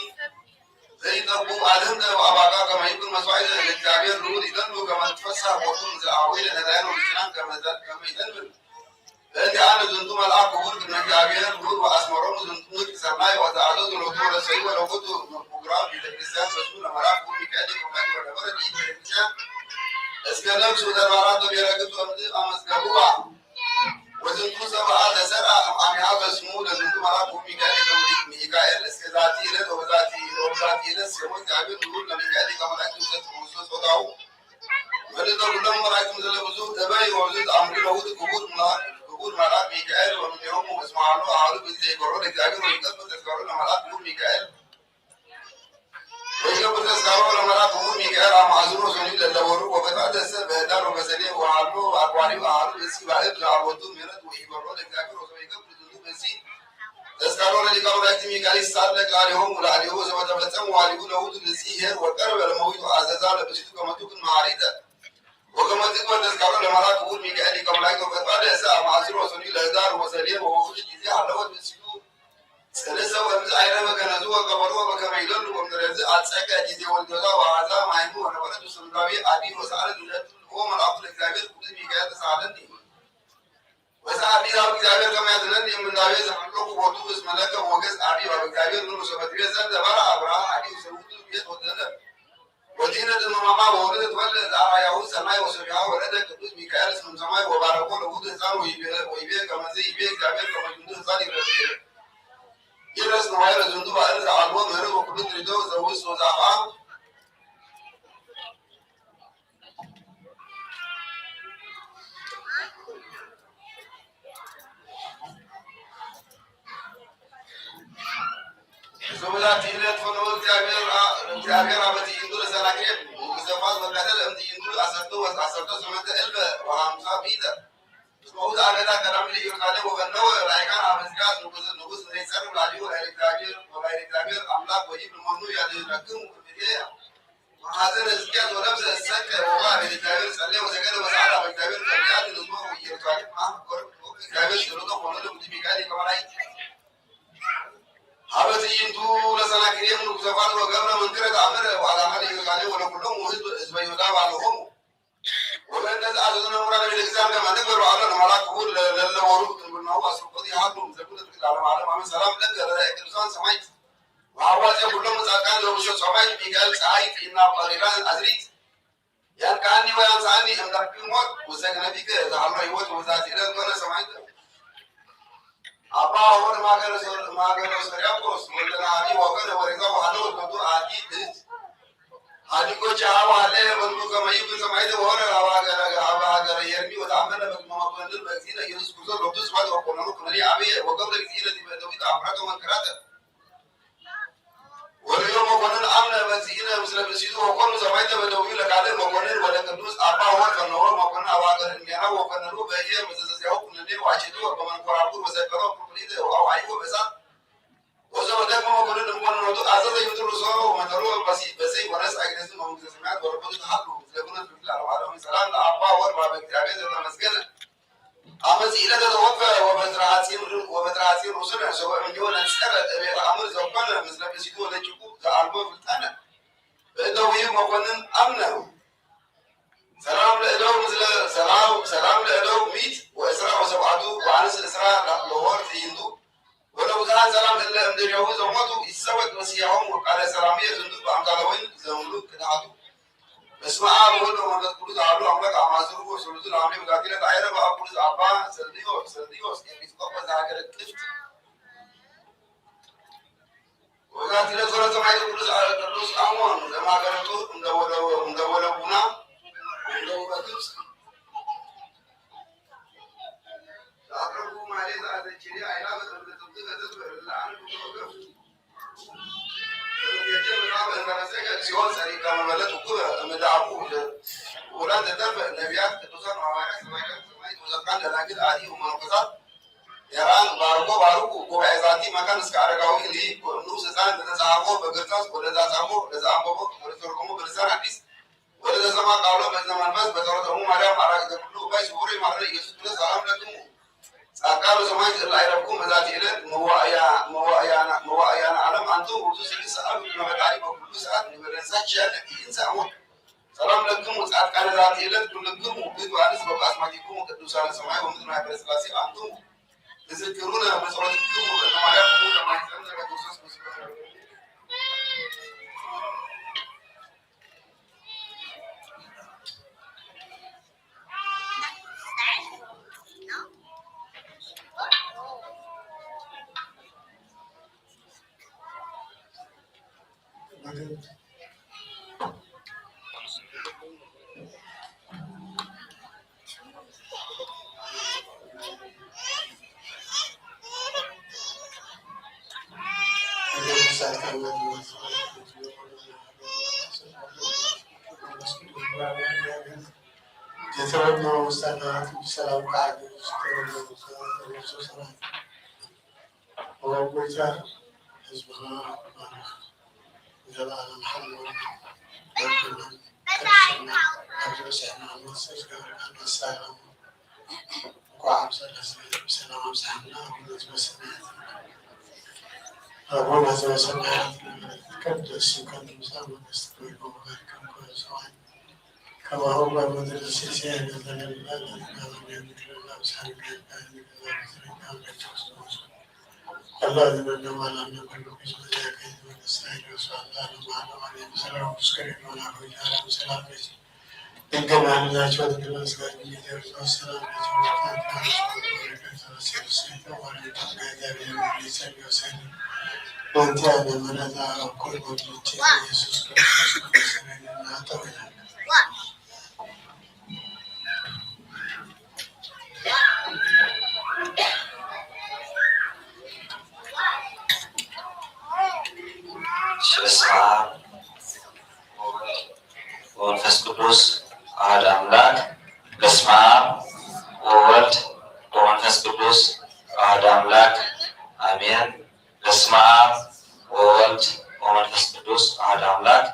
ዘይጠቡ አልህንተ አባጋ ከመ ይኩን መስዋዕት ለእግዚአብሔር ልዑል ይዘንዱ ከመ ትፈስሕ ቦቱም ዘአዊነ ነዳያን ወምስኪናን ከመ ይዘንብል በእንቲአነ ዝንቱ መልአክ ክቡር ቅድመ እግዚአብሔር ልዑል ወአስመሮሙ ዝንቱ ንግሥ ሰማይ ወተአዘዙ ሎቱ ወረሰዩ ወለውቱ ምኵራብ ቤተክርስቲያን በስሙ ለመልአክ ክቡር ሚካኤል ከመላእክት ወነበረት ይእቲ ቤተክርስቲያን እስከ ነፍሱ ተባራቶ ቢረግጡ እምድር አመስገቡዋ ወዝንቱ ሰብአ ተሰርዐ እምአሚሃ በስሙ ለዝንቱ መልአክ ሚካኤል እስከ ዛቲ ዕለት ወበዛቲ ዕለት ስሙ እግዚአብሔር ልዑል ለሚካኤል ከመላእክት ውስጥ ጾታው ወልደ ኩሎሙ መላእክት ምስለ ብዙ እበይ ወብዙ ተአምሪ ለውእቱ ክቡር መልአክ ሚካኤል ወእምኔሆሙ እስመ ሀሎ አሐዱ ብእሲ ይኰሮ ለእግዚአብሔር ወይቀብር ተዝካሮ ለመልአክ ክቡር ሚካኤል ወይቀብር ተዝካሮ ለመልአክ ክቡር ሚካኤል አማእዝኖ ሶኒ ለለወሩ ወበታደሰ በኅዳር ወበሰኔ ወሀሎ አርባዕሪሁ አሐዱ ብእሲ ባዕድ ለአቦቱ ምሕረት ወይኰሮ ለእግዚአብሔር ወይቀብር ዝንቱ ብእሲ ተዝካሮ ለሊቀ መላእክት ሚካኤል ይሳለቅ ቃሌሆሙ ለአሌሁ ዘበተፈጸሙ ዋሊሁ ለውእቱ ብእሲ ኄር ወቀርበ ለመዊቱ አዘዛ ለብእሲቱ ከመ ትኩን መሐሪተ ወከመ ትቅበል ተዝካሮ ለመልአክ ክቡር ሚካኤል ሊቀ መላእክት ወበታደሰ አማእዝኖ ሶኒ ለኅዳር ወሰኔ ወውእቱ ጊዜ ሀለወት ብእሲቱ ሰለሰ ወእምዝ አይረመ ገነዙ ወቀበሮ በከመ ይደሉ ወእምድረዝ አጸቀ ጊዜ ወልደዛ ወአዛ ማይሙ ወነበረቱ ስምራዊ አዲ ወሰአለት ሁለቱ ወመልአኩ ለእግዚአብሔር ቅዱስ ሚካኤል ተሳለኒ ወሰአዲ ራብ እግዚአብሔር ከመያዝነን የምናቤ ዘመንሎኩ ቦቱ እስመ ለከ ሞገስ አዲ በእግዚአብሔር ኑሩ ሰበት ቤት ዘንድ በራ አብርሃም አዲ ሰውቱ ቤት ወደለ ወዲነ ድመማማ ወወለደት ወለድ አርአያሁ ሰማይ ወሰቢያ ወረደ ቅዱስ ሚካኤል ስም ሰማይ ወባረኮ ለውእቱ ሕፃን ወይቤ ከመዘ ይቤ እግዚአብሔር ከመ ዝንቱ ሕፃን ይረስ ነዋይ ለዝንቱ ባዕድ ዘአልቦ ምሕረት ወኩሉ ትሪዶ ዘውስጥ ወዘአፋ በዛቲ ዕለት ፈነወ እግዚአብሔር አበ ትዕይንቱ ለሰናክሬም ወዘፋት መቃተል እምትዕይንቱ አሰርቶ ስምንተ እልፈ ወሀምሳ ሚእተ እስመ ውእቱ አገዳ ቀዳሚ ለኢየሩሳሌም ወፈነወ ላዕካን አበ ሕዝቅያስ ንጉሥ ዘይጸርብ ላዕሌሁ ወላዕለ እግዚአብሔር አምላክ ወይብል መኑ ያድኅነክሙ እምኔየ ወኀዘነ ሕዝቅያስ ወለብሰ እሰከ ወበአ ቤተ እግዚአብሔር ጸለየ ወሰገደ ወሰአለ አበ እግዚአብሔር ከመ ያድኅን ሕዝቦ ወኢየሩሳሌም እግዚአብሔር ጸሎተ ኮነ ለቅዱስ ሚካኤል ሊቀ መላእክት አበ ትዕይንቱ ለሰናክሬም ንጉሠ ፋርስ ወገብረ መንክረ ተአምረ ወአዳመ ለኢየሩሳሌም ወለኵሎሙ ሕዝበ ይሁዳ ባለሆሙ ወበእንደዚህ አዘዝነ ምሁራነ ቤተክርስቲያን ከመ ንግበር በዓሎ ለመልአክ ክቡር ለለወሩ ትንብርናሁ አስርቆት ይሃሉ ዘኩለ ትክክል ዓለም ዓለም አሜን። ሰላም ለከ ለላዕለ ቅዱሳን ሰማዕት ወአዋዜ ኩሎሙ ጻድቃን ዘውእቱ ሰማዕት ሚካኤል ፀሐይ ጢና ጳሪራን አዝሪት ያንቃኒ ወያንሳኒ እምዳክል ሞት ወሰግነቢከ ዘሃሎ ሕይወት ወበዛቲ ዕለት ኮነ ሰማዕት አባ ወወልድ ማገረ ሰሪያቆስ ወልደ ነአቢ ወገነ ወሬዛ ወሀሎ ወልዱ አዲ እት አዲቆች አባለ ወልዱ ከመ ይኩን ሰማዕት ወሆረ አባ ሀገረ የርሚ ወተአመነ በቅድመ መኮንን በእግዚእነ ኢየሱስ ክርስቶስ ሎቱ ስብሐት ወኮነኑ ኩነኔ አብየ ወገብረ እግዚእነ ዲበ ተአምራተ ወመንክራተ ወልዮ መኮንን አምነ በእግዚእነ ምስለ ብእሲቱ ወኮኑ ሰማዕተ በደዊሁ ለካልእ መኮንን ወደ ቅዱስ አባ ወወልድ ፈነወ መኮንን አባ ሀገረ እምኔሃ ወኮነኑ በየ መዘዘዚያሁ ኩነኔ ወአጭዱ በመንኰራኵር ወሰቀሎ ቁርቁሪት ወአውዓይዎ በእሳት ወዘወደቅመ መኮንን እምኮንኖቱ አዘዘ ይምትሩ ለብነት ብላው ዓለም ሰላም ለአባ ወርባ በእግዚአብሔር ተመስገነ አመጽ ኢለ ተወፈ ወበትራጺ ሩስነ ሰው እንዲሆን አንስቀረ አምር ዘቆነ ምስለ በሲቶ ለጭቁ ዘአልቦ ፍልጣነ በደውይ መኮንን አምነው ሰላም ለእለው ምስለ ሰላም ለእለው ሚት ወእስራ ወሰብዓቱ ወአንስ እስራ ለወር ትይንቱ ولو ذا سلام إلا أمد اليهود وموتوا يسوت مسيحهم وقال سلامي يزندوا بأمثالوين زملوك كدعاتوا اسمع أقول وما تقول تعالوا أملك أمازروا وسلطوا العملي وقاتلة عيرة وأقول أبا سلديوس يعني تقوى ذاكرة كفت وقاتلة سورة ما يقول على الدروس أمون لما قالوا مدولونا مدولوبتوس أقربوا ما ليس هذا الشيء علاقة ሲሆን ሰሪካ መመለጥ እኩል መዳቁ ወላደ ተርፈ ነቢያት ቅዱሳን ሐዋርያት ሰማዕታት ወዘካን ደናግል አዲ ወመነኮሳት ያራን ባርኩ ጉባኤ ዛቲ መካን እስከ አረጋዊ ሊ ንዑስ ሕፃን ለተጻፎ በግርታስ ወደዛ ጻፎ ለዛ አንበቦ ወደ ተርጉሙ በልሳን አዲስ ወደ ዘማ ቃሎ በዘመንፈስ በተረተሙ ማርያም አራግ ተብሎ ባይ ሱሪ ማረ ኢየሱስ ክርስቶስ ሰላም ለክሙ ጻቃሉ ሰማይ ላይ ረብኩ መዛት ይለት መዋያና ዓለም አንቱ ሁሉ ስልስ አሉ በመጣሪ በሁሉ ሰዓት ንበረሳች ያለ ኢንሳሙ ሰላም ለክሙ ጻቃለ ዛት ይለት ሁሉክሙ ቢቷንስ በቃስማቲኩ ቅዱሳን ሰማይ ወምድር ማይበረ ስላሴ አንቱ ተዘክሩና መስዋዕትኩ በማርያም ወማይተን ለክርስቶስ መስዋዕት የተረፈው ውሳኔት ሰላም ቃል ወቆይታ ህዝብና ዘላለ محمد كرشنا أرجوسنا مسجد السلام وعم سلام سحنا ونتبسمنا أبونا زوجنا كدس كان مسامح استوي وباركم كل سوان كما هو مدرس سيان الله يمن ولا نقول بسم الله كيد ونستعين وصلى الله عليه وسلم وسكرين ولا رجال وسلام إن كان عندنا شوية الناس قاعدين يدرسوا السلام عليكم وأنت أنا من هذا كل موجود يسوع كريستوس كريستنا توينا በስመ አብ ወመንፈስ ቅዱስ አሐዱ አምላክ። በስመ አብ ወወልድ ወመንፈስ ቅዱስ አሐዱ አምላክ አሜን። በስመ አብ ወወልድ ወመንፈስ ቅዱስ አሐዱ አምላክ።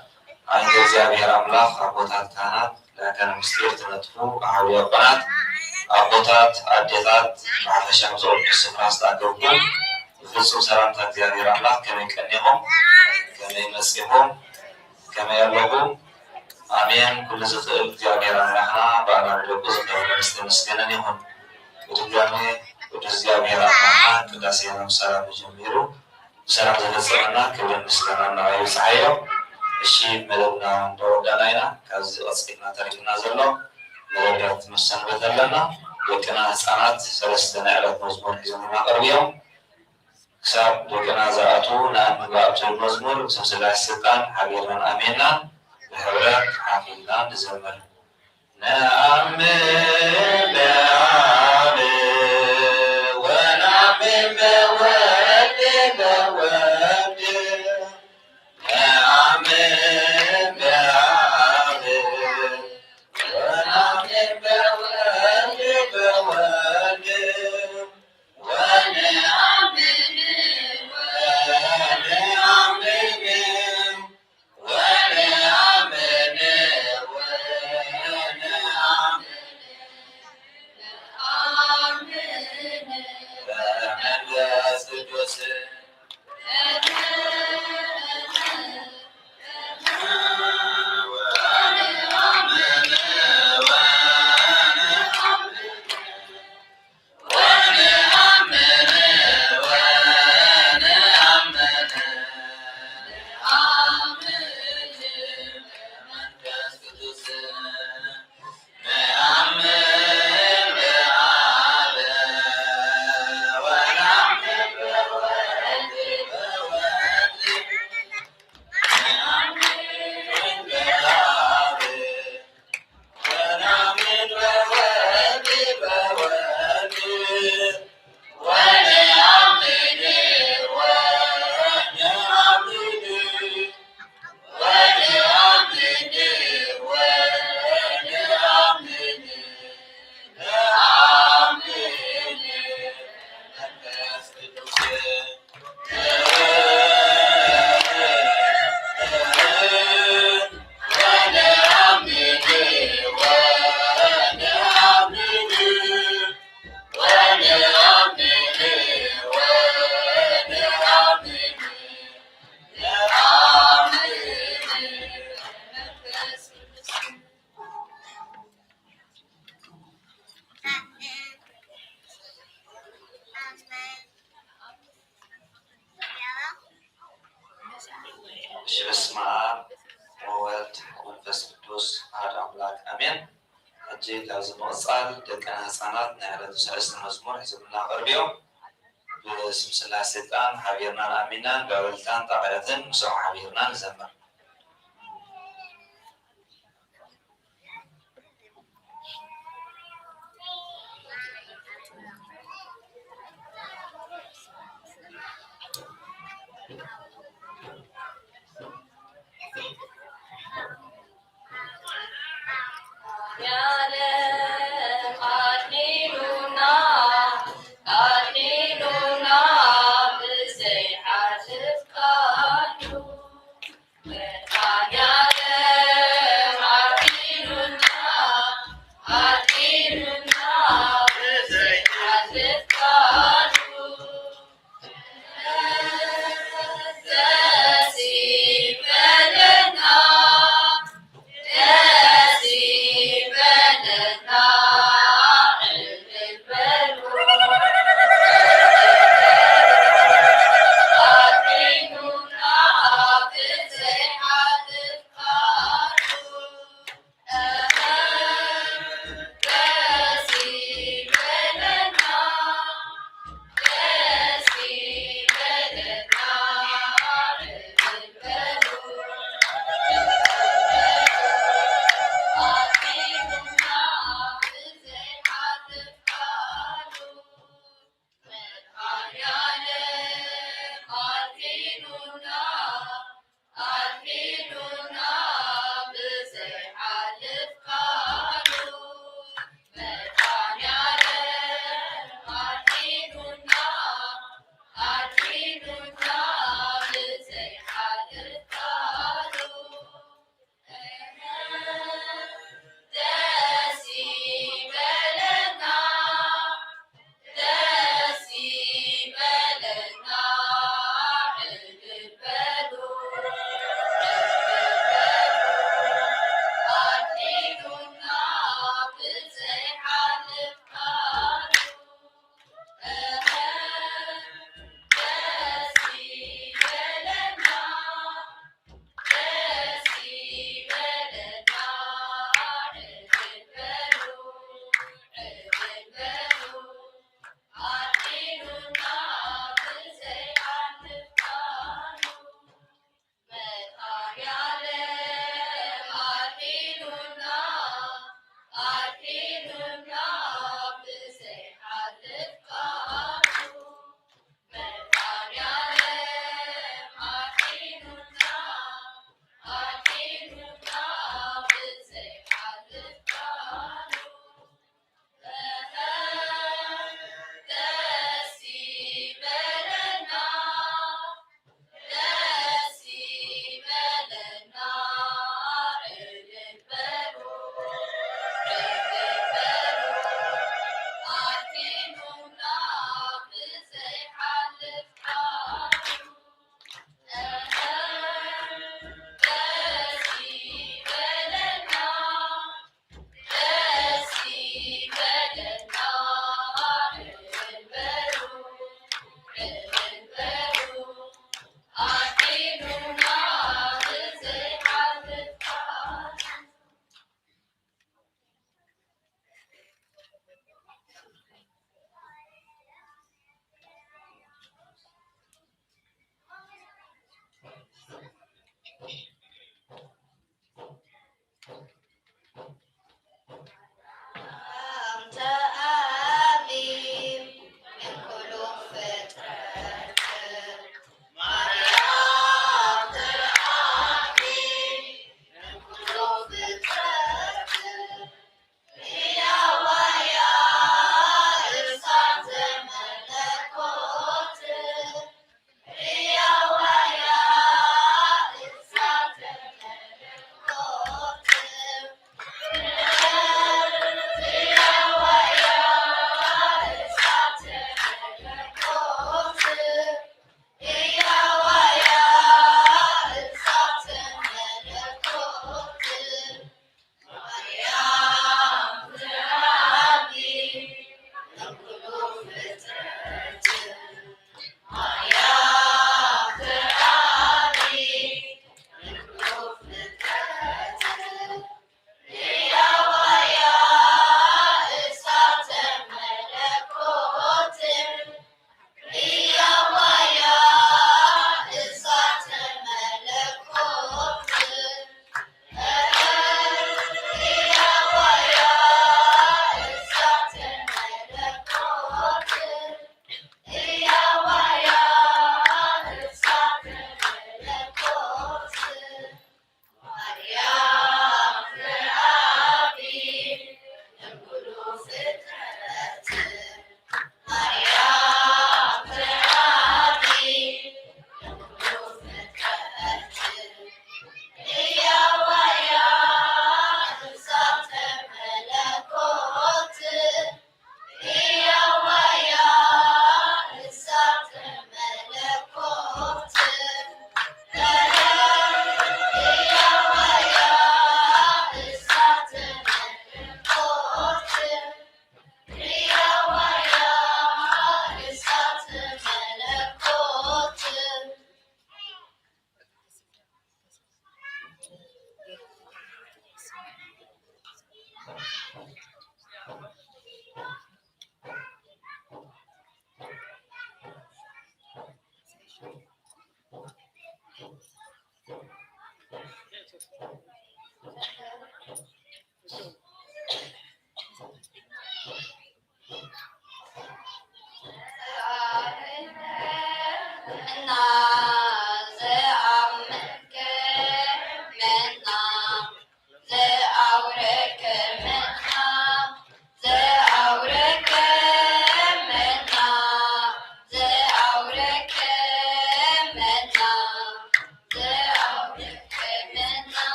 አንድ እግዚአብሔር አምላክ አቦታት ካህናት፣ ለካህናተ ምስጢር ትነጥፉ አሐዱ ዲያቆናት፣ አቦታት አዴታት ማሕፈሻ ቅዱስ ስፍራ አስታገቡ ፍጹም ሰላምታ እግዚአብሔር አምላክ ከመይ ቀኔሆም ከመይ መጽሆም ከመይ ያለቡ አሜን። ኩሉ ዝክእል እግዚአብሔር አምላክና በአማን ደቁ ዝተመስገነን ይሁን። በድጋሜ ወደ እግዚአብሔር አምላክና ቅዳሴ ሰላም ጀሚሩ ሰላም ተፈጸመና ክብር ምስጋና ይብጽሐዮ። እሺ መደብና እንደወዳና ኢና ካብዚ ቀጽና ታሪክና ዘሎ መደብያት መሰንበት ኣለና። ደቅና ህፃናት ሰለስተ ናይ ዕለት መዝሙር ሒዞም እናቀርቡ እዮም። ክሳብ ደቅና ዝኣቱ ንኣንባብ ዝብል መዝሙር ስም ስላሴ ስልጣን ሓቢርናን ኣሜንና ብሕብረት ሓፊልና ንዘምር ነኣምን ብኣብ ወነኣምን ብወልድ በወልድ ነኣምን ብኣብ ወነኣምን በወልድ በወልድ ኣሜን። ሕጂ ካብዚ ምቕፃል ደቅና ህፃናት ናይ ዕለቱ ሰለስተ መዝሙር ሒዞምና ቀርቢዮም ብስም ስላሴ ጣን ሓቢርናን ኣሚናን ጋበልታን ጣቕያትን ምስኦም ሓቢርና ንዘምር።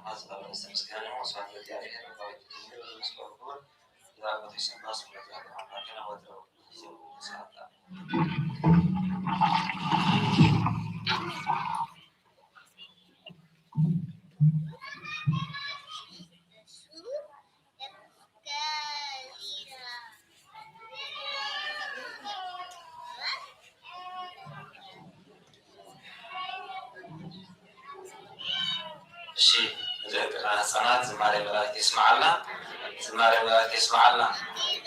أصغر استمسكانه وصفات الجارية وقوية التنبير والمسؤول الكبر إذا أردت يسمى صفات الجارية وعمركنا ودروا ساعتها الشيء ذكرنا هسانات زماري ملاك يسمعنا زماري ملاك يسمعنا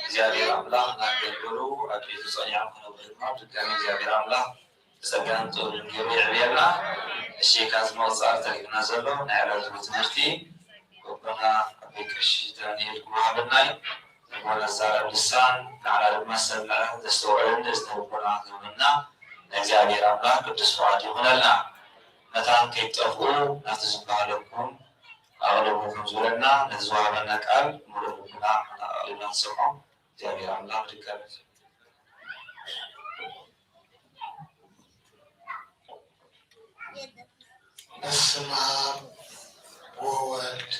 زيادة الله نقولوا أبي تصنع كنا بخدمة تكمل زيادة الله سكان تقول الجميع بينا الشيء كان موصل تقريبا نزله نعلم تمرتي ربنا أبي كشي تاني الجمعة بالناي نقول الزارع اللسان على المسألة دستورين دست ربنا ذمنا زيادة الله قدس فاضي هنا نتان كي تفقوا نتزبها لكم أغلبكم زولنا نزوها من نكال مرحبنا لنا نسمعهم جميع الله ركاب በስመ አብ ወወልድ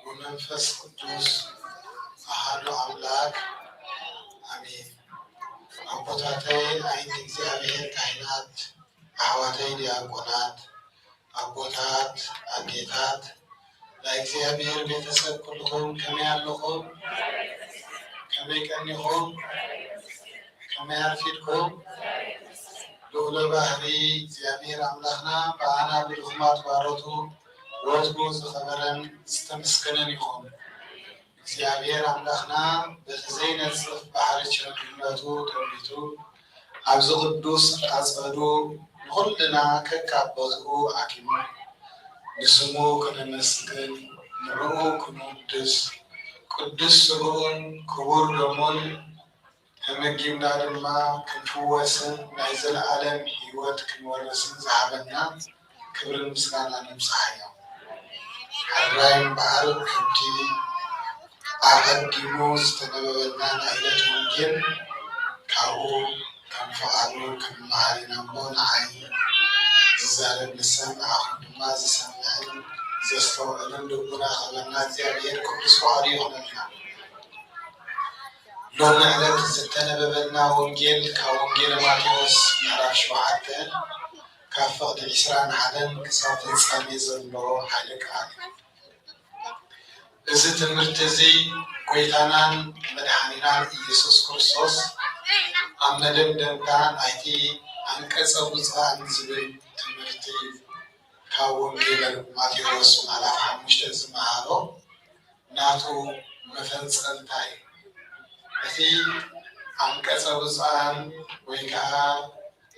ወመንፈስ ቅዱስ አሐዱ አምላክ አሜን። አቦታተይ አይን እግዚአብሔር ካህናት አሕዋተይ ዲያቆናት አቦታት አዴታት ለእግዚአብሔር ቤተሰብ ኩልኩም ከመይ ኣለኹም ከመይ ቀኒኹም ከመይ አርፊድኩም ልዑለ ባህሪ እግዚአብሔር አምላኽና በአና ብድኹማት ባሮቱ ወትጉ ዝኸበረን ዝተመስገነን ይኹን። እግዚአብሔር አምላኽና በቲ ዘይነጽፍ ባሕሪ ቸርነቱ ተወሊቱ ኣብዚ ቅዱስ አጸዱ ንኹልና ከካበዝኡ አኪሙ ንስሙ ክነመስግን ንዕኡ ክንውድስ ቅዱስ ስሩን ክቡር ደሙን ተመጊብና ድማ ክንፍወስን ናይ ዘለዓለም ህይወት ክንወርስን ዝሃበና ክብርን ምስጋና ንምስሓ እዮም። ሓድራይ በዓል ሕጂ ኣቐዲሙ ዝተነበበና ናይ ዕለት ወንጌል ካብኡ ከም ፍቓዱ ክንመሃር ኢና እሞ ንዓይ ዝዛረብ ልሳን ንዓኹም ድማ ዝሰምዕን ዘስተውዕልን ልቡና ኸበና እግዚአብሔር ቅዱስ ፍቓዱ ይኹነልና። ሎሚ ዕለት ዝተነበበና ወንጌል ካብ ወንጌል ማቴዎስ ምዕራፍ 7 ካብ ፍቕዲ 21 ክሳብ ፍጻሜ ዘሎ ሓደ ቃል እዚ ትምህርቲ እዚ ጎይታናን መድሓኒናን ኢየሱስ ክርስቶስ ኣብ መደምደምታ ናይቲ አንቀጸ ብፁዓን ዝብል ትምህርቲ ካብ ወንጌል ማቴዎስ ምዕራፍ 5 ዝመሃሮ ናቱ መፈንጸልታይ እቲ አንቀጸ ብፁዓን ወይ ከዓ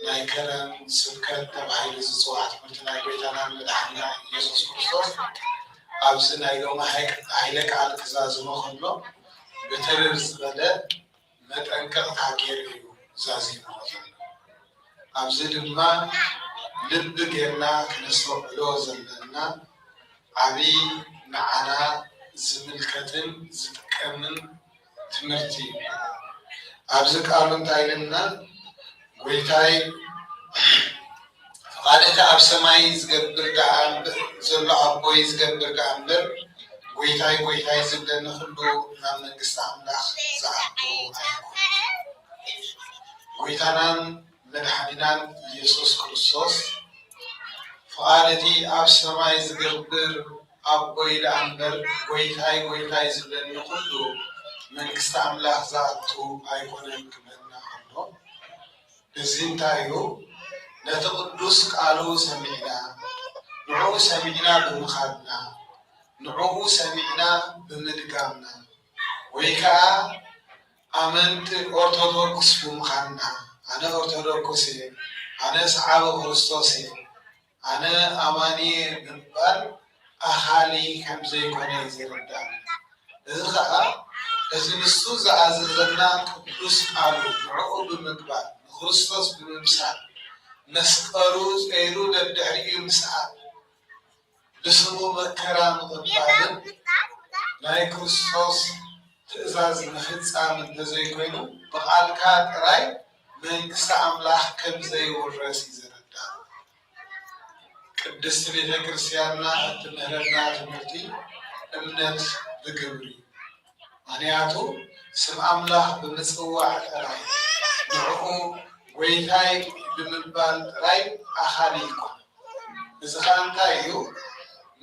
ናይ ከረን ስብከት ተባሂሉ ዝፅዋዕ ትምህርቲ ናይ ጎይታናን መድሓኒና ኢየሱስ ክርስቶስ ኣብዚ ናይ ሎሚ ሃይለ ቃል ክዛዝሞ ከሎ ብትርር ዝበለ መጠንቀቕታ ገይሩ እዩ ዛዚሞ ዘሎ። ኣብዚ ድማ ልቢ ጌርና ክነስተውዕሎ ዘለና ዓብይ ንዓና ዝምልከትን ዝጥቀምን ትምህርቲ እዩ። ኣብዚ ቃሉ እንታይ ኢልና ጎይታይ ፍቓድካ ኣብ ሰማይ ዝገብር ደኣ ዘሎ ኣቦይ ዝገብር ደኣ እምበር ጎይታይ ጎይታይ ዝብለኒ ኩሉ ናብ መንግስቲ ኣምላኽ ዝኣቱ ኣይኮነን። ጎይታናን መድሓኒናን ኢየሱስ ክርስቶስ ፍቓድ እቲ ኣብ ሰማይ ዝገብር ኣቦይ ደኣ እምበር ጎይታይ ጎይታይ ዝብለኒ ኩሉ መንግስቲ ኣምላኽ ዝኣቱ ኣይኮነን ክብለና ከሎ እዚ እንታይ እዩ? ነቲ ቅዱስ ቃሉ ሰሚዕና ንዕኡ ሰሚዕና ብምኻድና ንዕኡ ሰሚዕና ብምድጋምና ወይ ከዓ ኣመንቲ ኦርቶዶክስ ብምዃንና ኣነ ኦርቶዶክስ እየ ኣነ ሰዓቢ ክርስቶስ እየ ኣነ ኣማኒ ብምባል ኣኻሊ ከም ዘይኮነ ዝርዳእ እዚ ከዓ እዚ ንሱ ዝኣዘዘና ቅዱስ ቃሉ ንዕኡ ብምግባር ንክርስቶስ ብምምሳል መስቀሉ ፀይሩ ደድሕሪኡ ምስዓብ ብስሙ መከራ ምቕባልን ናይ ክርስቶስ ትእዛዝ ምፍፃም እንተዘይኮይኑ ብቓልካ ጥራይ መንግስቲ ኣምላኽ ከም ዘይውረስ ይዝርዳእ። ቅድስት ቤተ ክርስቲያንና እትምህረና ትምህርቲ እምነት ዝግብሪ ምክንያቱ ስም አምላክ ብምፅዋዕ ጥራይ ንዕኡ ጎይታይ ብምባል ጥራይ ኣኻል ይኮን። እዚ ከዓ እንታይ እዩ?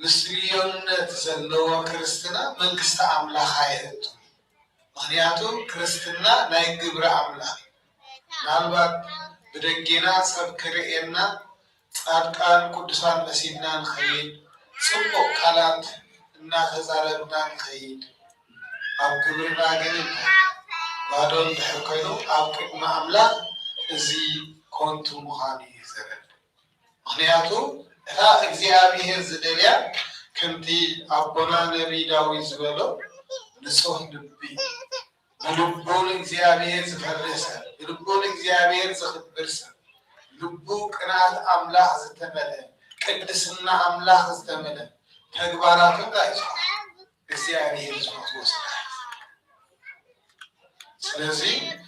ምስልዮነት ዘለዎ ክርስትና መንግስቲ አምላክ ኣይእቱ። ምክንያቱ ክርስትና ናይ ግብሪ አምላክ ምናልባት ብደጌና ሰብ ክርኤና ጻድቃን ቅዱሳን መሲልና ንኸይድ ጽቡቅ ቃላት እናተዛረብና ንኸይድ ኣብ ግብርና ግን ባዶ እንድሕር ኮይኑ ኣብ ቅድሚ አምላክ እዚ ኮንቱ ምዃኑ እዩ ዘረድእ። ምክንያቱ እታ እግዚኣብሔር ዝደልያ ከምቲ ኣቦና ነቢይ ዳዊት ዝበሎ ንጹህ ልቢ ብልቡ ንእግዚኣብሔር ዝፈርህ ሰብ ብልቡ ንእግዚኣብሔር ዝኽብር ሰብ ልቡ ቅንዓት አምላክ ዝተመልአ ቅድስና አምላክ ዝተመልአ ተግባራቱ እንታይ እዩ? እግዚአብሔር ዝፈትዎ ስራሕ። ስለዚ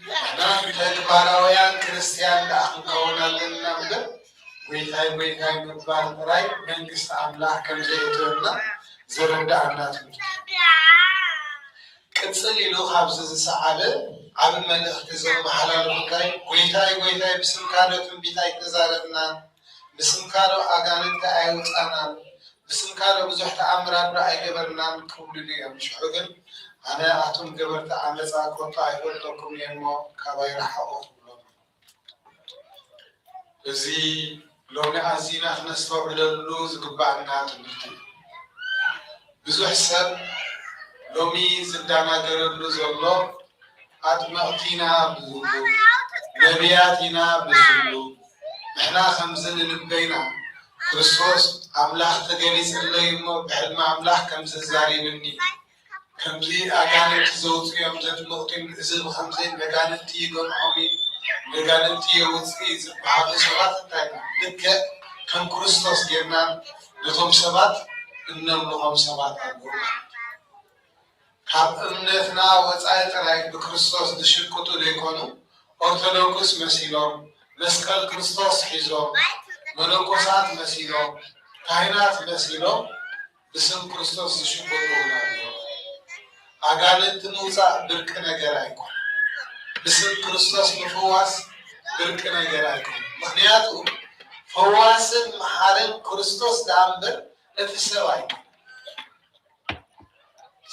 ንሕና ተግባራውያን ክርስቲያን ደኣ ክንከውን ኣለና እምበር ጎይታይ ጎይታይ ምባል ጥራይ መንግስቲ አምላክ ከም ዘየትወና ዘረዳእና ትምህርቲ ቅፅል ኢሉ ካብዚ ዝሰዓበ ዓብ መልእኽቲ ዘመሓላልፉ እንታይ ጎይታይ ጎይታይ ብስምካ ዶ ትንቢት ኣይተዛረብናን ብስምካ ዶ ኣጋንንቲ ኣይውፃናን ብስምካ ዶ ብዙሕ ተኣምራት ዶ ኣይገበርናን ክብልሉ እዮም። ሽዑ ግን ኣነ ኣቶም ገበርቲ ዓመፃ ኮንቶ ኣይፈልጠኩም እየ እሞ ካባይ ረሓቑ ክብሎም። እዚ ሎሚ ኣዚና ክነስተውዕለሉ ዝግባአና ትምህርቲ እዩ። ብዙሕ ሰብ ሎሚ ዝዳናገረሉ ዘሎ ኣጥመቕቲና ብዝብሉ ነቢያቲና ብዝብሉ ንሕና ከምዚ ንልበይና ክርስቶስ አምላክ ተገሊፅለይ እሞ ብሕልሚ አምላክ ከምዚ ዛሪብኒ ከምዚ ኣጋንንቲ ዘውፅኦም ዘጥመቕቲን ህዝብ ከምዚ ነጋንንቲ ይገምዖም ነጋንንቲ የውፅእ ዝበሃሉ ሰባት እንታይ ልክዕ ከም ክርስቶስ ጌርና ነቶም ሰባት እነምልኾም ሰባት ኣለዉ። ካብ እምነትና ወፃኢ ጥራይ ብክርስቶስ ዝሽቅጡ ዘይኮኑ ኦርቶዶክስ መሲሎም መስቀል ክርስቶስ ሒዞም መነኮሳት መሲሎም ካህናት መሲሎም ብስም ክርስቶስ ዝሽቅጡ ኣለዉ። ኣጋንንቲ ምውፃእ ብርቂ ነገር ኣይኮነ። ብስም ክርስቶስ ምፍዋስ ብርቂ ነገር ኣይኮነ። ምክንያቱ ፈዋስን መሓርን ክርስቶስ ደኣ እምበር እቲ ሰብ ኣይኮነ።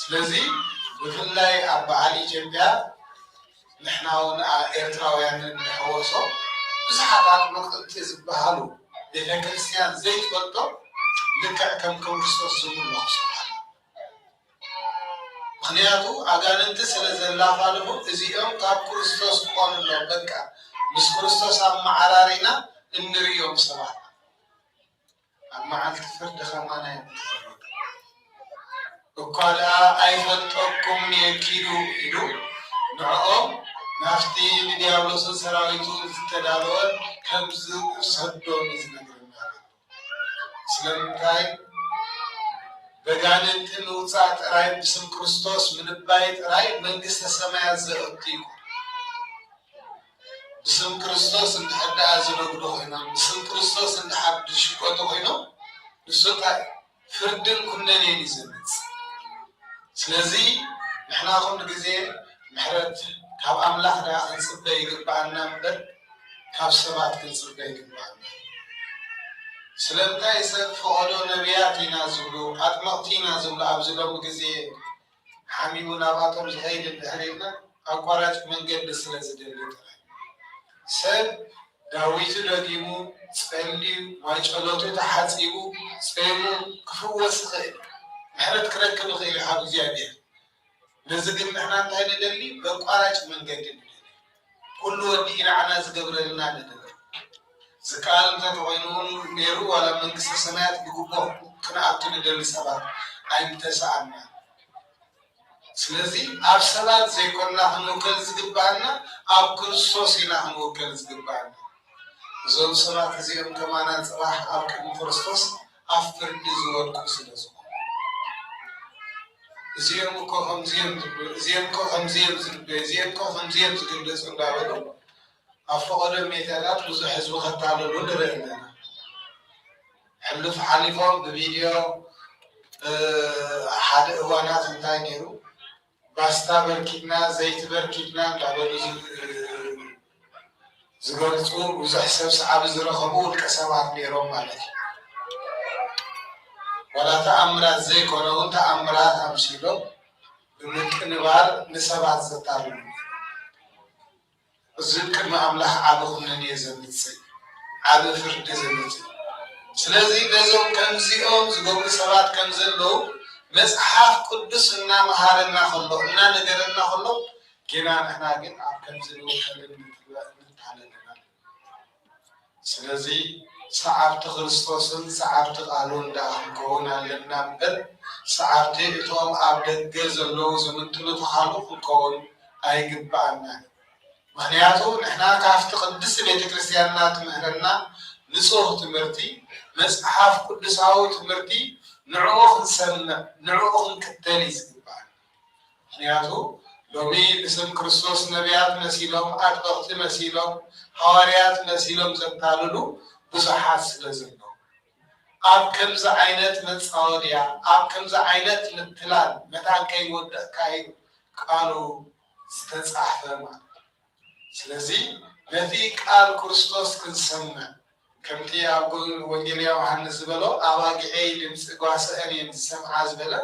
ስለዚ ብፍላይ ኣብ በዓል ኢትዮጵያ ንሕና እውን ኤርትራውያን ንሕወሶ ብዙሓት ኣጥመቕቲ ዝበሃሉ ቤተክርስትያን ዘይትፈልጦ ልክዕ ከም ክርስቶስ ዝምልኹ ሰባት ምክንያቱ ኣጋንንቲ ስለ ዘላፋልፉ እዚኦም ካብ ክርስቶስ ክኾኑ ኣሎም። በቃ ምስ ክርስቶስ ኣመዓራሪና እንሪኦም ሰባት ኣብ መዓልቲ ፍርዲ ኸማና እኳ ደኣ ኣይፈልጠኩም የኪዱ ኢሉ ንዕኦም ናፍቲ ንዲያብሎስን ሰራዊቱ ዝተዳለወ ከም ዝሰዶም እዩ ዝነግረና። ስለምንታይ በጋንንቲ ምውፃእ ጥራይ ብስም ክርስቶስ ምንባይ ጥራይ መንግስተ ሰማያት ዘእቱ ይኹን። ብስም ክርስቶስ እንድሕር ደኣ ዝነግዱ ኮይኖም ብስም ክርስቶስ እንድሓር ዝሽቀጡ ኮይኖም ንሱ እንታይ ፍርድን ኩነኔን እዩ ዝመፅእ። ስለዚ ንሕና ኩሉ ግዜ ምሕረት ካብ ኣምላኽ ደኣ ክንፅበ ይግባአና እምበር ካብ ሰባት ክንፅበ ይግባአና። ስለምንታይ ሰብ ፈቐዶ ነቢያት ኢና ዝብሉ ኣጥመቕቲ ኢና ዝብሉ ኣብዚ ሎሚ ግዜ ሓሚሙ ናባቶም ዝኸይድ እንድሕር ኢልና ኣቋራጭ መንገዲ ስለ ዝደሊ ጥራይ ሰብ ዳዊቱ ደጊሙ ፀልዩ ማይ ጸሎቱ ተሓፂቡ ፀይሙ ክፍወስ ይኽእል ምሕረት ክረክብ ይኽእል ካብ እግዚኣብሔር። ነዚ ግን ንሕና እንታይ ንደሊ በቋራጭ መንገዲ ንደሊ ኩሉ ወዲ ኢናዕና ዝገብረልና ንደሊ ዝቃል እንተተኮይኑ ነይሩ ዋላ መንግስተ ሰማያት ብግቦ ክንኣቱ ንደሊ ሰባት ኣይምተሰኣና። ስለዚ ኣብ ሰባት ዘይኮንና ክንውከል ዝግባአና ኣብ ክርስቶስ ኢና ክንውከል ዝግባአና። እዞም ሰባት እዚኦም ከማና ፅባሕ ኣብ ቅድሚ ክርስቶስ ኣብ ፍርዲ ዝወድቁ ስለዝኾኑ እዚኦም እኮ ከምዚኦም ዝብሉ እዚኦም እኮ ከምዚኦም ዝልበዩ እዚኦም እኮ ከምዚኦም ዝግለፁ እንዳበሉ ኣብ ፈቐዶ ሜታታት ብዙሕ ህዝቢ ከታለሉ ንርኢ ኣለና። ሕልፍ ሓሊፎም ብቪድዮ ሓደ እዋናት እንታይ ነይሩ ባስታ በርኪድና ዘይቲ በርኪድና እንዳበሉ ዝገልፁ ብዙሕ ሰብ ሰዓብ ዝረኸቡ ውልቀ ሰባት ነይሮም ማለት እዩ ወላ ተኣምራት ዘይኮነ እውን ተኣምራት ኣምሲሎም ብምቅንባር ንሰባት ዘታልሉ እዚ ቅድሚ ኣምላኽ ዓብ ኩነኔ ዘምፅእ ዓብ ፍርዲ ዘምፅእ ስለዚ ነዞም ከምዚኦም ዝገብሩ ሰባት ከም ዘለዉ መፅሓፍ ቅዱስ እናመሃረና ከሎ እናነገረና ከሎ ግና ንሕና ግን ኣብ ከምዚ ንወከልን ንታለለና ስለዚ ሰዓብቲ ክርስቶስን ሰዓብቲ ቃሉን ዳኣ ክንከውን ኣለና እምበር ሰዓብቲ እቶም ኣብ ደገ ዘለዉ ዝምጥሉ ተኻልኡ ክንከውን ኣይግባአናን ምክንያቱ ንሕና ካብቲ ቅድስቲ ቤተክርስትያንና ትምህረና ንጹህ ትምህርቲ መፅሓፍ ቅዱሳዊ ትምህርቲ ንዕኡ ክንሰምዕ ንዕኡ ክንክተል እዩ ዝግባአና ምክንያቱ ሎሚ ብስም ክርስቶስ ነቢያት መሲሎም ኣጥበቕቲ መሲሎም ሃዋርያት መሲሎም ዘታልሉ ብዙሓት ስለ ዘለዉ ኣብ ከምዚ ዓይነት መፃወድያ ኣብ ከምዚ ዓይነት ምትላል መታን ከይወድቕካ እዩ ቃሉ ዝተፃሕፈ ማለት ስለዚ ነቲ ቃል ክርስቶስ ክንሰምዕ ከምቲ ኣብ ወንጌል ዮሃንስ ዝበሎ ኣባጊዐይ ድምፂ ጓስአን እየን ዝሰምዓ ዝበለ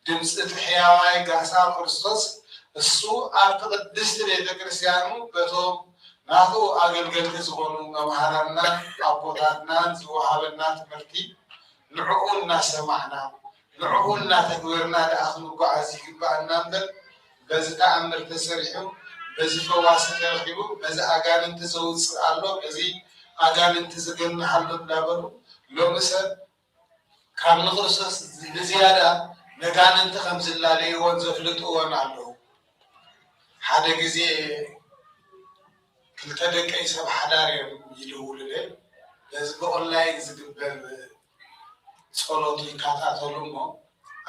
ድምፂ እቲ ሕያዋይ ጋሳ ክርስቶስ እሱ ኣብቲ ቅድስቲ ቤተክርስትያኑ በቶም ናቱ ኣገልገልቲ ዝኾኑ መምሃራና ኣቦታትናን ዝወሃበና ትምህርቲ ንዕኡ እናሰማዕና ንዕኡ እናተግበርና ደኣ ክንጓዓዝ ይግባአና እምበር በዚ ተኣምር ተሰሪሑ በዚ ፈዋሲ ተረኺቡ በዚ ኣጋንንቲ ዘውፅእ ኣሎ በዚ ኣጋንንቲ ዝገንሕ ኣሎ እንዳበሉ ሎሚ ሰብ ካብ ንክርስቶስ ብዝያዳ ነጋንንቲ ከም ዝላለይዎን ዘፍልጥዎን ኣለዉ ሓደ ግዜ ክልተ ደቀይ ሰብ ሓዳር እዮም ይደውሉለይ በዚ ብኦንላይን ዝግበር ጸሎት ይከታተሉ እሞ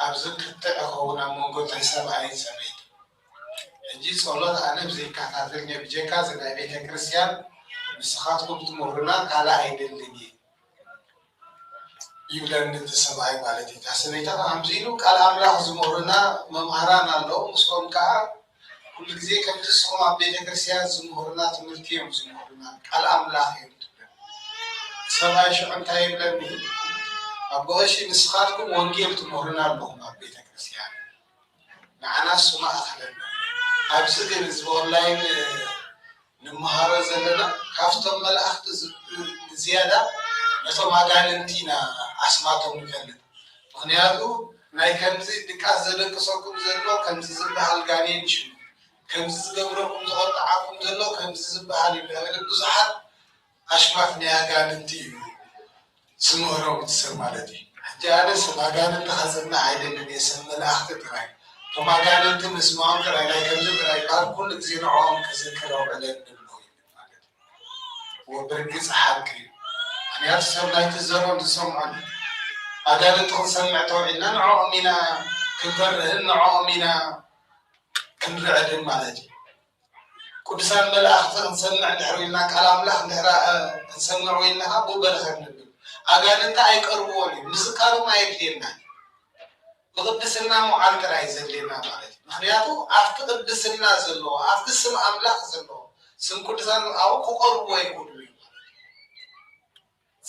ኣብዚ ክትዕ ይኸውን ኣብ መንጎ እታይ ሰብኣይን ሰበይቲ ሕጂ ጸሎት ኣነ ብዘይከታተል ብጀካ እዚ ናይ ቤተ ክርስትያን ንስኻትኩም ትምህሩና ካልእ ኣይደልን ይብለኒ እቲ ሰብኣይ ማለት እዩ እታ ሰበይታ ከምዚ ኢሉ ቃል ኣምላኽ ዝምህሩና መምሃራን ኣለዉ ምስኦም ከዓ ኩሉ ግዜ ከምቲ ንስኹም ኣብ ቤተ ክርስትያን ዝምህሩና ትምህርቲ እዮም ዝምህሩና ቃል ኣምላኽ እዮም ትብለን ሰብኣይ ሽዑ እንታይ ይብለኒ ኣቦ እሺ ንስኻትኩም ወንጌል ትምህሩና ኣለኹም ኣብ ቤተ ክርስትያን ንዓና እሱ ማእኸለና ኣብዚ ግን እዚ ኦንላይን ንምሃሮ ዘለና ካብቶም መላእኽቲ ዝያዳ ነቶም ኣጋንንቲ ኢና ኣስማቶም ንፈልጥ ምክንያቱ ናይ ከምዚ ድቃስ ዘደቅሰኩም ዘሎ ከምዚ ዝበሃል ጋኔን ሽሙ ከምዚ ዝገብረኩም ዝቆጣዓኩም ዘሎ ከምዚ ዝበሃል እዩ ብዙሓት ኣሽማት ናይ ኣጋንንቲ እዩ ዝምህሮም ትሰብ ማለት እዩ ሕጂ ኣነ ሰብ ኣጋንንቲ ከፅና ኣይደልን እየ ሰብ መላእኽቲ ጥራይ እቶም ኣጋንንቲ ምስምዖም ጥራይ ናይ ከምዚ ጥራይ ካብ ኩሉ ግዜ ንዕኦም ክዝክሮም ዕለን ንብሎ ማለት እዩ ወብርግፅ ሓቂ እዩ ምክንያቱ ሰብ ናይቲ ዘሮም ዝሰምዖን ኣጋንንቲ ክንሰምዕ ተውዒልና ንዕኦም ኢና ክንፈርህን ንዕኦም ኢና ክንርዕድን ማለት እዩ ቅዱሳን መላእኽቲ ክንሰምዕ እንድሕር ኢልና ቃል ኣምላኽ እንድሕር ክንሰምዕ ኢልና ከዓ ብበረኸት ንብል ኣጋንንቲ ኣይቀርብዎን እዩ ምስካሮም ኣየድልየና ብቅድስና መዓል ጥራይ ዘድልየና ማለት እዩ ምክንያቱ ኣብቲ ቅድስና ዘለዎ ኣብቲ ስም ኣምላኽ ዘለዎ ስም ቅዱሳን ኣብኡ ክቀርብዎ ይክእሉ እዩ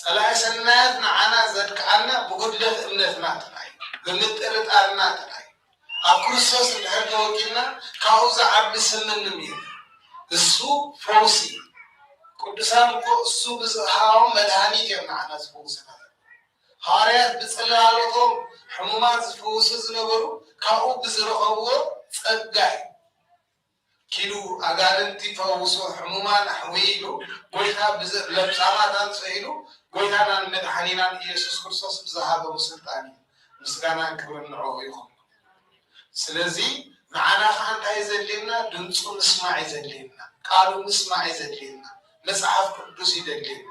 ፀላኢ ሰናያት ንዓና ዘድክዓና ብጉድለት እምነትና ጥራይ ብምጥርጣርና ጥራይ ኣብ ክርስቶስ እንድሕር ተወኪልና ካብኡ ዝዓቢ ስምንም እዩ እሱ ፈውሲ ቅዱሳን እኮ እሱ ብዝሃቦም መድሃኒት እዮም ንዓና ዝፈውስና ሃዋርያት ብፅላሎቶም ሕሙማት ዝፈውሱ ዝነበሩ ካብኡ ብዝረኸብዎ ፀጋ እዩ ኪዱ ኣጋንንቲ ፈውሶ ሕሙማን ኣሕዊኢሉ ጎይታ ለምፃማት ኣንፅኢሉ ጎይታናን መድሓኒናን ኢየሱስ ክርስቶስ ብዝሃቦም ስልጣን እዩ ምስጋናን ክብርን ንዕኡ ይኹን ስለዚ ንዓና ከዓ እንታይ ዘድልየና ድምፁ ምስማዕ እዩ ዘድልየና ቃሉ ምስማዕ እዩ ዘድልየና መፅሓፍ ቅዱስ ይደልየና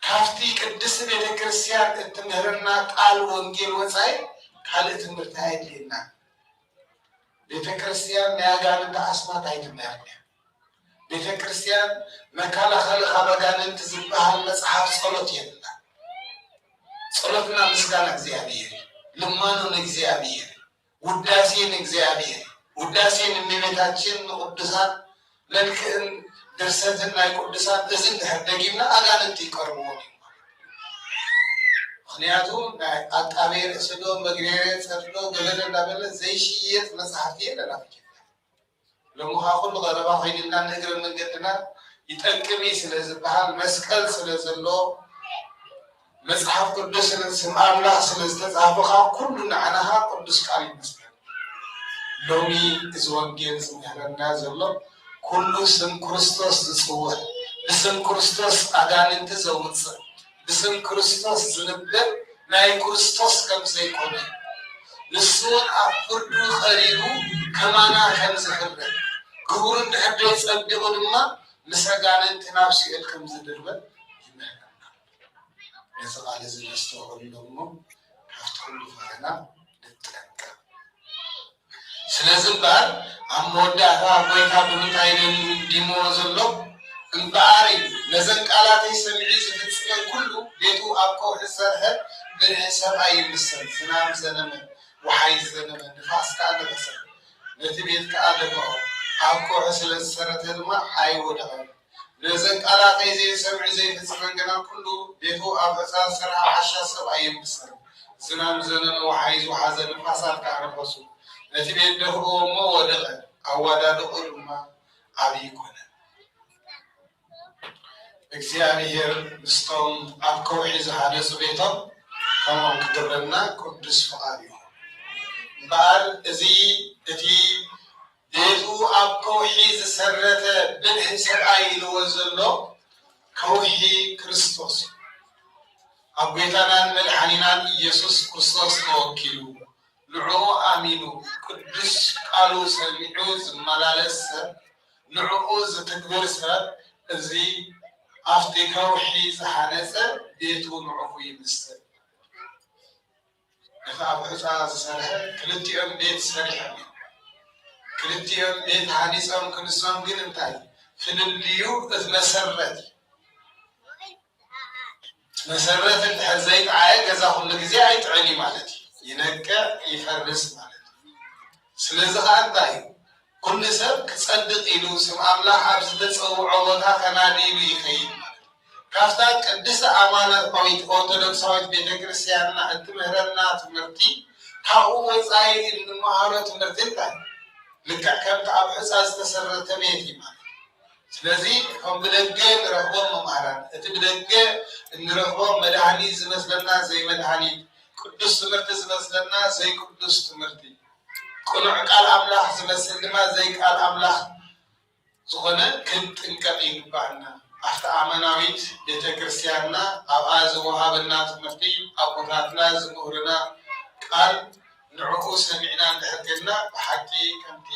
ካብቲ ቅድስቲ ቤተ ክርስትያን እትምህረና ቃል ወንጌል ወፃኢ ካልእ ትምህርቲ ኣይድልየና ቤተ ክርስትያን ናይ ኣጋንንቲ ኣስማት ኣይትምህርና ቤተ ክርስትያን መከላኸሊ ካብ ኣጋንንቲ ዝበሃል መፅሓፍ ጸሎት የብላ ጸሎትና ምስጋና እግዚአብሔር ልማኑን እግዚአብሔር ውዳሴን እግዚአብሔር ውዳሴን እመቤታችን ቅዱሳን ለልክን ድርሰትና ቅዱሳን እዝን ተደጊምና አጋንንት ይቀርቡን ምክንያቱም አቃቤ ርእስዶ መግቢያ ጸድሎ ገለለ እንዳበለ ዘይሽየት መጽሐፍ የለናት ለሙኻኹን ገረባ ኸይድና ንግር መንገድና ይጠቅሚ ስለዝበሃል መስቀል ስለዘሎ መጽሐፍ ቅዱስ ስም አምላክ ስለዝተጻፈኻ ኩሉ ንዓናኻ ቅዱስ ቃል ይመስል ሎሚ እዚ ወንጌል ዝምህረና ዘሎ ኩሉ ስም ክርስቶስ ዝጽውዕ ብስም ክርስቶስ አጋንንት ዘውፅእ ብስም ክርስቶስ ዝንበር ናይ ክርስቶስ ከም ዘይኮነ ንሱን ኣብ ፍርዱ ኸሪቡ ከማና ከም ዝኽበር ክቡር እንድሕር ፀቢቑ ድማ ምስ አጋንንት ናብ ሲኦል ከም ዝድርበን ይምህረና ነዚ ቃል እዚ ነስተውዕሉ ደሞ ካብቲ ኩሉ ፈተና ንጠንቀቕ ስለዚ እምበኣር ኣብ መወዳእታ ጎይታ ብምንታይ ዲሞ ዘሎ እምበኣር እዩ ነዘን ቃላተይ ሰሚዒ ዝፍፅመን ኩሉ ቤቱ ኣብ ከውሒ ዝሰርሐ ብልህ ሰብኣይ ይምሰል ዝናብ ዘነመ ወሓይ ዘነመ ንፋስ ከዓ ደረሰ ነቲ ቤት ከዓ ደምዖ ኣብ ከውሒ ስለ ዝሰረተ ድማ ኣይወደቐን ነዘን ቃላተይ ዘይሰምዒ ዘይፍፅመን ገና ኩሉ ቤቱ ኣብ ሕፃ ዝሰርሐ ሓሻ ሰብኣይ ይምሰል ዝናብ ዘነመ ወሓይ ዝወሓዘ ንፋሳት ከዓ ነፈሱ ነቲ ቤት ደኽብዎ እሞ ወደቐ ኣዋዳድቑ ድማ ዓብዪ ኮነ እግዚአብሔር ምስቶም ኣብ ከውሒ ዝሃነፁ ቤቶም ከምኦም ክገብረና ቅዱስ ፍቃድ እዩ እምበኣር እዚ እቲ ቤቱ ኣብ ከውሒ ዝሰረተ ብልሒ ሰብኣይ ኢልዎ ዘሎ ከውሒ ክርስቶስ ኣብ ጎይታናን መድሓኒናን ኢየሱስ ክርስቶስ ተወኪሉ ንዕኡ ኣሚኑ ቅዱስ ቃሉ ሰሚዑ ዝመላለስ ሰብ ንዕኡ ዝትግብር ሰብ እዚ ኣብቲ ከውሒ ዝሓነፀ ቤቱ ንዕኡ ይምስል እቲ ኣብ ሕፃ ዝሰርሐ ክልቲኦም ቤት ሰሪሖም እዮም ክልቲኦም ቤት ሃኒፆም ክንሶም ግን እንታይ ፍልልዩ እቲ መሰረት እንድሕር ዘይጠዓየ ገዛ ኩሉ ግዜ ኣይጥዕን እዩ ማለት እዩ ይነቅዕ ይፈርስ ማለት እዩ ስለዚ ከዓ እንታይ እዩ ኩሉ ሰብ ክጸድቕ ኢሉ ስም ኣምላኽ ኣብ ዝተፀውዖ ቦታ ከናዲሉ ይኸይድ ማለት ካብታ ቅድስቲ ኣማናዊት ኦርቶዶክሳዊት ቤተክርስትያንና እትምህረና ትምህርቲ ካብኡ ወፃኢ እንመሃሮ ትምህርቲ እንታይ ልክዕ ከምቲ ኣብ ሕፃ ዝተሰረተ ቤት እዩ ማለት ስለዚ ከም ብደገ ንረኽቦም መምሃራን እቲ ብደገ እንረኽቦም መድሃኒት ዝመስለና ዘይመድሃኒት ቅዱስ ትምህርቲ ዝመስለና ዘይ ቅዱስ ትምህርቲ ቁኑዕ ቃል ኣምላኽ ዝመስል ድማ ዘይ ቃል ኣምላኽ ዝኾነ ክንጥንቀቕ ይግባአና ኣብቲ ኣመናዊት ቤተክርስትያንና ኣብኣ ዝወሃበና ትምህርቲ ኣቦታትና ዝምህሩና ቃል ንዕኡ ሰሚዕና እንድሕር ከድና ብሓቂ ከምቲ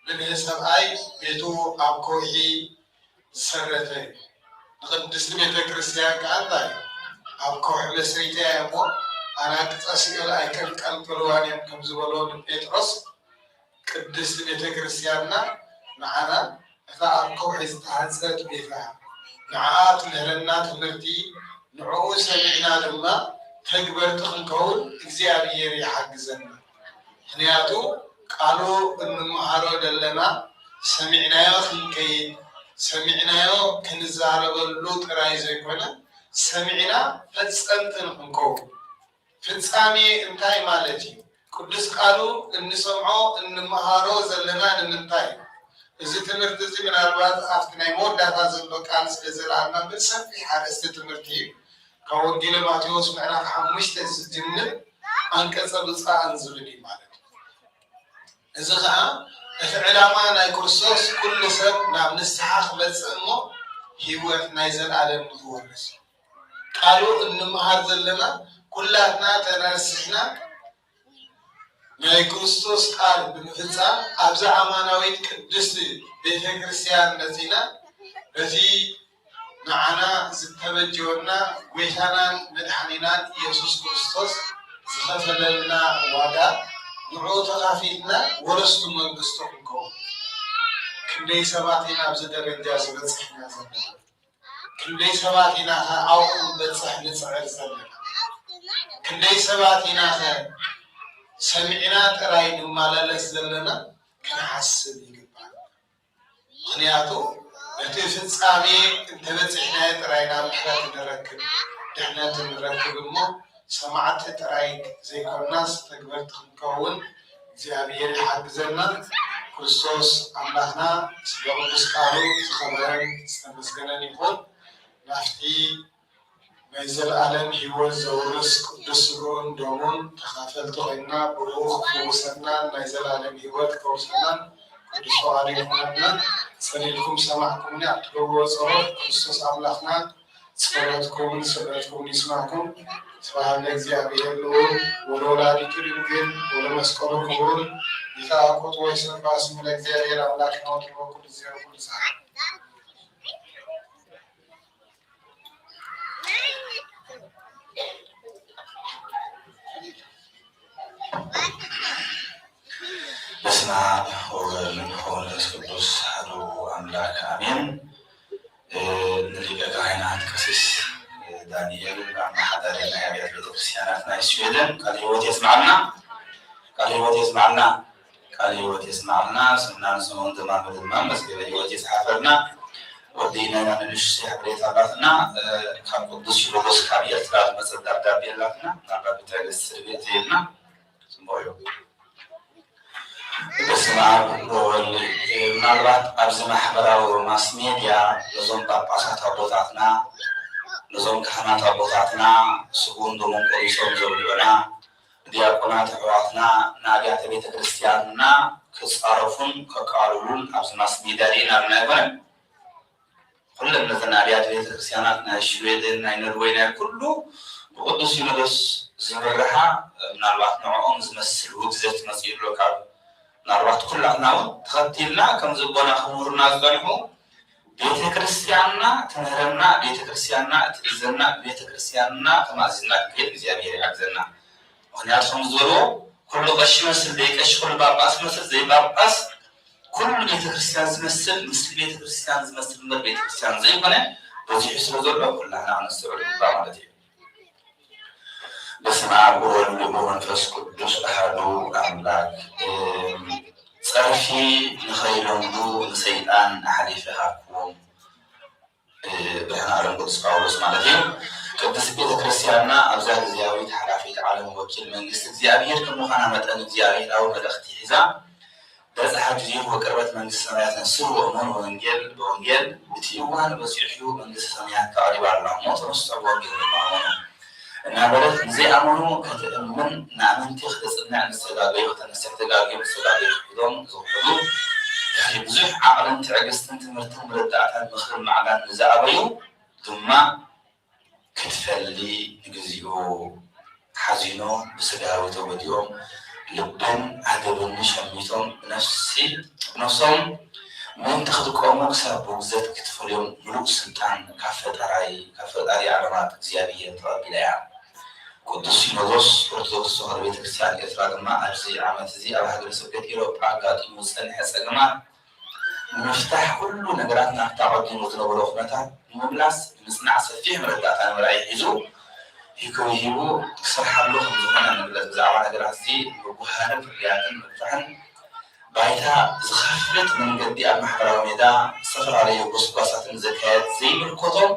ብልህ ሰብኣይ ቤቱ ኣብ ከውሒ ዝሰረተ እዩ ንቅድስቲ ቤተክርስትያን ከዓ እንታይ ኣብ ከውሒ መስሪታ እያ እሞ ኣናቅጸ ሲኦል ኣይከንቀልቅልዋን እዮም ከም ዝበሎ ጴጥሮስ ቅድስቲ ቤተክርስትያንና ንዓና እታ ኣብ ከውሒ ዝተሃፀት ቤታ ንዓኣ ትምህረና ትምህርቲ ንዕኡ ሰሚዕና ድማ ተግበርቲ ክንከውን እግዚአብሔር ይሓግዘና ምክንያቱ ቃሉ እንመሃሮ ዘለና ሰሚዕናዮ ክንከይድ ሰሚዕናዮ ክንዛረበሉ ጥራይ ዘይኮነ ሰሚዕና ፈጸምቲ ንክንከውን ፍጻሜ እንታይ ማለት እዩ ቅዱስ ቃሉ እንሰምዖ እንመሃሮ ዘለና ንምንታይ እዚ ትምህርቲ እዚ ምናልባት ኣብቲ ናይ መወዳእታ ዘሎ ቃል ስለዘለኣልና ብሰፊሕ ኣርእስቲ ትምህርቲ እዩ ካብ ወንጌል ማቴዎስ ምዕራፍ 5 ዝጅምር አንቀጸ ብፅዓን ዝብል እዩ ማለት እዚ ከዓ እቲ ዕላማ ናይ ክርስቶስ ኩሉ ሰብ ናብ ንስሓ ክመፅእ እሞ ሂወት ናይ ዘለኣለም ንክወርስ ቃሉ እንመሃር ዘለና ኩላትና ተነስሕና ናይ ክርስቶስ ቃል ብምፍፃም ኣብዛ ኣማናዊት ቅድስቲ ቤተክርስትያን ነዚና እቲ ንዓና ዝተበጀወና ጎይታናን መድሓኒናን ኢየሱስ ክርስቶስ ዝኸፈለልና ዋጋ ንዕኡ ተኻፊልና ወረስቱ መንግስቱ ክንከውን ክንደይ ሰባት ኢና ኣብዚ ደረጃ ዝበፅሕና ዘለና ክንደይ ሰባት ኢና ኣብኡ ንበፅሕ ንፅዕር ዘለና ክንደይ ሰባት ኢና ሰሚዕና ጥራይ ንማላለስ ዘለና ክንሓስብ ይግባል። ምክንያቱ እቲ ፍጻሜ እንተበፂሕና ጥራይና ምሕረት ንረክብ ድሕነት ንረክብ እሞ ሰማዕቲ ጥራይ ዘይኮናስ ተግበርቲ ክንከውን እግዚአብሔር ይሓግዘና። ክርስቶስ አምላክና ስለ ቅዱስ ቃሉ ዝኸበረን ዝተመስገነን ይሁን። ናፍቲ ናይ ዘለኣለም ሂወት ዘውርስ ቅዱስ ስግኡን ደሙን ተካፈልቲ ኮይና ብኡ ክውሰና ናይ ዘለኣለም ሂወት ከውሰና ቅዱስ ፈቃዱ ይኹነና። ፀሊልኩም ሰማዕኩምኒ ኣብ ትገብርዎ ጸሎት ክርስቶስ አምላክና ጸሎትኩምን ስእለትኩምን ይስማዕኩም። ስብሐት ለእግዚአብሔር ልዑል ወለወላዲቱ ድንግል ወለመስቀሉ ክቡር። ይትሐቆቱ ወይሰብሐ ስሙ ለእግዚአብሔር አምላክና ወለኩሉ ጊዜ ወኩሉ ሰዓት። በስመ አብ ወወልድ ወመንፈስ ቅዱስ አሐዱ አምላክ አሜን። ንሊቀ ካህናት ቀሲስ ዳንኤል አማሓዳሪ ናይ አብያተ ቤተክርስቲያናት ናይ ስዊድን ቃለ ሕይወት የስማዕልና ቃለ ሕይወት የስማዕልና ቃለ ሕይወት የስማዕልና ስምና ንስሙን ዘማን ድማ መዝገበ ሕይወት የፅሓፈልና ወዲና ንንእሽተይ ሓበሬታ ኣላትና ካብ ቅዱስ ሲኖዶስ ካብ ኤርትራ ዝመፀት ደብዳቤ ኣላትና ናብራ ቤተክርስ ቤት zeልና ጽምቦዩ በስመ አብ ወወልድ ምናልባት ኣብዚ ማሕበራዊ ማስ ሜድያ ነዞም ጳጳሳት ኣቦታትና ነዞም ካህናት ኣቦታትና ስጉን ደሞም ቆሪሶም ዘብልዑና ዲያቆናት ኣሕዋትና ንኣብያተ ቤተ ክርስቲያንና ክፃረፉን ከቃልሉን ኣብዚ ማስ ሜድያ ሪኢና ኣለና ይኮነ ኩለን ነዘን ኣብያተ ቤተ ክርስቲያናት ናይ ስዊድን ናይ ኖርዌይ ናይ ኩሉ ብቅዱስ ሲኖዶስ ዝምርሓ ምናልባት ንዕኦም ዝመስል ውግዘት መፅኢሉ ካብ ምናልባት ኩላትና እውን ተኸቲልና ከም ዝቦና ክቡርና ዝፀኒሑ ቤተ ክርስቲያንና ትምህረና ቤተ ክርስቲያንና ትእዘና ቤተ ክርስቲያንና ተማእዚዝና ክሄድ እግዚአብሔር ይሓግዘና። ምክንያቱ ከም ዝበልዎ ኩሉ ቀሺ መስል ዘይቀሺ ኩሉ ጳጳስ መስል ዘይጳጳስ ኩሉ ቤተ ክርስቲያን ዝመስል ምስሊ ቤተ ክርስቲያን ዝመስል እምበር ቤተ ክርስቲያን ዘይኮነ በዚሑ ስለ ዘሎ ኩላና ኣነስተውዕል ይግባእ ማለት እዩ። በስመ አብ ወወልድ ወመንፈስ ቅዱስ አሐዱ አምላክ። ፀርፊ ንኸይለምዱ ንሰይጣን ኣሕሊፍሃኩም ብሕና ዓለም ቅዱስ ጳውሎስ ማለት እዩ። ቅድስት ቤተ ክርስቲያንና ኣብዛ ግዝያዊት ሓላፊት ዓለም ወኪል መንግስቲ እግዚአብሔር ከምዃና መጠን እግዚአብሔራዊ መልእኽቲ ሒዛ በፅሓ ጊዜ ወቅርበት መንግስቲ ሰማያት ነስሩ ወእመኑ ወንጌል በወንጌል እቲ እዋን በፂሑ መንግስቲ ሰማያት ተቐሪባ ኣላ እሞ ተነስቶ ወንጌል ንማመኑ እናበለት ዘይኣመኑ ከተእምን ንኣመንቲ ክተፅንዕ ንዝተጋገዩ ከተነስሕ ተጋገዩ ዝተጋገዩ ሒዶም ዝውሕዱ ብዙሕ ዓቕልን ትዕግስትን ትምህርትን ምርዳእታን ምክርን ማዕላን ንዝኣበዩ ድማ ክትፈሊ ንግዚኡ ሓዚኖ ብስጋዊ ተወዲኦም ልብን ኣደብን ሸሚቶም ነፍሶም ምእንቲ ክትቆሙ ክሳብ ብውግዘት ክትፈልዮም ሙሉእ ስልጣን ካብ ፈጣሪ ዓለማት እግዚአብሔር ተቐቢላ እያ። ቅዱስ ሲኖዶስ ኦርቶዶክስ ተዋህዶ ቤተክርስቲያን ኤርትራ ድማ ኣብዚ ዓመት እዚ ኣብ ሃገረ ስብከት ኢሮጳ ኣጋጢሙ ዝፀንሐ ፀገማት ንምፍታሕ ኩሉ ነገራት ናብታ ቀዲሙ ዝነበሮ ኩነታት ንምምላስ ንምፅናዕ ሰፊሕ መረዳእታ ንምርኣይ ሒዙ ይክሂቡ ክሰርሓሉ ከም ዝኾነ ንግለፅ። ብዛዕባ ነገራት እዚ ምጉሃርን ፍርያትን ምፍታሕን ባይታ ዝኸፍት መንገዲ ኣብ ማሕበራዊ ሜዳ ዝተፈላለዩ ጎስጓሳትን ዘካየድ ዘይምልከቶም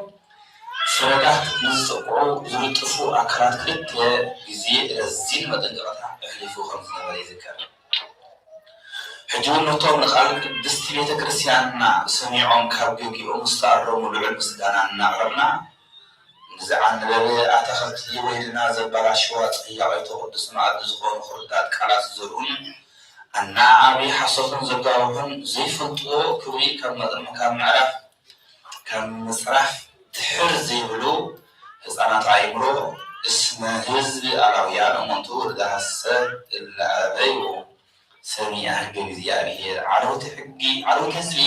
ሰነዳት ንዝፅቅዑ ዝልጥፉ ኣካላት ክልተ ግዜ ረዚን መጠንቀቕታ ኣሕሊፉ ከም ዝነበረ ይዝከር። ሕጂ እውን ነቶም ንቃል ቅድስቲ ቤተ ክርስቲያንና ሰሚዖም ካብ ገጊኦም ዝተኣረሙ ልዑል ምስጋና እናቕረብና ንዝዓነበበ ኣታኸልቲ ወይድና ዘባላሽዋ ፀያቒቶ ቅዱስ መኣዲ ዝኾኑ ክርዳት ቃላት ዝዘርኡን ኣናዓቢ ሓሶትን ዘጋውሑን ዘይፈልጥዎ ክብሪ ካብ ምዕራፍ ካብ ምፅራፍ ድሕር ዘይብሉ ህፃናት ኣእምሮ እስመ ህዝቢ ኣላውያን እሞንቱ ርዳሃሰብ እላኣበዩ ሰሚዐ ሕጊ እግዚአብሔር ዓለውቲ ህዝቢ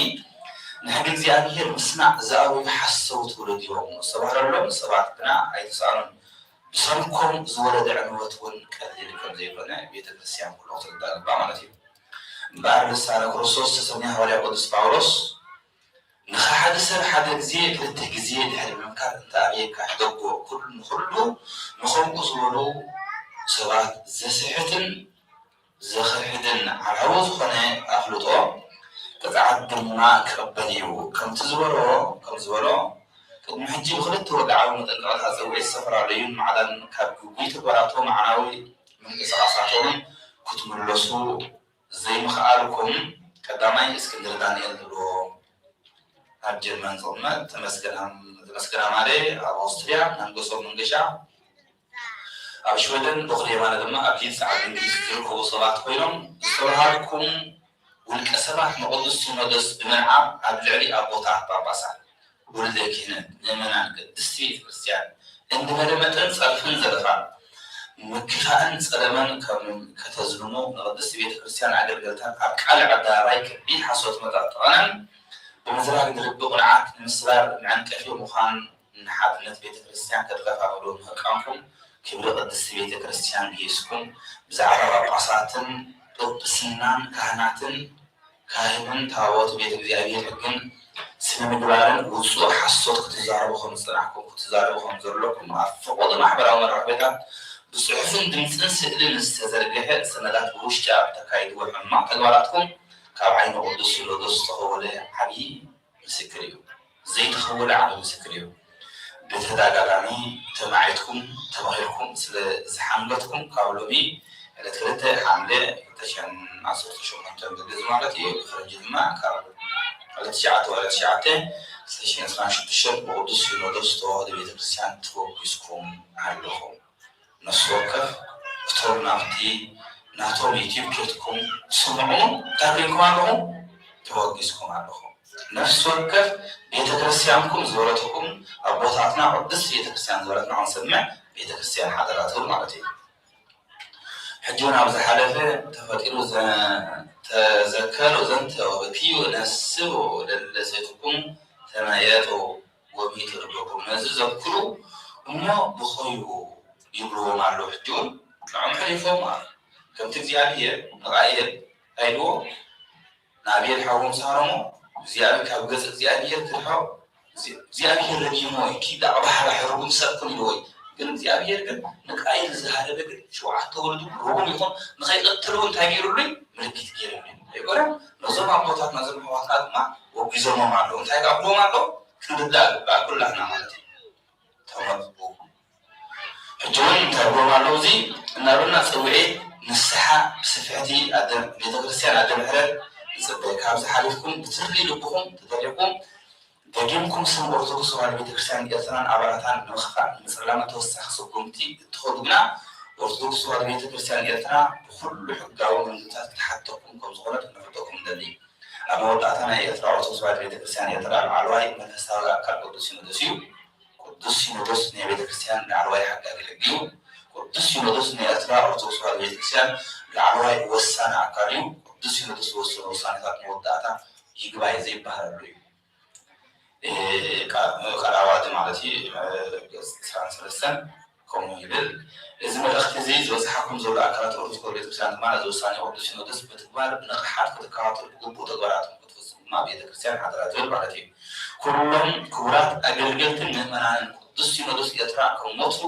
ንሕጊ እግዚአብሔር ምስማዕ ዝኣበዩ ሓሰውቲ ውሉድ እዮም ዝተባህለሎም ሰባት ግና ኣይተሰኣኑን። ብሰንኮም ዝወረደ ዕንወት እውን ቀሊል ከም ዘይኮነ ቤተክርስቲያን ኩሉ ክትርዳእ ግባእ ማለት እዩ። እምበኣር ልሳነ ክርስቶስ ተሰሚዐ ሐዋርያ ቅዱስ ጳውሎስ ንሓደ ሰብ ሓደ ግዜ ክልተ ግዜ ድሕሪ ምምካር እንተኣብየካ ሕደጎ ኩሉ ንኹሉ ንኸምኡ ዝበሉ ሰባት ዘስሕትን ዘኽሕድን ዓላዊ ዝኾነ ኣፍልጦ ቅፅዓት ድማ ክቕበል እዩ ከምቲ ዝበሎ ቅድሚ ሕጂ ብክልተ ወግዓዊ መጠንቀቕታት ፀውዒት ዝተፈላለዩ ማዕላን ካብ ጉጉይ ተግባራቶም መዓናዊ ምንቅስቓሳቶምን ክትምለሱ ዘይምኽኣልኩም ቀዳማይ እስክንድር ዳንኤል ብሎ ኣብ ጀርመን ዝቕመጥ ተመስገና ማለ ኣብ ኣውስትርያ መንገሶም መንገሻ ኣብ ሽወደን በኽሪ የማነ ድማ ኣብ ሊድስ ዓዲ እንግሊዝ ዝርከቡ ሰባት ኮይኖም ዝተባሃልኩም ውልቀ ሰባት ንቅዱስ ሲኖዶስ ብምንዓብ ኣብ ልዕሊ ኣቦታት ጳጳሳት ወልደ ክህነት ምእመናን ቅድስቲ ቤተ ክርስቲያን እንድበለ መጠን ፀርፍን ዘለፋን ምክፋእን ፀለመን ከተዝልሙ ንቅድስቲ ቤተ ክርስቲያን ኣገልገልታት ኣብ ቃልዕ ኣደባባይ ከቢድ ሓሶት መጣጥቐነን ብምዝራግ ንርቢ ቁንዓት ንምስባር መዐንቀፊ ምዃን ንሓድነት ቤተ ክርስቲያን ከተከፋፈሉ ምህቃንኩም ክብሪ ቅድስቲ ቤተ ክርስቲያን ጌስኩም ብዛዕባ ጳጳሳትን ጵጵስናን ካህንን ታቦት ቤተ እግዚአብሔር ሕግን ስነ ምግባርን ውፁእ ሓሶት ክትዛረቡ ከም ዝፅናሕኩም ክትዛረቡ ከም ዘለኩም ኣብ ፍቑድ ማሕበራዊ መራኸቢታት ብፅሑፍን ድምፅን ስእልን ዝተዘርግሐ ሰነዳት ብውሽጢ ኣብ ተካይድዎ ሕማቅ ተግባራትኩም ካብ ዓይኒ ቅዱስ ሲኖዶስ ዝተኸወለ ዓብዪ ምስክር እዩ ዘይተኸወለ ዓብዪ ምስክር እዩ ብተደጋጋሚ ተማዒትኩም ተባሂልኩም ስለ ዝሓንገትኩም ካብ ሎሚ ዕለት 2 ሓምለ 2018 ግዝ ማለት እዩ ብፈረንጂ ድማ ካብ 2009 ብቅዱስ ሲኖዶስ ተዋህዶ ቤተክርስቲያን ተወጊዝኩም ኣለኹም ነፍሲ ወከፍ እቶም ናብቲ ናቶም ዩቲብ ኬትኩም ስምዑ ታሪንኩም ኣለኹም ተወጊዝኩም ኣለኹም ነፍሲ ወከፍ ቤተክርስቲያንኩም ዝበረትኩም ኣቦታትና ቅድስቲ ቤተክርስቲያን ዝበረትና ክንሰምዕ ቤተክርስቲያን ሓደራ ትብል ማለት እዩ ሕጂውን ኣብ ዝሓለፈ ተፈጢሩ ተዘከሩ ዘንተ ወበኪዩ ነስብ ደለሰትኩም ተመየጡ ወሚቱ ርበኩም ነዚ ዘክሩ እሞ ብኸዩ ይብልዎም ኣለዉ ሕጂውን ንዖም ሕሊፎም ከምቲ እግዚኣብሔር ንቃየል ኣይልዎ ንኣብየል ሓዎም ሳሮሞ እግዚኣብሔር ካብ ገጽ እግዚኣብሔር ክርሖ እግዚኣብሔር ረጊሞ ኪዳ ባህራ ሕርጉም ሰብኩም ኢልዎይ ግን እግዚኣብሔር ግን ንቃየል ዝሃለበ ግን 7 ወልዱ ሩጉም ይኹን ንኸይቀትሉ እንታይ ገይሩልኝ ምልክት ገይሩልኝ ኣይኮነን ነዞም ኣቦታትና ዘም ኣሕዋትና ድማ ወጊዞሞም ኣለዉ እንታይ ካብልዎም ኣለዉ ክንርዳእ ግባእ ኩላትና ማለት እዩ ተመጥቡ ሕጂውን እንታይ ብሎም ኣለዉ እዚ እናበልና ፀውዒት ንስሓ ብስፍሕቲ ቤተክርስቲያን ኣደምሕረት ዝፅበይ ካብ ዝሓሊፍኩም ብትርሊ ልብኹም ተጠሪቁም ደጊምኩም ስም ኦርቶዶክስ ተዋህዶ ቤተክርስቲያን ኤርትራን ኣባላታን ንምኽፋእ ንምፅላማ ተወሳኺ ስጉምቲ እትኸዱ ግና ኦርቶዶክስ ተዋህዶ ቤተክርስቲያን ኤርትራ ብኩሉ ሕጋዊ መንገድታት ክትሓተኩም ከም ዝኾነት ንፈልጠኩም ደሊ ኣብ መወዳእታ ናይ ኤርትራ ኦርቶዶክስ ተዋህዶ ቤተክርስቲያን ኤርትራ ላዕለዋይ መንፈሳዊ ኣካል ቅዱስ ሲኖዶስ እዩ ቅዱስ ሲኖዶስ ናይ ቤተክርስቲያን ላዕለዋይ ሓጋጊ ሕጊ እዩ ቅዱስ ሲኖዶስ ናይ ኤርትራ ኦርቶዶክስ ተዋህዶ ቤተክርስቲያን ላዕለዋይ ወሳኒ ኣካል እዩ ቅዱስ ሲኖዶስ ዝወሰኑ ውሳኔታት መወዳእታ ይግባይ ዘይበሃለሉ እዩ ቃልኣዋዲ ማለት እዩ ገጽ 23 ከምኡ ይብል እዚ መልእኽቲ እዚ ዝበፅሓኩም ዘሎ ኣካላት ኦርቶዶክስ ተዋህዶ ቤተክርስቲያን ድማ ነዚ ውሳኔ ቅዱስ ሲኖዶስ ብትግባር ብንቕሓት ክትከታተሉ ብግቡእ ተግባራትኩም ክትፍፅሙ ድማ ቤተክርስቲያን ሓደራ ትብል ማለት እዩ ኩሎም ክቡራት ኣገልገልትን ምእመናንን ቅዱስ ሲኖዶስ ኤርትራ ክሞቱ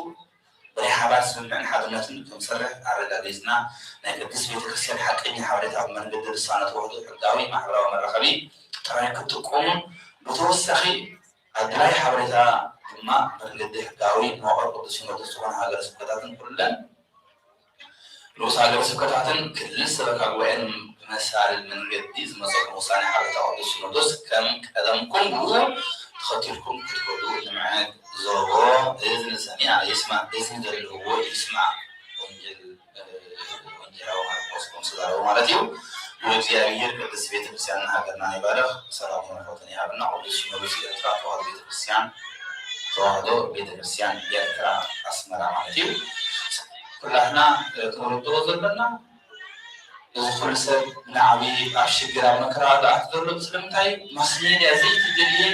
ናይ ሓባር ስምምዕን ሓድነትን ከምሰርሕ ኣረጋጊፅና ናይ ቅድስት ቤተክርስቲያን ሓቀኛ ሓበሬታ ኣብ መንገዲ ልሳነ ተዋህዶ ሕጋዊ ማሕበራዊ መራኸቢ ጥራይ ክትጥቀሙን ብተወሳኺ ኣድላይ ሓበሬታ ድማ መንገዲ ሕጋዊ መዋቕር ቅዱስ ሲኖዶስ ዝኾነ ሃገረ ስብከታትን ኩለን ንኡስ ሃገረ ስብከታትን ክልል ሰበካ ጉባኤን ብመሳልል መንገዲ ዝመፀኩም ውሳኔ ሓበሬታ ቅዱስ ሲኖዶስ ከም ቀደምኩም ብኡ ተኸቲልኩም ክትከዱ ንምዕነት ዞቦ እዝኒ ሰሚዐ ይስማዕ እዝኒ ዘለዎ ይስማዕ ወንጌላዊ ማርቆስ ከምዝዛረቡ ማለት እዩ እግዚአብሔር ቅድስት ቤተክርስቲያን ሃገርና ይባርክ ሰላም ወረሕመትን ይሃብና ቅዱስ ሲኖዶስ ኤርትራ ተዋህዶ ቤተክርስቲያን ኤርትራ ኣስመራ ማለት እዩ ኩላትና ክንርድኦ ዘለና እዚ ኩሉ ሰብ ንዓብዪ ኣብ ሽግር ኣብ መከራ ዝኣቱ ዘሎ ስለምንታይ ማስሜድያ ዘይተደልየ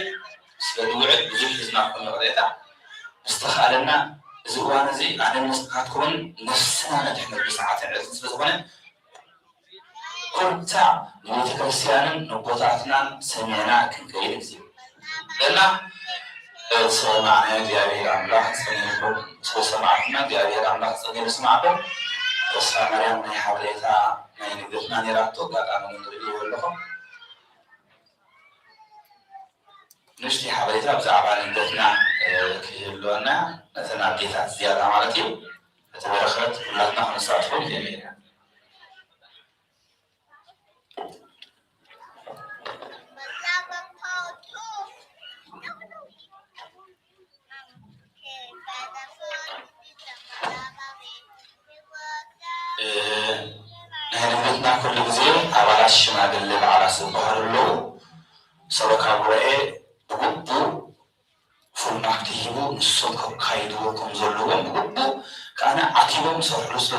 ስለዝውዕል ብዙሕ ህዝና ኮነ ቅሬታ ምስተኻለና እዚ እዋን እዚ ኣነ ምስኻትኩምን ነፍስና ነድሕነት ብሰዓት ዕለት ስለዝኾነ ኩልታዕ ንቤተክርስቲያንን ንቦታትናን ሰሚዕና ክንከይድ ግዜ እና ሰማዕና እግዚአብሔር ኣምላኽ ፀኒዕኩም ስለሰማዕትና እግዚአብሔር አምላክ ጸጋን ይስማዕኩም። ተስፋ ማርያም ናይ ሓበሬታ ናይ ንግድና ነይራቶ ኣጋጣሚ ንሪኦ ኣለኹም ንሽቲ ሓበሬታ ብዛዕባ ንግድና ክህልወና ነተን ኣዴታት ዝያዳ ማለት እዩ እቲ በረኸት ኩላትና ክንሳትፎ ይኽእል ኢና ንሕንግድና ኩሉ ግዜ ኣባላት ሽማግለ በዓላት ዝበሃሉ ኣለዉ ሰበካ ጉባኤ ብግቡእ ፍርናት ሂቡ ንሶም ከካይድዎ ከም ዘለዎም ብግቡእ ከኣነ ዓቲቦም ዝሰርሕሉ ስለ